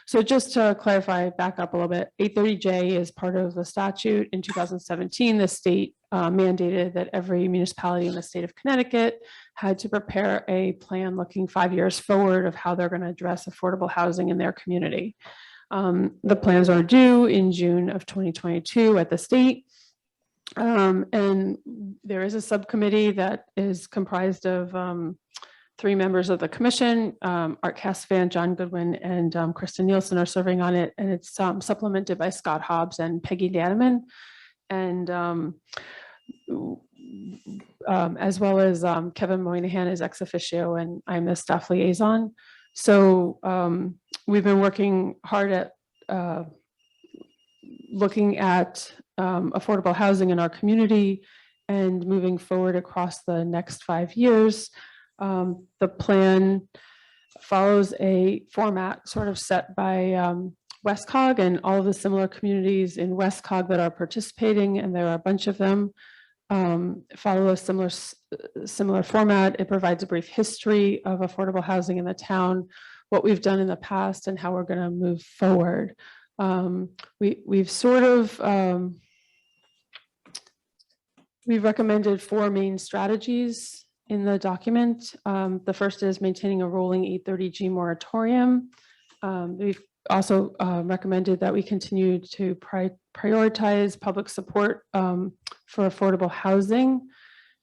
So just to clarify, back up a little bit, 830J is part of the statute. In 2017, the state mandated that every municipality in the state of Connecticut had to prepare a plan looking 5 years forward of how they're going to address affordable housing in their community. The plans are due in June of 2022 at the state. And there is a subcommittee that is comprised of 3 members of the commission. Art Casavan, John Goodwin, and Kristen Nielsen are serving on it. And it's supplemented by Scott Hobbs and Peggy Danneman. And as well as Kevin Moynihan is ex officio, and I'm the staff liaison. So we've been working hard at looking at affordable housing in our community and moving forward across the next 5 years. The plan follows a format sort of set by WestCog and all of the similar communities in WestCog that are participating, and there are a bunch of them, follow a similar format. It provides a brief history of affordable housing in the town, what we've done in the past, and how we're going to move forward. We've sort of we've recommended 4 main strategies in the document. The first is maintaining a rolling 830G moratorium. We've also recommended that we continue to prioritize public support for affordable housing.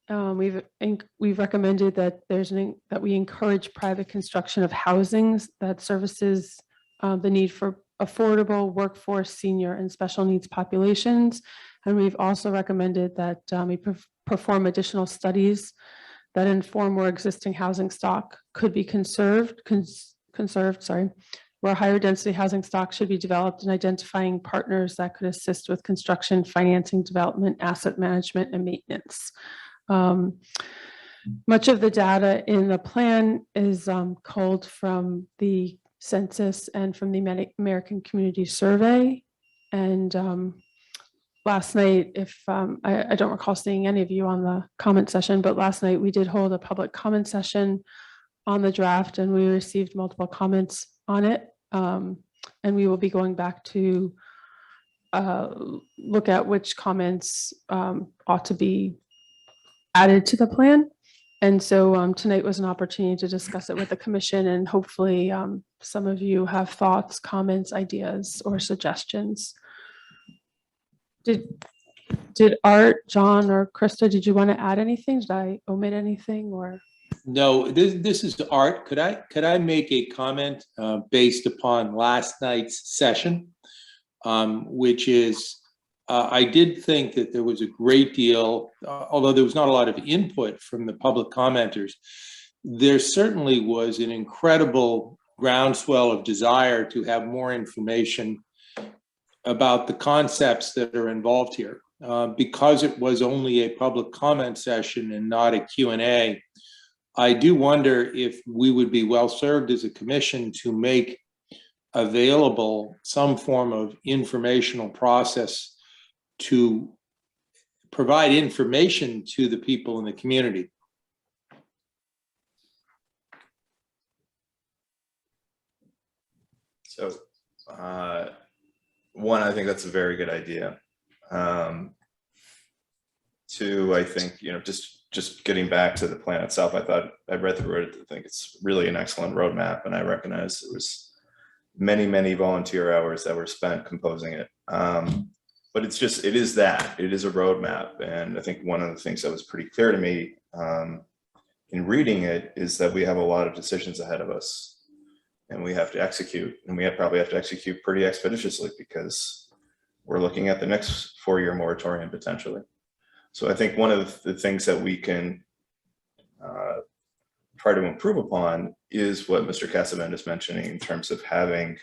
We've recommended that that we encourage private construction of housings that services the need for affordable workforce, senior, and special needs populations. And we've also recommended that we perform additional studies that inform where existing housing stock could be conserved, where higher density housing stock should be developed, and identifying partners that could assist with construction, financing, development, asset management, and maintenance. Much of the data in the plan is culled from the census and from the American Community Survey. And last night, if I don't recall seeing any of you on the comment session, but last night we did hold a public comment session on the draft, and we received multiple comments on it. And we will be going back to look at which comments ought to be added to the plan. And so tonight was an opportunity to discuss it with the commission, and hopefully some of you have thoughts, comments, ideas, or suggestions. Did Art, John, or Krista, did you want to add anything? Did I omit anything, or? No, this is Art. Could I make a comment based upon last night's session, which is I did think that there was a great deal, although there was not a lot of input from the public commenters, there certainly was an incredible groundswell of desire to have more information about the concepts that are involved here. Because it was only a public comment session and not a Q&A, I do wonder if we would be well served as a commission to make available some form of informational process to provide information to the people in the community. So, one, I think that's a very good idea. Two, I think, just getting back to the plan itself, I read through it. I think it's really an excellent roadmap, and I recognize there was many volunteer hours that were spent composing it. But it is a roadmap. And I think one of the things that was pretty clear to me in reading it is that we have a lot of decisions ahead of us, and we have to execute, and we probably have to execute pretty expeditiously because we're looking at the next 4-year moratorium potentially. So I think one of the things that we can try to improve upon is what Mr. Casavan is mentioning in terms of having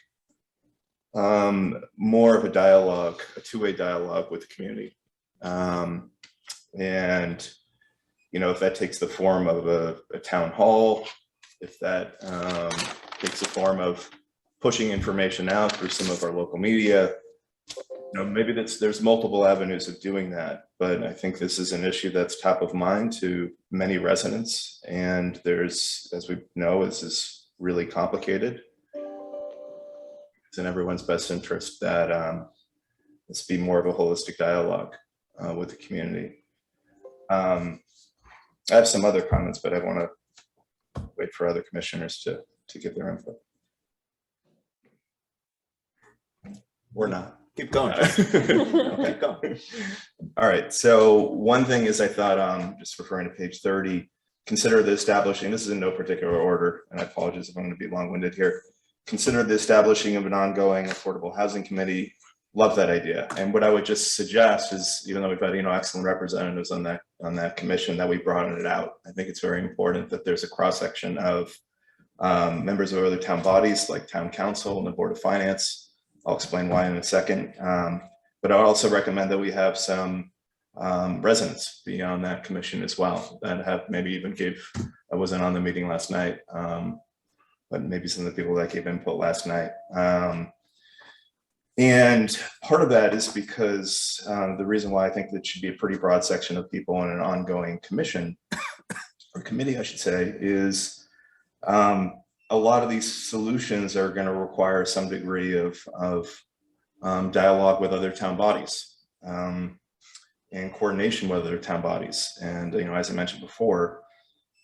more of a dialogue, a two-way dialogue with the community. And, if that takes the form of a town hall, if that takes the form of pushing information out through some of our local media, maybe there's multiple avenues of doing that. But I think this is an issue that's top of mind to many residents. And there's, as we know, this is really complicated. it's in everyone's best interest that this be more of a holistic dialogue with the community. I have some other comments, but I want to wait for other commissioners to give their input. Or not. Keep going. Keep going. All right. So one thing is I thought, just referring to page 30, consider the establishing, this is in no particular order, and I apologize if I'm going to be long-winded here. Consider the establishing of an ongoing affordable housing committee. Love that idea. And what I would just suggest is, even though we've had, excellent representatives on that commission, that we broaden it out. I think it's very important that there's a cross-section of members of other town bodies like town council and the Board of Finance. I'll explain why in a second. But I also recommend that we have some residents be on that commission as well, that have maybe even I wasn't on the meeting last night, but maybe some of the people that gave input last night. And part of that is because the reason why I think that should be a pretty broad section of people in an ongoing commission, or committee, I should say, is a lot of these solutions are going to require some degree of dialogue with other town bodies and coordination with other town bodies. And, as I mentioned before,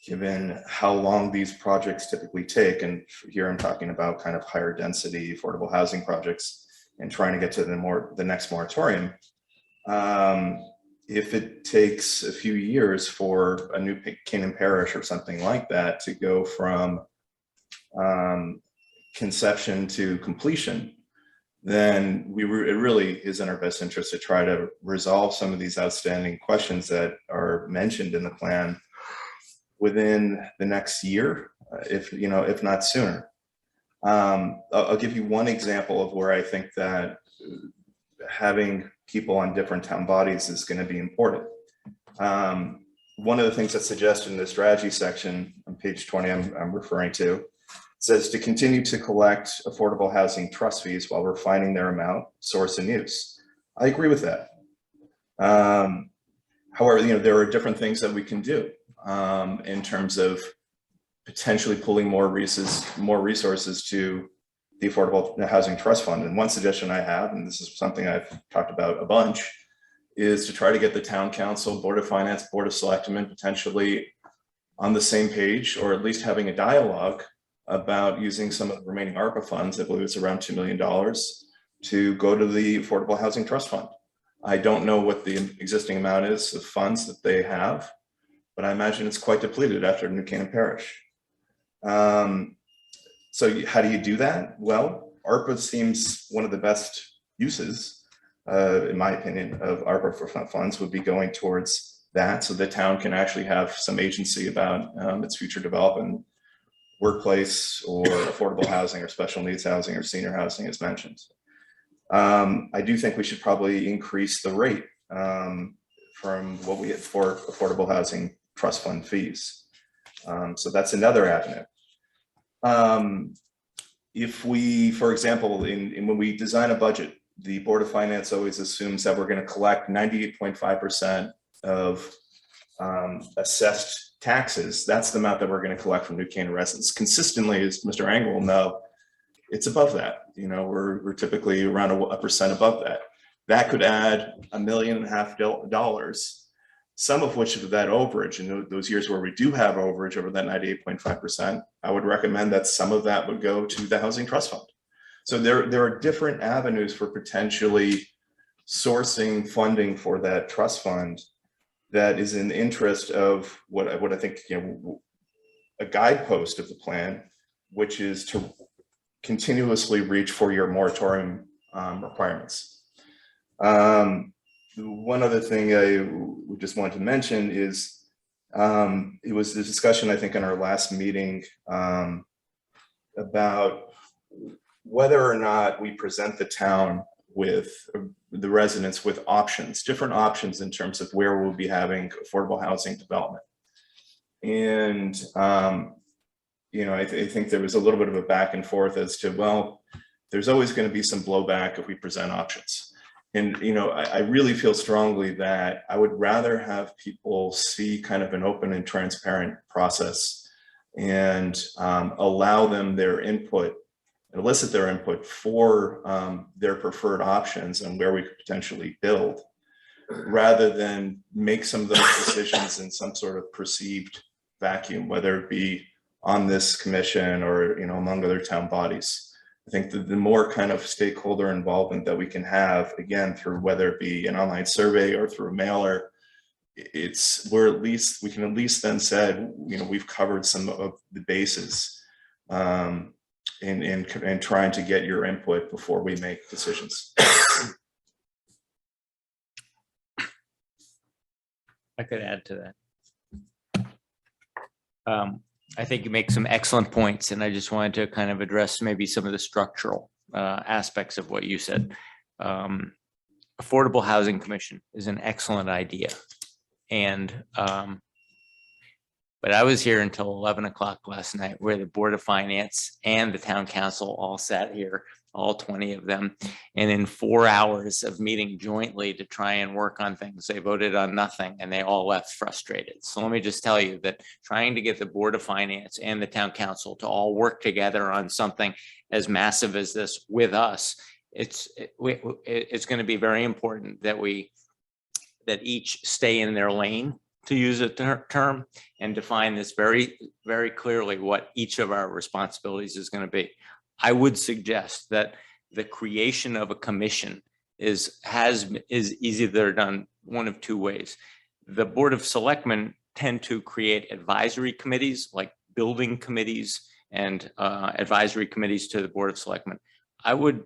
given how long these projects typically take, and here I'm talking about kind of higher density affordable housing projects and trying to get to the next moratorium, if it takes a few years for a new Canaan Parish or something like that to go from conception to completion, then it really is in our best interest to try to resolve some of these outstanding questions that are mentioned in the plan within the next year, if not sooner. I'll give you one example of where I think that having people on different town bodies is going to be important. One of the things that's suggested in the strategy section on page 20 I'm referring to says to continue to collect affordable housing trust fees while refining their amount, source, and use. I agree with that. However, there are different things that we can do in terms of potentially pulling more resources to the Affordable Housing Trust Fund. And one suggestion I have, and this is something I've talked about a bunch, is to try to get the town council, Board of Finance, Board of Selectmen potentially on the same page, or at least having a dialogue about using some of the remaining ARPA funds, I believe it's around $2 million, to go to the Affordable Housing Trust Fund. I don't know what the existing amount is of funds that they have, but I imagine it's quite depleted after New Canaan Parish. So how do you do that? Well, ARPA seems one of the best uses, in my opinion, of ARPA for funds would be going towards that, so the town can actually have some agency about its future development, workplace or affordable housing or special needs housing or senior housing as mentioned. I do think we should probably increase the rate from what we get for affordable housing trust fund fees. So that's another avenue. If we, for example, when we design a budget, the Board of Finance always assumes that we're going to collect 98.5% of assessed taxes. That's the amount that we're going to collect from New Canaan residents. Consistently, as Mr. Engel will know, it's above that. We're typically around a 1% above that. That could add $1.5 million, some of which of that overage, in those years where we do have overage over that 98.5%, I would recommend that some of that would go to the Housing Trust Fund. So there are different avenues for potentially sourcing funding for that trust fund that is in the interest of what I think, a guidepost of the plan, which is to continuously reach for your moratorium requirements. One other thing I just wanted to mention is it was the discussion, I think, in our last meeting about whether or not we present the town with the residents with options, different options in terms of where we'll be having affordable housing development. And, I think there was a little bit of a back and forth as to, well, there's always going to be some blowback if we present options. And, I really feel strongly that I would rather have people see kind of an open and transparent process and allow them their input elicit their input for their preferred options and where we could potentially build, rather than make some of those decisions in some sort of perceived vacuum, whether it be on this commission or, you know, among other town bodies. I think that the more kind of stakeholder involvement that we can have, again, through whether it be an online survey or through a mailer, we can at least then said, you know, we've covered some of the bases in trying to get your input before we make decisions. I could add to that. I think you make some excellent points, and I just wanted to kind of address maybe some of the structural aspects of what you said. Affordable Housing Commission is an excellent idea. And but I was here until 11 o'clock last night, where the Board of Finance and the Town Council all sat here, all 20 of them. And in 4 hours of meeting jointly to try and work on things, they voted on nothing and they all left frustrated. So let me just tell you that trying to get the Board of Finance and the Town Council to all work together on something as massive as this with us, it's going to be very important that that each stay in their lane, to use a term, and define this very, very clearly what each of our responsibilities is going to be. I would suggest that the creation of a commission is either done one of two ways. The Board of Selectmen tend to create advisory committees, like building committees and advisory committees to the Board of Selectmen. I would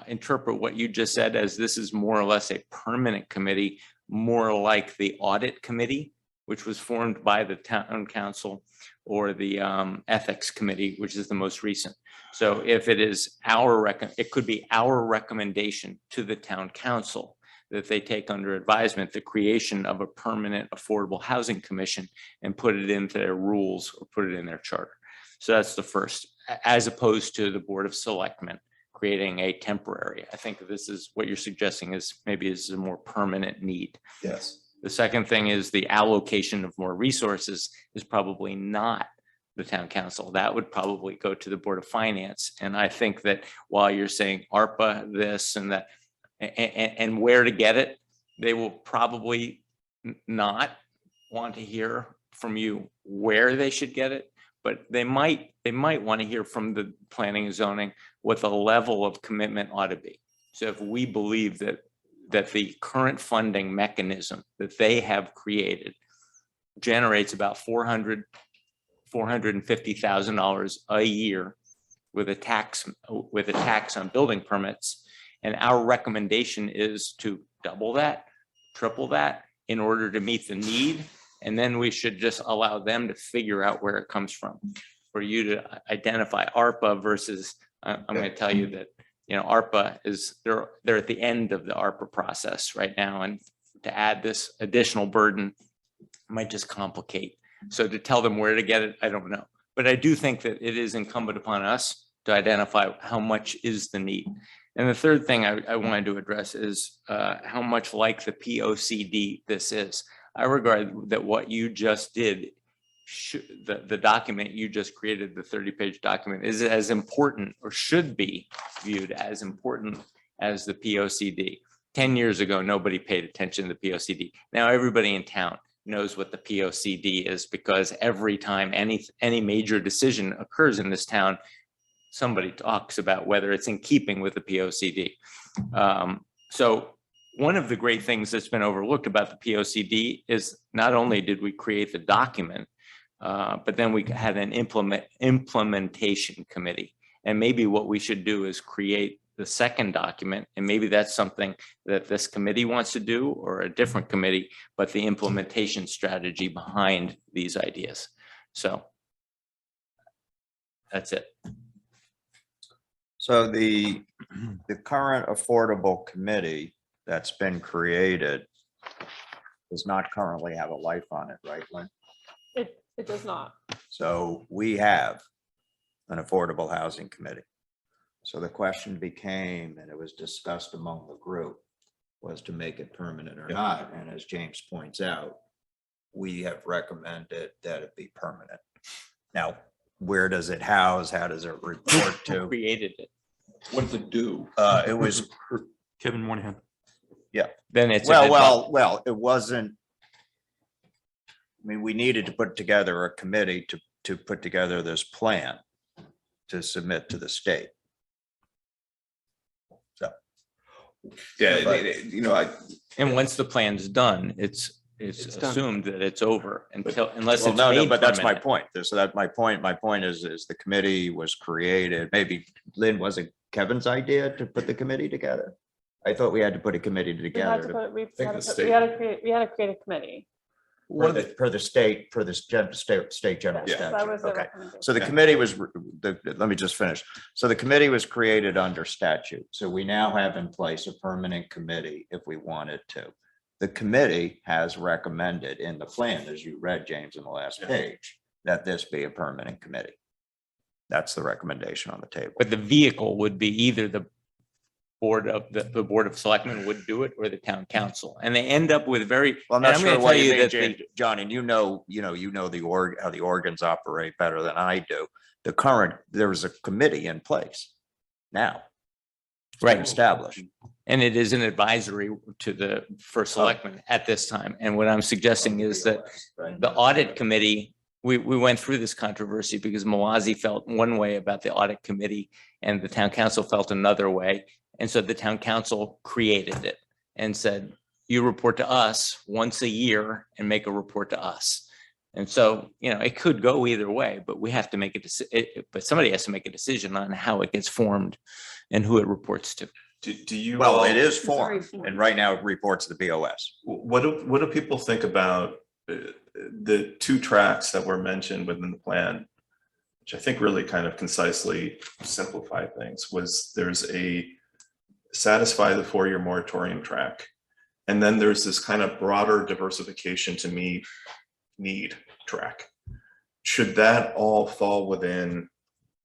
interpret what you just said as this is more or less a permanent committee, more like the audit committee, which was formed by the Town Council, or the ethics committee, which is the most recent. So if it is it could be our recommendation to the Town Council that they take under advisement the creation of a permanent affordable housing commission and put it into their rules or put it in their charter. So that's the first, as opposed to the Board of Selectmen creating a temporary. I think this is what you're suggesting is maybe is a more permanent need. Yes. The second thing is the allocation of more resources is probably not the Town Council. That would probably go to the Board of Finance. And I think that while you're saying ARPA this and that, and where to get it, they will probably not want to hear from you where they should get it, but they might want to hear from the planning and zoning what the level of commitment ought to be. So if we believe that the current funding mechanism that they have created generates about $450,000 a year with a tax on building permits, and our recommendation is to double that, triple that in order to meet the need, and then we should just allow them to figure out where it comes from. For you to identify ARPA versus, I'm going to tell you that, you know, ARPA is, they're at the end of the ARPA process right now, and to add this additional burden might just complicate. So to tell them where to get it, I don't know. But I do think that it is incumbent upon us to identify how much is the need. And the third thing I wanted to address is how much like the POCD this is. I regard that what you just did, the document you just created, the 30-page document, is as important, or should be viewed as important, as the POCD. 10 years ago, nobody paid attention to the POCD. Now everybody in town knows what the POCD is, because every time any major decision occurs in this town, somebody talks about whether it's in keeping with the POCD. So one of the great things that's been overlooked about the POCD is not only did we create the document, but then we had an implementation committee. And maybe what we should do is create the second document, and maybe that's something that this committee wants to do, or a different committee, but the implementation strategy behind these ideas. So that's it. So the current affordable committee that's been created does not currently have a life on it, right, Lynn? It does not. So we have an affordable housing committee. So the question became, and it was discussed among the group, was to make it permanent or not. And as James points out, we have recommended that it be permanent. Now, where does it house? How does it report to? Created it. What does it do? It was, Kevin Moynihan. yeah. Then it's. Well, it wasn't. I mean, we needed to put together a committee to put together this plan to submit to the state. So. Yeah, you know, And once the plan's done, it's done. assumed that it's over unless Well, it's no, made but that's my permanent. point. So that's my point. My point is the committee was created, maybe Lynn, was it Kevin's idea to put the committee together? I thought we had to put a committee We had together to to- put, we think had the to put- state- we had to create a committee. for the state, for this state general Yes, that statute. was the Okay. recommendation. So the committee was, let me just finish. So the committee was created under statute. So we now have in place a permanent committee if we wanted to. The committee has recommended in the plan, as you read, James, in the last page, that this be a permanent committee. That's the recommendation on the table. But the vehicle would be either the board of the Board of Selectmen would do it or the town council. And they end up with very. Well, I'm and not gonna sure tell what you you mean, that James, John, and you know how the organs operate better than I do. There was a committee in place now. It's been Right. established. And it is an advisory to the first selectman at this time. And what I'm suggesting is that the audit committee, we went through this controversy because Mawazi felt one way about the audit committee and the town council felt another way. And so the town council created it and said, you report to us once a year and make a report to us. And so, it could go either way, but we have to make a decision, but somebody has to make a decision on how it gets formed and who it reports to. do you? Well, all- it is formed, and right now it reports to the BOS. What do people think about the two tracks that were mentioned within the plan, which I think really kind of concisely simplify things? Was there's a satisfy the 4-year moratorium track, and then there's this kind of broader diversification to meet need track. Should that all fall within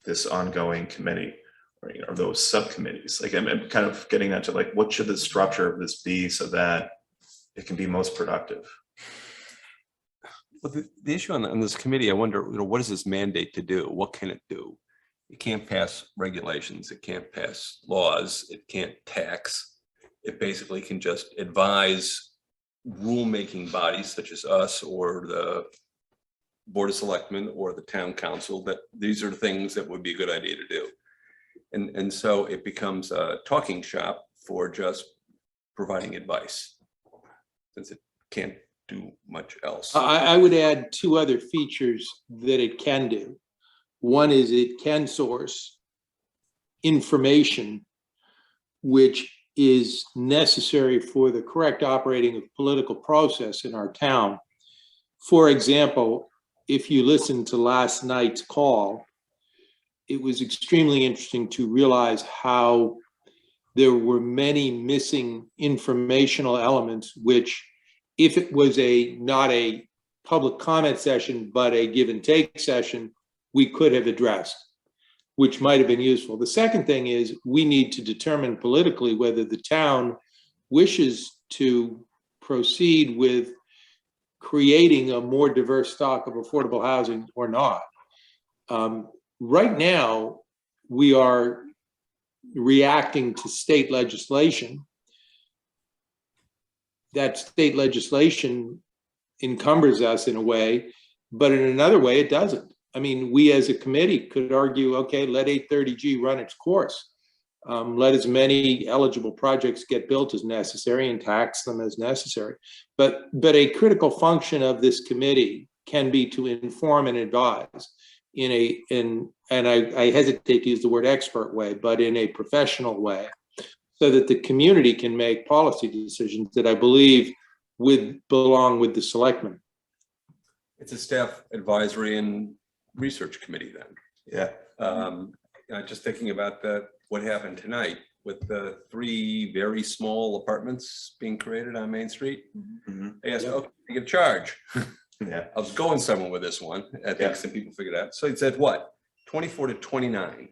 this ongoing committee or those subcommittees? Like, I'm kind of getting that to like, what should the structure of this be so that it can be most productive? Well, the issue on this committee, I wonder, what does this mandate to do? What can it do? It can't pass regulations. It can't pass laws. It can't tax. It basically can just advise rulemaking bodies such as us or the Board of Selectmen or the town council that these are things that would be a good idea to do. And so it becomes a talking shop for just providing advice, since it can't do much else. I would add 2 other features that it can do. One is it can source information which is necessary for the correct operating of political process in our town. For example, if you listen to last night's call, it was extremely interesting to realize how there were many missing informational elements, which if it was not a public comment session, but a give and take session, we could have addressed, which might have been useful. The second thing is we need to determine politically whether the town wishes to proceed with creating a more diverse stock of affordable housing or not. Right now, we are reacting to state legislation. That state legislation encumbers us in a way, but in another way, it doesn't. I mean, we as a committee could argue, okay, let 830G run its course. Let as many eligible projects get built as necessary and tax them as necessary. But a critical function of this committee can be to inform and advise and I hesitate to use the word expert way, but in a professional way, so that the community can make policy decisions that I believe would belong with the selectmen. It's a staff advisory and research committee then. Yeah. Just thinking about what happened tonight with the 3 very small apartments being created on Main Street. They asked, okay, you get a charge. Yeah. I was going somewhere with this one. I think some people figured out. So it said what? 24 to 29,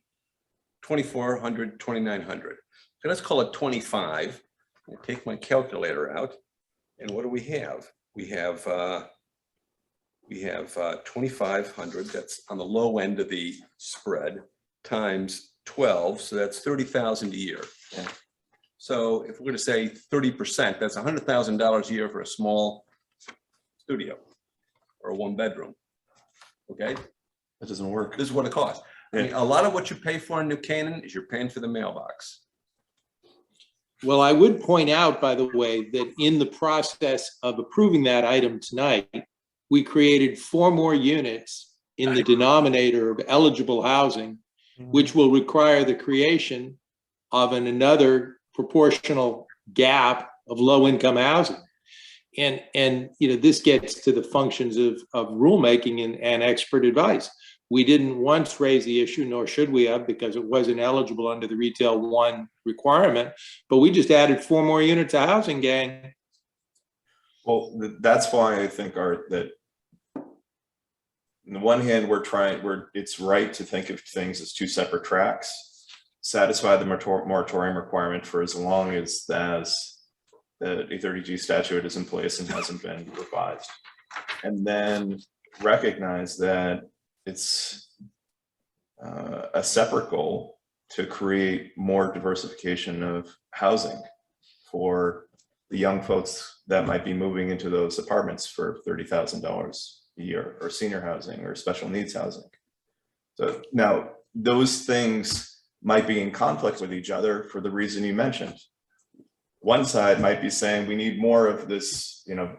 2,400, 2,900. So let's call it 25. I take my calculator out. And what do we have? We have we have 2,500, that's on the low end of the spread, times 12, so that's 30,000 a year. So if we're going to say 30%, that's $100,000 a year for a small studio or a 1-bedroom. Okay, That doesn't work. this is what it costs. I mean, a lot of what you pay for in New Canaan is you're paying for the mailbox. Well, I would point out, by the way, that in the process of approving that item tonight, we created 4 more units in the denominator of eligible housing, which will require the creation of another proportional gap of low-income housing. And you know, this gets to the functions of rulemaking and expert advice. We didn't once raise the issue, nor should we have, because it wasn't eligible under the Retail 1 requirement, but we just added 4 more units of housing, gang. Well, that's why I think that on the one hand, it's right to think of things as 2 separate tracks, satisfy the moratorium requirement for as long as the 830G statute is in place and hasn't been revised. And then recognize that it's a separate goal to create more diversification of housing for the young folks that might be moving into those apartments for $30,000 a year, or senior housing or special needs housing. So now those things might be in conflict with each other for the reason you mentioned. One side might be saying we need more of this, you know,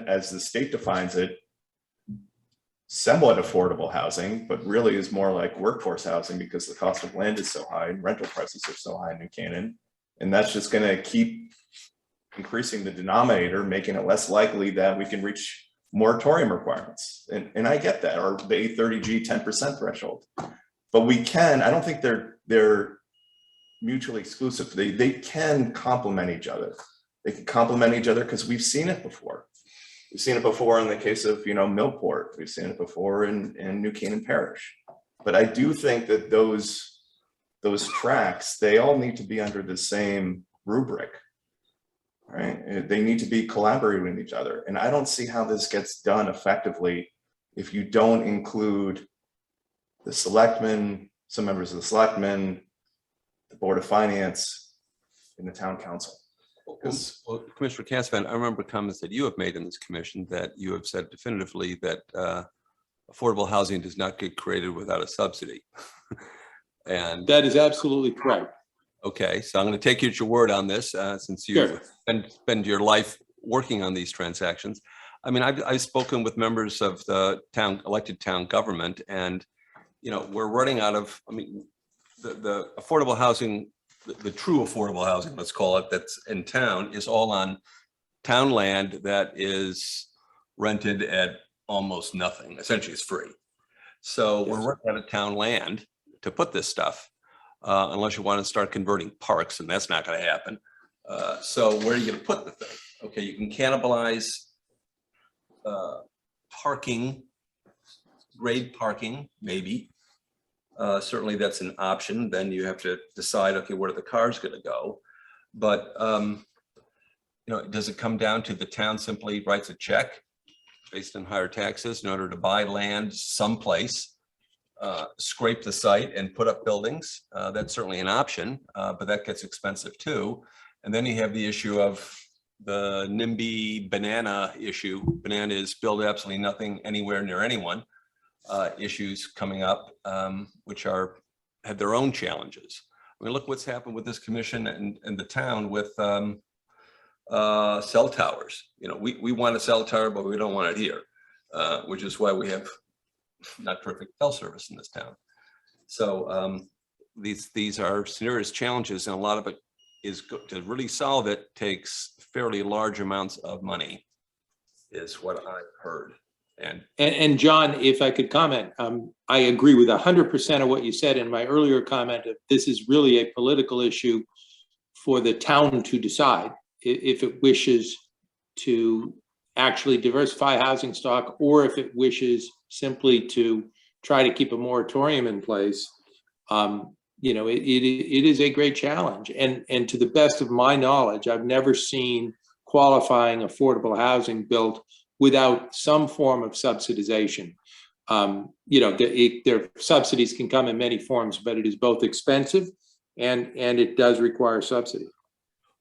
as the state defines it, somewhat affordable housing, but really is more like workforce housing because the cost of land is so high and rental prices are so high in New Canaan. And that's just going to keep increasing the denominator, making it less likely that we can reach moratorium requirements. And I get that, or the 830G 10% threshold. But we can, I don't think they're mutually exclusive. They can complement each other. They can complement each other because we've seen it before. We've seen it before in the case of, you know, Millport. We've seen it before in New Canaan Parish. But I do think that those tracks, they all need to be under the same rubric, right? They need to be collaborating with each other. And I don't see how this gets done effectively if you don't include the selectmen, some members of the selectmen, the Board of Finance, and the town council. Well, Commissioner Cassavant, I remember comments that you have made in this commission that you have said definitively that affordable housing does not get created without a subsidy. And that is absolutely correct. Okay, so I'm going to take you at your word on this since you spend your life working on these transactions. I mean, I've spoken with members of the elected town government, and you know, we're running out of, I mean, the affordable housing, the true affordable housing, let's call it, that's in town is all on town land that is rented at almost nothing. Essentially, it's free. So we're running out of town land to put this stuff, unless you want to start converting parks, and that's not going to happen. So where are you going to put the thing? Okay, you can cannibalize parking, grade parking, maybe. Certainly that's an option. Then you have to decide, okay, where are the cars going to go? But, you know, does it come down to the town simply writes a check based on higher taxes in order to buy land someplace, scrape the site and put up buildings? That's certainly an option, but that gets expensive too. And then you have the issue of the NIMBY banana issue. Bananas build absolutely nothing anywhere near anyone. Issues coming up, which have their own challenges. I mean, look what's happened with this commission and the town with cell towers. You know, we want a cell tower, but we don't want it here, which is why we have not perfect cell service in this town. So these are serious challenges, and a lot of it is to really solve it takes fairly large amounts of money, is what I've heard. And John, if I could comment, I agree with 100% of what you said in my earlier comment. This is really a political issue for the town to decide if it wishes to actually diversify housing stock, or if it wishes simply to try to keep a moratorium in place. You know, it is a great challenge. And to the best of my knowledge, I've never seen qualifying affordable housing built without some form of subsidization. Their subsidies can come in many forms, but it is both expensive and it does require subsidy.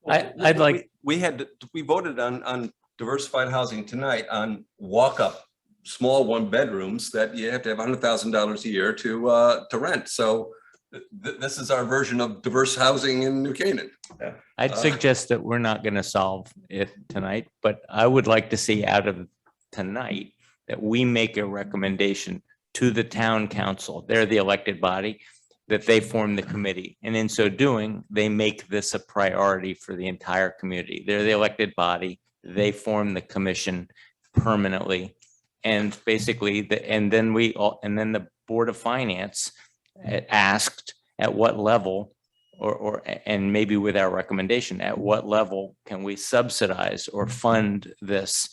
I'd like, We voted on diversified housing tonight on walk-up, small one-bedrooms that you have to have $100,000 a year to rent. So this is our version of diverse housing in New Canaan. I'd suggest that we're not going to solve it tonight, but I would like to see out of tonight that we make a recommendation to the town council. They're the elected body, that they form the committee. And in so doing, they make this a priority for the entire community. They're the elected body. They form the commission permanently. And basically, and then the Board of Finance asked at what level, and maybe with our recommendation, at what level can we subsidize or fund this,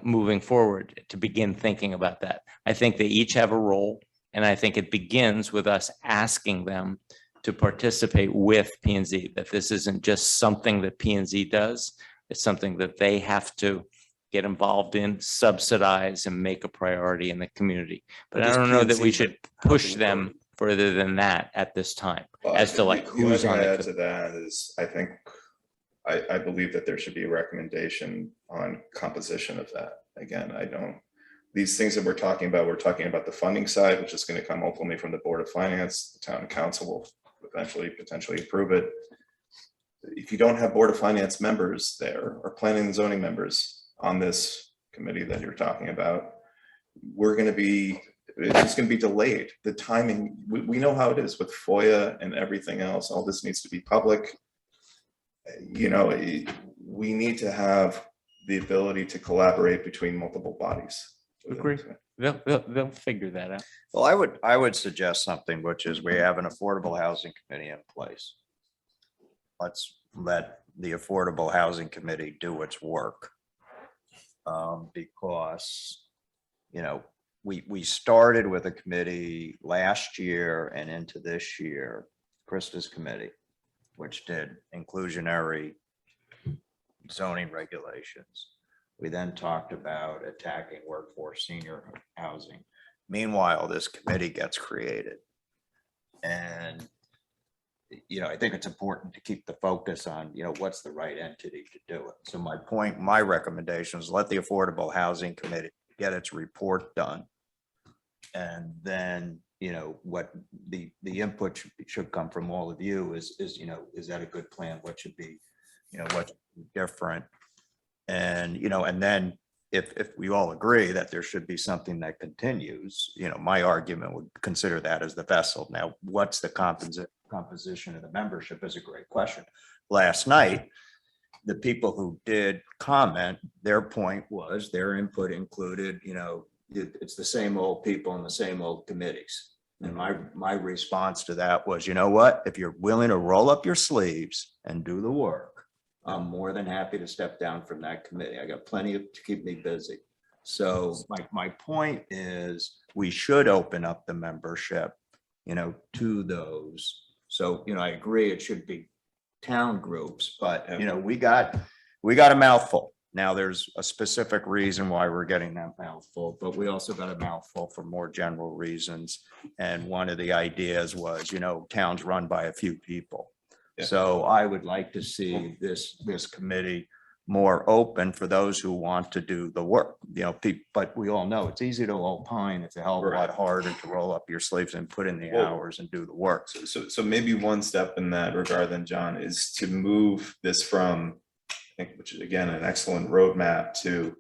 moving forward, to begin thinking about that. I think they each have a role, and I think it begins with us asking them to participate with P&Z, that this isn't just something that P&Z does, it's something that they have to get involved in, subsidize, and make a priority in the community. But I don't know that we should push them further than that at this time, as to like who's on it. it. To that is, I believe that there should be a recommendation on composition of that. Again, these things that we're talking about the funding side, which is going to come ultimately from the Board of Finance. The town council will eventually potentially approve it. If you don't have Board of Finance members there, or planning and zoning members on this committee that you're talking about, it's just going to be delayed. The timing, we know how it is with FOIA and everything else. All this needs to be public. We need to have the ability to collaborate between multiple bodies. Agree. They'll figure that out. Well, I would suggest something, which is we have an affordable housing committee in place. Let's let the affordable housing committee do its work. Because, we started with a committee last year and into this year, Krista's committee, which did inclusionary zoning regulations. We then talked about attacking workforce senior housing. Meanwhile, this committee gets created. And, I think it's important to keep the focus on, what's the right entity to do it. So my recommendation is let the Affordable Housing Committee get its report done. And then, what the input should come from all of you is that a good plan? What should be, what's different? And, and then if we all agree that there should be something that continues, my argument would consider that as the vessel. Now, what's the composition of the membership is a great question. Last night, the people who did comment, their point was their input included, it's the same old people in the same old committees. And my response to that was, you know what, if you're willing to roll up your sleeves and do the work, I'm more than happy to step down from that committee. I got plenty to keep me busy. So my point is we should open up the membership, to those. So, I agree it should be town groups, but, we got a mouthful. Now there's a specific reason why we're getting that mouthful, but we also got a mouthful for more general reasons. And one of the ideas was, towns run by a few people. Yeah. So I would like to see this committee more open for those who want to do the work, but we all know it's easy to opine. It's a hell of a lot harder to roll up your sleeves and put in the hours and do the work. So maybe one step in that regard then, John, is to move this from, which is again an excellent roadmap, to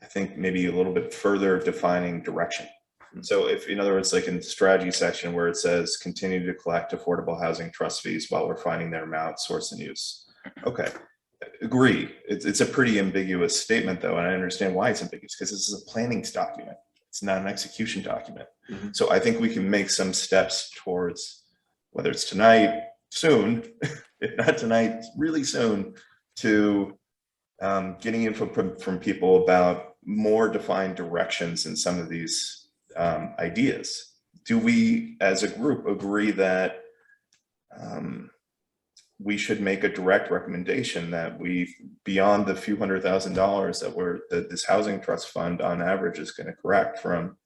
I think maybe a little bit further defining direction. So if, in other words, like in the strategy section where it says continue to collect affordable housing trust fees while refining their amount, source and use. Okay, agree. It's a pretty ambiguous statement though, and I understand why it's ambiguous, because this is a planning document. It's not an execution document. Mm-hmm. So I think we can make some steps towards, whether it's tonight, soon, if not tonight, really soon, to getting info from people about more defined directions in some of these ideas. Do we as a group agree that we should make a direct recommendation that we beyond the few $100,000 that this housing trust fund on average is going to correct from,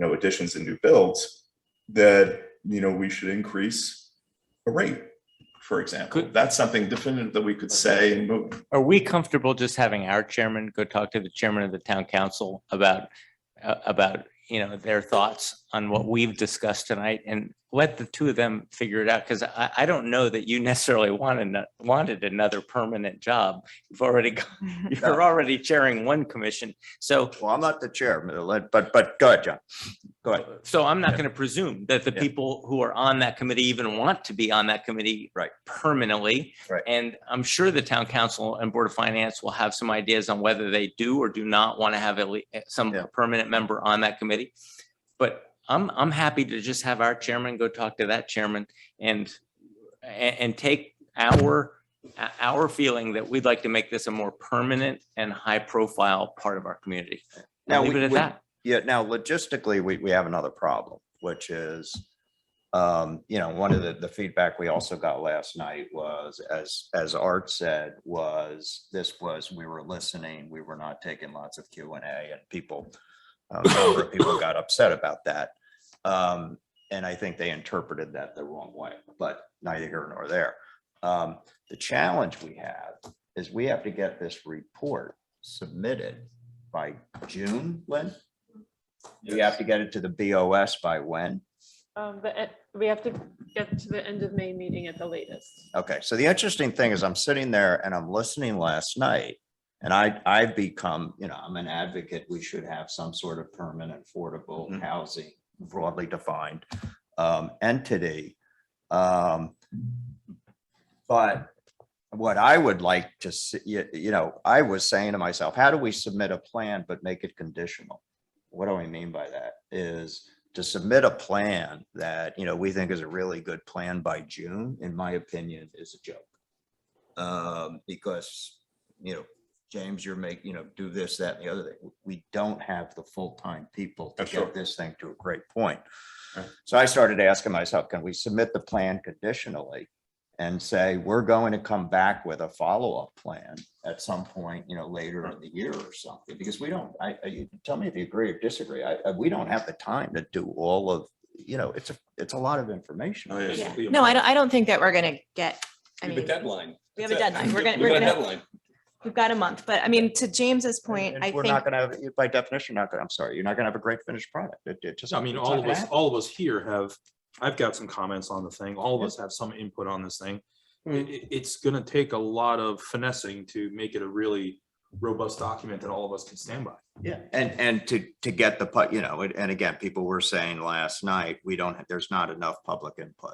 additions and new builds, that, we should increase a rate, for example. That's something definitive that we could say and move. Are we comfortable just having our chairman go talk to the chairman of the town council about their thoughts on what we've discussed tonight, and let the two of them figure it out? Because I don't know that you necessarily wanted another permanent job. You're already chairing one commission. So, well, I'm not the chair, but go ahead, John. Go ahead. So I'm not going to presume that the people who are on that committee even want to be on that committee permanently. Right. And I'm sure the town council and board of finance will have some ideas on whether they do or do not want to have some permanent member on that committee. But I'm happy to just have our chairman go talk to that chairman and take our feeling that we'd like to make this a more permanent and high profile part of our community. Now leave it at that. Yeah. Now, logistically, we have another problem, which is, one of the feedback we also got last night was, as Art said, we were listening, we were not taking lots of Q&A, and a number of people got upset about that. And I think they interpreted that the wrong way, but neither here nor there. The challenge we have is we have to get this report submitted by June, Lynn? We have to get it to the BOS by when? We have to get to the end of May meeting at the latest. Okay, so the interesting thing is I'm sitting there and I'm listening last night, and I've become, I'm an advocate. We should have some sort of permanent, affordable housing, broadly defined entity. But what I would like to see, I was saying to myself, how do we submit a plan but make it conditional? What do I mean by that? Is to submit a plan that, we think is a really good plan by June, in my opinion, is a joke. Because, James, you're making, do this, that, and the other thing. We don't have the full-time people to get this thing to a great point. Right. So I started asking myself, can we submit the plan conditionally and say, we're going to come back with a follow-up plan at some point, later in the year or something? Because we don't, you tell me if you agree or disagree. We don't have the time to do all of, it's a lot of information. No, I don't think that we're going to get, We have a deadline. We have a deadline. We've got a month, but to James's point, And I we're think. not going to have, by definition, I'm sorry, you're not going to have a great finished product. It just, all of us here have, I've got some comments on the thing. All of us have some input on this thing. It's going to take a lot of finessing to make it a really robust document that all of us can stand by. Yeah, and to get the, and again, people were saying last night, there's not enough public input.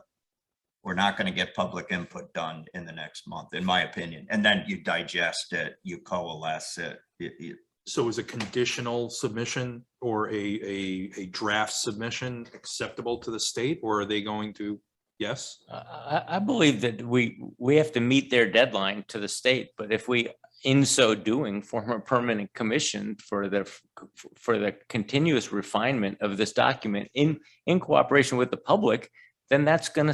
We're not going to get public input done in the next month, in my opinion. And then you digest it, you coalesce it. So is a conditional submission or a draft submission acceptable to the state, or are they going to, yes? I believe that we have to meet their deadline to the state, but if we, in so doing, form a permanent commission for the continuous refinement of this document in cooperation with the public, then that's going to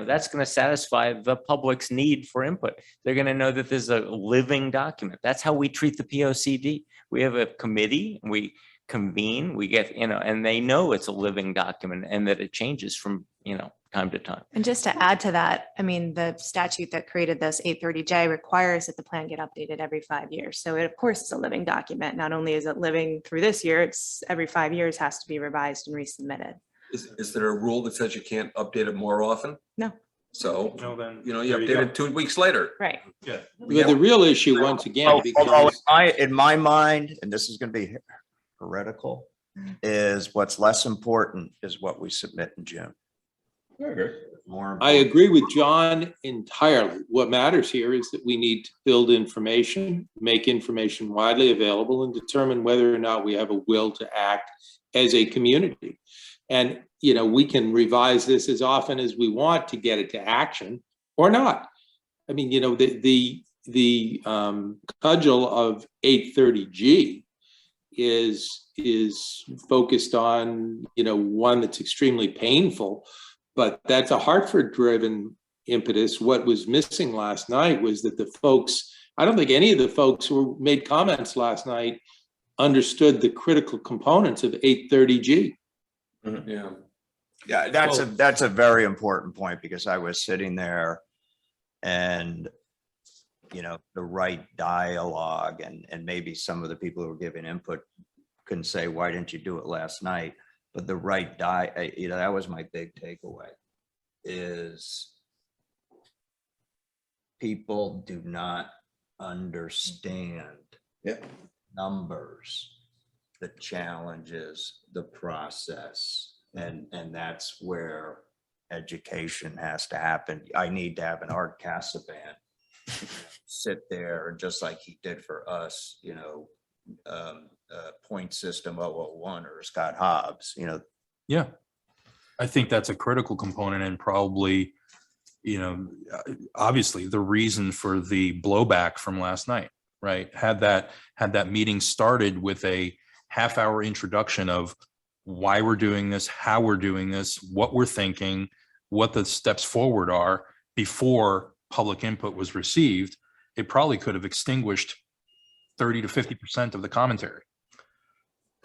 that's going to satisfy the public's need for input. They're going to know that this is a living document. That's how we treat the POCD. We have a committee, we convene, we get, and they know it's a living document and that it changes from, time to time. And just to add to that, the statute that created this 830J requires that the plan get updated every 5 years. So it, of course, it's a living document. Not only is it living through this year, it's every 5 years has to be revised and resubmitted. Is there a rule that says you can't update it more often? No. So, then you update it 2 weeks later. Right. Yeah. Well, the real issue, once again, because in my mind, and this is going to be heretical, is what's less important is what we submit in June. I agree with John entirely. What matters here is that we need to build information, make information widely available, and determine whether or not we have a will to act as a community. And, we can revise this as often as we want to get it to action or not. The cudgel of 830G is focused on, one that's extremely painful, but that's a Hartford driven impetus. What was missing last night was that the folks I don't think any of the folks who made comments last night understood the critical components of 830G. Yeah. Yeah, that's a very important point, because I was sitting there and, you know, the right dialogue, and maybe some of the people who were giving input couldn't say, why didn't you do it last night? But the right you know, that was my big takeaway, is people do not understand numbers, the challenges, the process. And that's where education has to happen. I need to have an Art Casaban sit there, just like he did for us, you know, point system 001 or Scott Hobbs, you know. Yeah, I think that's a critical component, and probably, you know, obviously the reason for the blowback from last night, right? Had that meeting started with a half-hour introduction of why we're doing this, how we're doing this, what we're thinking, what the steps forward are before public input was received, it probably could have extinguished 30 to 50% of the commentary.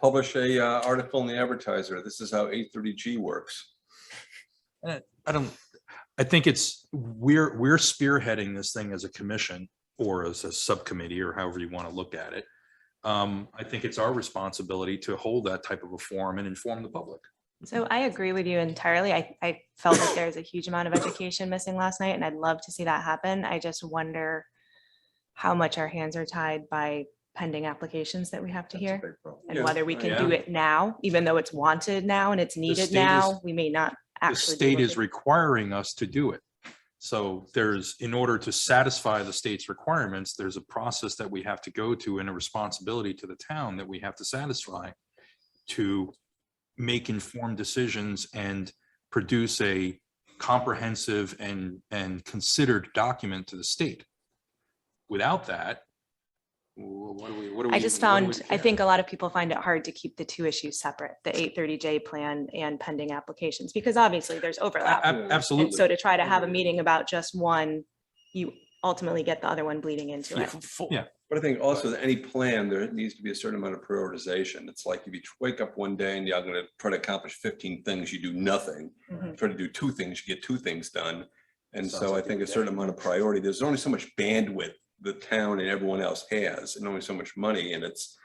Publish a article in the Advertiser. This is how 830G works. I think we're spearheading this thing as a commission or as a subcommittee, or however you want to look at it. I think it's our responsibility to hold that type of a forum and inform the public. So I agree with you entirely. I felt like there's a huge amount of education missing last night, and I'd love to see that happen. I just wonder how much our hands are tied by pending applications that we have to hear, and whether we can do it now, even though it's wanted now and it's needed now, we may not The actually. state is requiring us to do it. So in order to satisfy the state's requirements, there's a process that we have to go to, and a responsibility to the town that we have to satisfy to make informed decisions and produce a comprehensive and considered document to the state. Without that, what do we? I just found, I think a lot of people find it hard to keep the two issues separate, the 830J plan and pending applications, because obviously there's overlap. Absolutely. And so to try to have a meeting about just one, you ultimately get the other one bleeding into it. Yeah. But I think also that any plan, there needs to be a certain amount of prioritization. It's like if you wake up one day and you're going to try to accomplish 15 things, you do nothing. Try to do 2 things, you get 2 things done. And so I think a certain amount of priority, there's only so much bandwidth the town and everyone else has, and only so much money. And it's,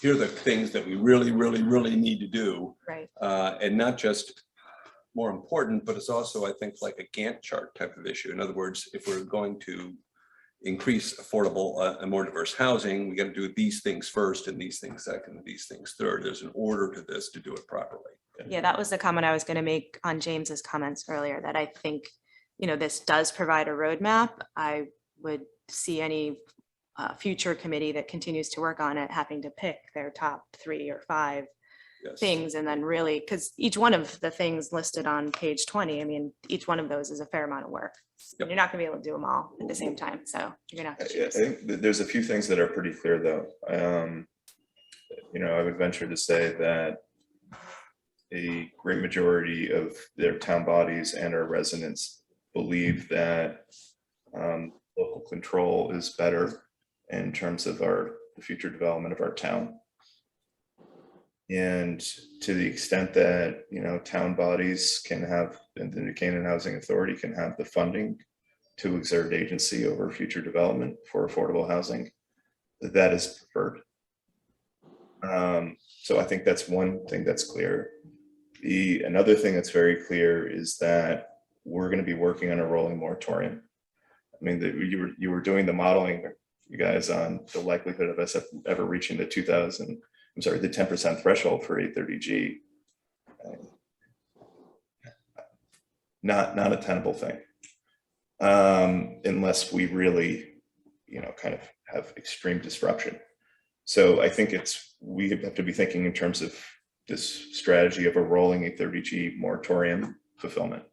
here are the things that we really, really, really need to do. Right. And not just more important, but it's also, I think, like a Gantt chart type of issue. In other words, if we're going to increase affordable and more diverse housing, we got to do these things first, and these things second, and these things third. There's an order to this to do it properly. Yeah, that was the comment I was going to make on James's comments earlier, that I think, you know, this does provide a roadmap. I would see any future committee that continues to work on it having to pick their top 3 or 5 things, and then really, because each one of the things listed on page 20, I mean, each one of those is a fair amount of work. You're not going to be able to do them all at the same time, so you're gonna have to choose. I think that there's a few things that are pretty clear, though. You know, I would venture to say that a great majority of their town bodies and our residents believe that local control is better in terms of the future development of our town. And to the extent that, you know, town bodies can have, and the New Canaan Housing Authority can have the funding to exert agency over future development for affordable housing, that is preferred. So I think that's one thing that's clear. Another thing that's very clear is that we're going to be working on a rolling moratorium. I mean, you were doing the modeling, you guys, on the likelihood of us ever reaching the 10% threshold for 830G. Not a tenable thing, unless we really, you know, kind of have extreme disruption. So I think we have to be thinking in terms of this strategy of a rolling 830G moratorium fulfillment.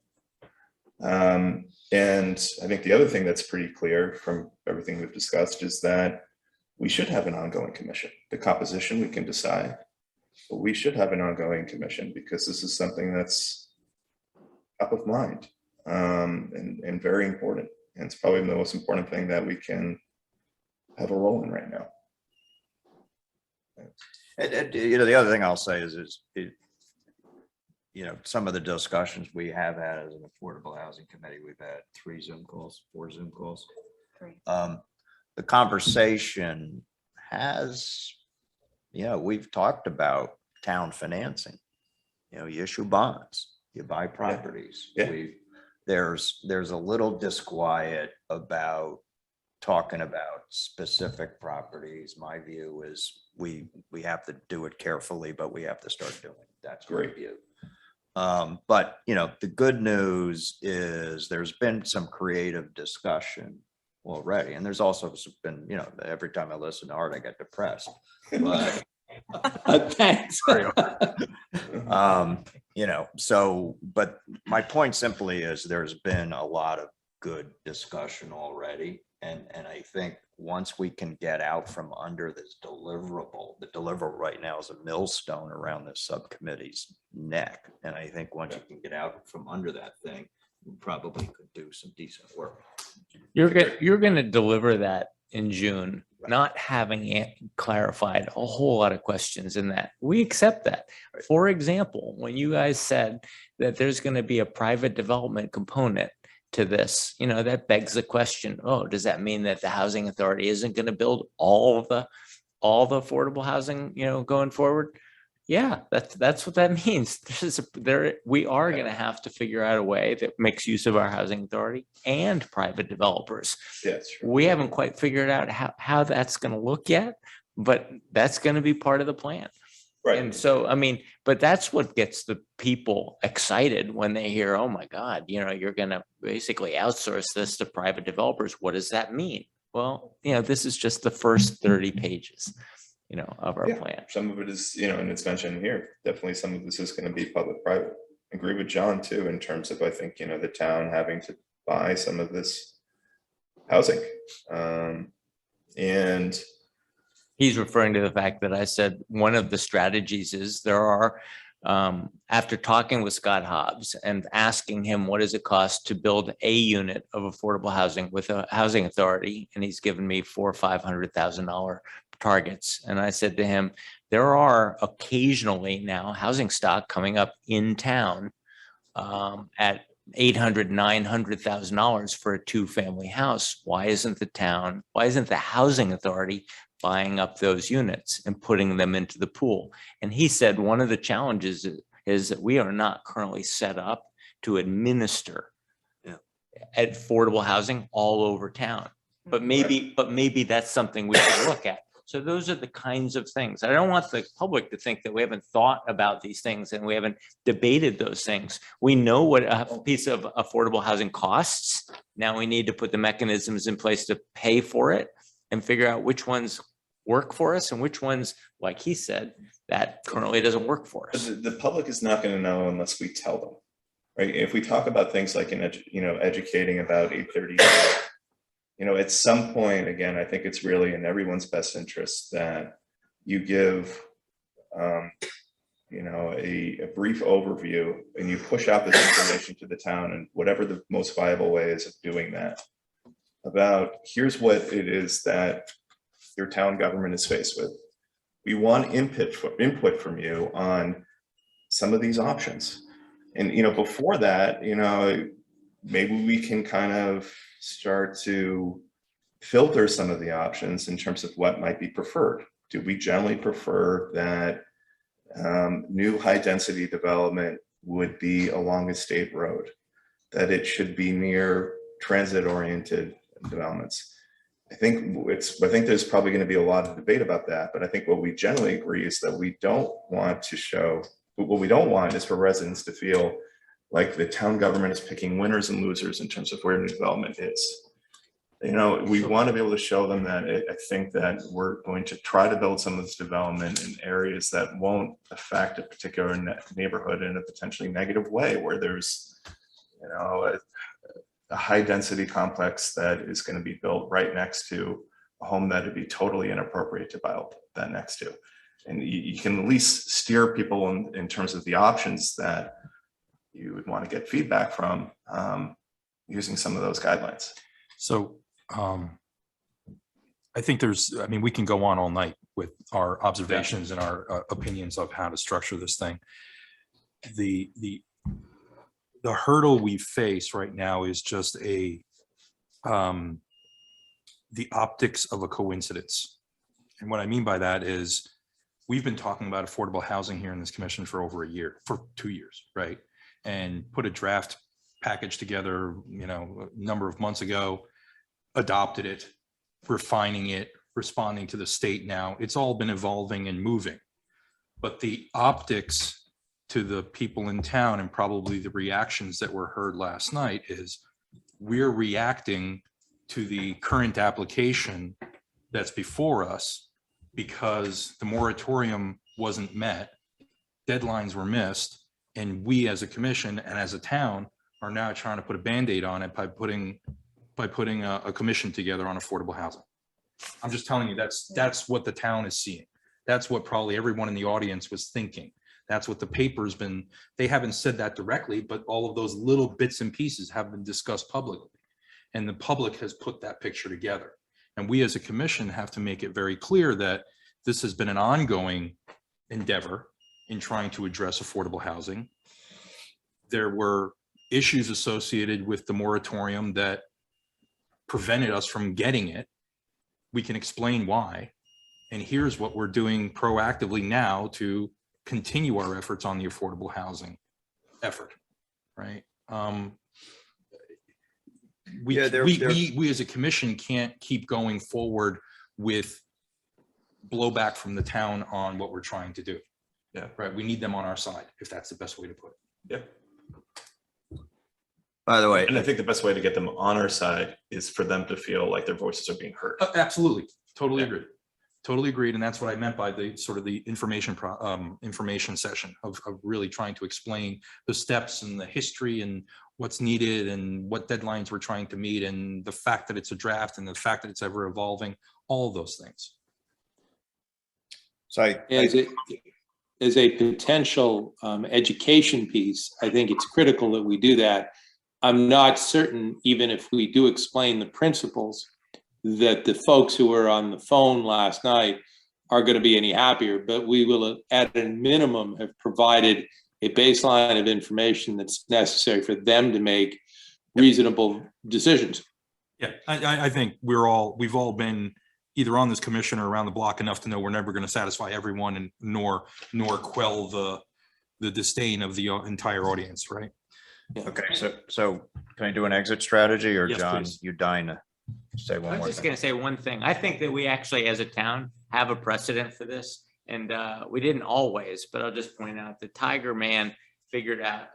And I think the other thing that's pretty clear from everything we've discussed is that we should have an ongoing commission. The composition we can decide, but we should have an ongoing commission, because this is something that's top of mind and very important. And it's probably the most important thing that we can have a role in right now. You know, the other thing I'll say is you know, some of the discussions we have had as an affordable housing committee, we've had 4 Zoom calls. The conversation has, you know, we've talked about town financing. You know, you issue bonds, you buy properties. Yeah. There's a little disquiet about talking about specific properties. My view is we have to do it carefully, but we have to start doing it. That's my view. But you know, the good news is there's been some creative discussion already, and there's also been, you know, every time I listen to Art, I get depressed. But Thanks. you know, so, but my point simply is there's been a lot of good discussion already. And I think once we can get out from under this deliverable, the deliverable right now is a millstone around this subcommittee's neck. And I think once you can get out from under that thing, we probably could do some decent work. You're going to deliver that in June, not having clarified a whole lot of questions in that. We accept that. For example, when you guys said that there's going to be a private development component to this, you know, that begs the question, oh, does that mean that the housing authority isn't going to build all the affordable housing, you know, going forward? Yeah, that's what that means. We are going to have to figure out a way that makes use of our housing authority and private developers. Yes. We haven't quite figured out how that's going to look yet, but that's going to be part of the plan. Right. And so, I mean, but that's what gets the people excited when they hear, oh my God, you know, you're going to basically outsource this to private developers. What does that mean? Well, you know, this is just the first 30 pages, you know, of our plan. Some of it is, you know, and it's mentioned here, definitely some of this is going to be public-private. Agree with John too, in terms of, I think, you know, the town having to buy some of this housing. And he's referring to the fact that I said one of the strategies is there are, after talking with Scott Hobbs and asking him what does it cost to build a unit of affordable housing with a housing authority, and he's given me $400,000 or $500,000 targets. And I said to him, there are occasionally now housing stock coming up in town at $800,000, $900,000 for a 2-family house. Why isn't the housing authority buying up those units and putting them into the pool? And he said one of the challenges is that we are not currently set up to administer affordable housing all over town. But maybe that's something we should look at. So those are the kinds of things. I don't want the public to think that we haven't thought about these things and we haven't debated those things. We know what a piece of affordable housing costs. Now we need to put the mechanisms in place to pay for it and figure out which ones work for us and which ones, like he said, that currently doesn't work for us. the public is not going to know unless we tell them, right? If we talk about things like educating about 830, you know, at some point, again, I think it's really in everyone's best interest that you give, you know, a brief overview and you push out this information to the town and whatever the most viable way is of doing that. About here's what it is that your town government is faced with. We want input from you on some of these options. And, you know, before that, you know, maybe we can kind of start to filter some of the options in terms of what might be preferred. Do we generally prefer that new high density development would be along a state road, that it should be near transit oriented developments? I think there's probably going to be a lot of debate about that, but I think what we generally agree is that we don't want to show, what we don't want is for residents to feel like the town government is picking winners and losers in terms of where new development is. You know, we want to be able to show them that I think that we're going to try to build some of this development in areas that won't affect a particular neighborhood in a potentially negative way, where there's, you know, a high density complex that is going to be built right next to a home that would be totally inappropriate to build that next to. And you can at least steer people in terms of the options that you would want to get feedback from using some of those guidelines. So I think there's, I mean, we can go on all night with our observations and our opinions of how to structure this thing. The hurdle we face right now is just the optics of a coincidence. And what I mean by that is we've been talking about affordable housing here in this commission for over a year, for 2 years, right? And put a draft package together, you know, a number of months ago, adopted it, refining it, responding to the state now. It's all been evolving and moving. But the optics to the people in town and probably the reactions that were heard last night is we're reacting to the current application that's before us because the moratorium wasn't met, deadlines were missed, and we as a commission and as a town are now trying to put a Band-Aid on it by putting a commission together on affordable housing. I'm just telling you, that's what the town is seeing. That's what probably everyone in the audience was thinking. That's what the paper's been, they haven't said that directly, but all of those little bits and pieces have been discussed publicly. And the public has put that picture together. And we as a commission have to make it very clear that this has been an ongoing endeavor in trying to address affordable housing. There were issues associated with the moratorium that prevented us from getting it. We can explain why. And here's what we're doing proactively now to continue our efforts on the affordable housing effort, right? We as a commission can't keep going forward with blowback from the town on what we're trying to do. Yeah. Right. We need them on our side, if that's the best way to put it. Yeah. By the way, and I think the best way to get them on our side is for them to feel like their voices are being heard. Absolutely. Totally agree. Totally agreed. And that's what I meant by the sort of the information session of really trying to explain the steps and the history and what's needed and what deadlines we're trying to meet and the fact that it's a draft and the fact that it's ever evolving, all of those things. So as a potential education piece, I think it's critical that we do that. I'm not certain, even if we do explain the principles, that the folks who were on the phone last night are going to be any happier, but we will at a minimum have provided a baseline of information that's necessary for them to make reasonable decisions. Yeah, I think we've all been either on this commission or around the block enough to know we're never going to satisfy everyone and nor quell the disdain of the entire audience, right? Yeah. Okay, so can I do an exit strategy, or yes, John, please. you dying to say one I was more just thing? going to say one thing. I think that we actually, as a town, have a precedent for this. And we didn't always, but I'll just point out the Tiger Man figured out,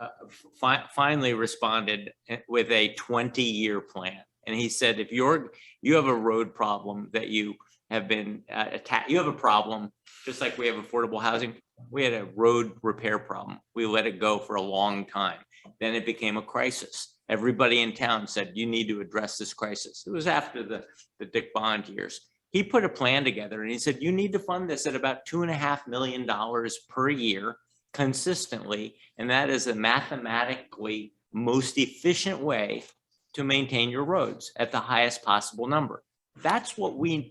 finally responded with a 20-year plan. And he said, if you have a road problem that you have been attacked, you have a problem, just like we have affordable housing. We had a road repair problem. We let it go for a long time. Then it became a crisis. Everybody in town said, you need to address this crisis. It was after the Dick Bond years. He put a plan together and he said, you need to fund this at about $2.5 million per year consistently. And that is a mathematically most efficient way to maintain your roads at the highest possible number. I think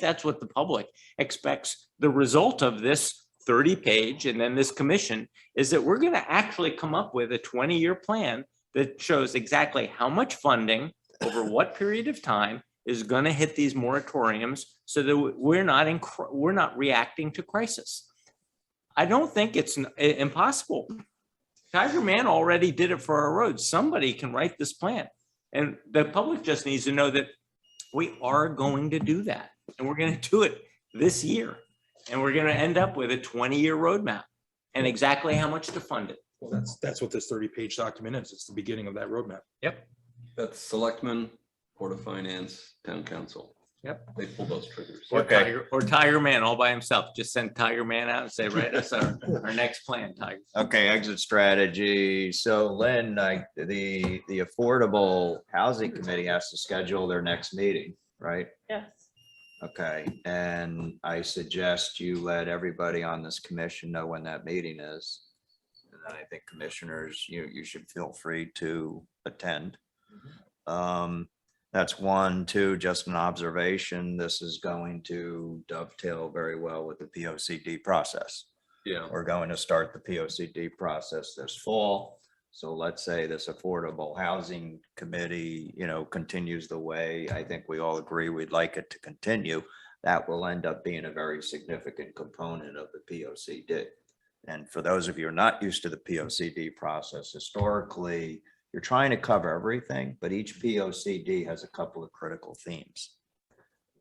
that's what the public expects. The result of this 30-page and then this commission is that we're going to actually come up with a 20-year plan that shows exactly how much funding over what period of time is going to hit these moratoriums so that we're not reacting to crisis. I don't think it's impossible. Tiger Man already did it for our roads. Somebody can write this plan. And the public just needs to know that we are going to do that. And we're going to do it this year. And we're going to end up with a 20-year roadmap and exactly how much to fund it. Well, that's what this 30-page document is. It's the beginning of that roadmap. Yep. That's Selectmen, Board of Finance, Town Council. Yep. They pull those triggers. Or Tiger Man all by himself. Just send Tiger Man out and say, write us our next plan, Tiger. Okay, exit strategy. So Lynn, the Affordable Housing Committee has to schedule their next meeting, right? Yes. Okay, and I suggest you let everybody on this commission know when that meeting is. And then I think commissioners, you should feel free to attend. That's one. Two, just an observation. This is going to dovetail very well with the POCD process. Yeah. We're going to start the POCD process this fall. So let's say this Affordable Housing Committee, continues the way I think we all agree we'd like it to continue. That will end up being a very significant component of the POCD. And for those of you who are not used to the POCD process, historically, you're trying to cover everything, but each POCD has a couple of critical themes.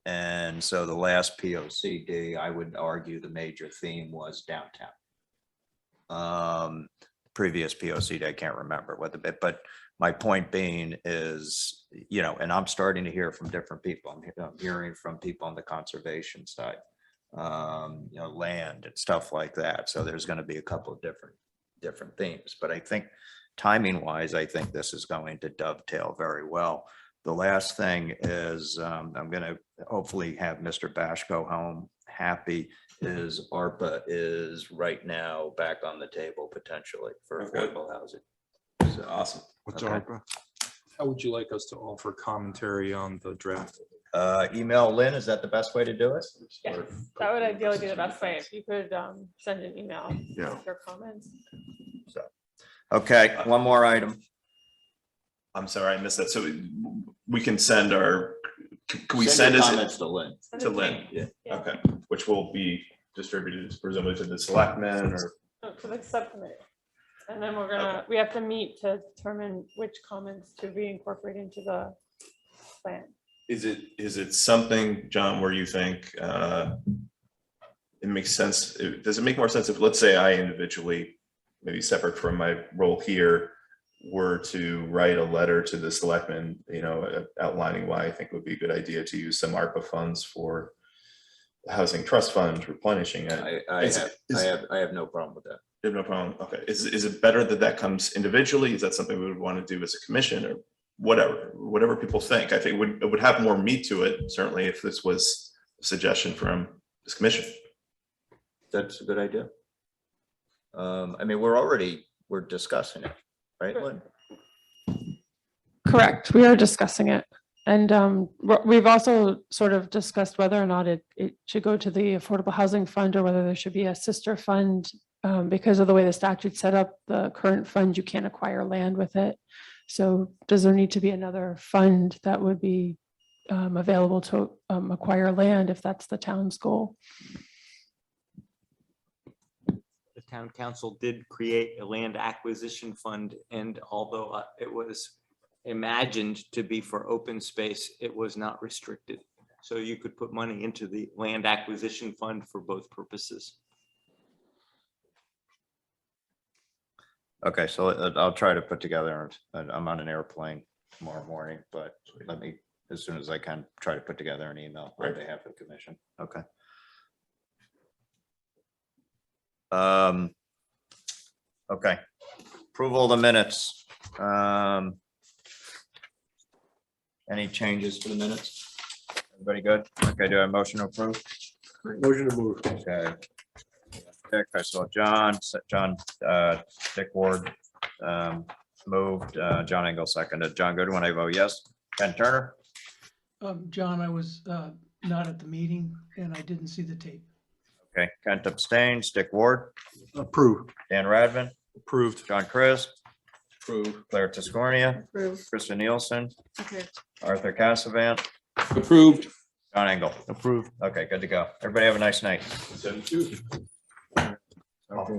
And so the last POCD, I would argue the major theme was downtown. Previous POCD, I can't remember what but my point being is, and I'm starting to hear from different people. I'm hearing from people on the conservation side, land and stuff like that. So there's going to be a couple of different themes, but I think timing wise, I think this is going to dovetail very well. The last thing is I'm going to hopefully have Mr. Bash go home happy is ARPA is right now back on the table potentially for affordable housing. So, awesome. What's ARPA? How would you like us to offer commentary on the draft? Email Lynn, is that the best way to do it? Yeah, that would ideally be the best way. If you could send an email with your comments. So, okay, one more item. I'm sorry, I missed that. So we can send our, can we Send send your us comments to Lynn? to Lynn? Yeah. Okay, which will be distributed presumably to the selectmen or? To the subcommittee. And then we have to meet to determine which comments to reincorporate into the plan. Is it something, John, where you think it makes sense? Does it make more sense if, let's say I individually, maybe separate from my role here, were to write a letter to the selectmen, outlining why I think it would be a good idea to use some ARPA funds for the housing trust fund, replenishing it? I have no problem with that. You have no problem. Okay. Is it better that comes individually? Is that something we would want to do as a commission or whatever people think? I think it would have more meat to it, certainly, if this was a suggestion from this commission. That's a good idea. We're discussing it, right, Lynn? Correct. We are discussing it. And we've also sort of discussed whether or not it should go to the Affordable Housing Fund or whether there should be a sister fund. Because of the way the statute's set up, the current fund, you can't acquire land with it. So does there need to be another fund that would be available to acquire land if that's the town's goal? The town council did create a land acquisition fund, and although it was imagined to be for open space, it was not restricted. So you could put money into the land acquisition fund for both purposes. Okay, so I'll try to put together, I'm on an airplane tomorrow morning, but let me, as soon as I can, try to put together an email on behalf of the commission. Okay. Okay, approval of the minutes. Any changes to the minutes? Everybody good? Okay, do I have a motion to approve? Motion to move. Okay. Dick, I saw John, Dick Ward moved, John Engel seconded. John Goodwin, I vote yes. Ken Turner? John, I was not at the meeting and I didn't see the tape. Okay, Kent abstains. Dick Ward? Approved. Dan Radvin? Approved. John Chris? Approved. Claire Tiscornia? Approved. Krista Nielsen? Approved. Arthur Cassavant? Approved. John Engel? Approved. Okay, good to go. Everybody have a nice night. So what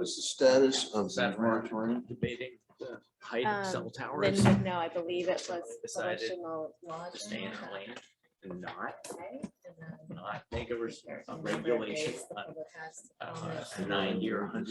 is the status of that moratorium? Debating the height of cell Then, towers. no, I believe it was Decided original law. to stay in the land and not Okay, and then make a regulation on a 9-year, 100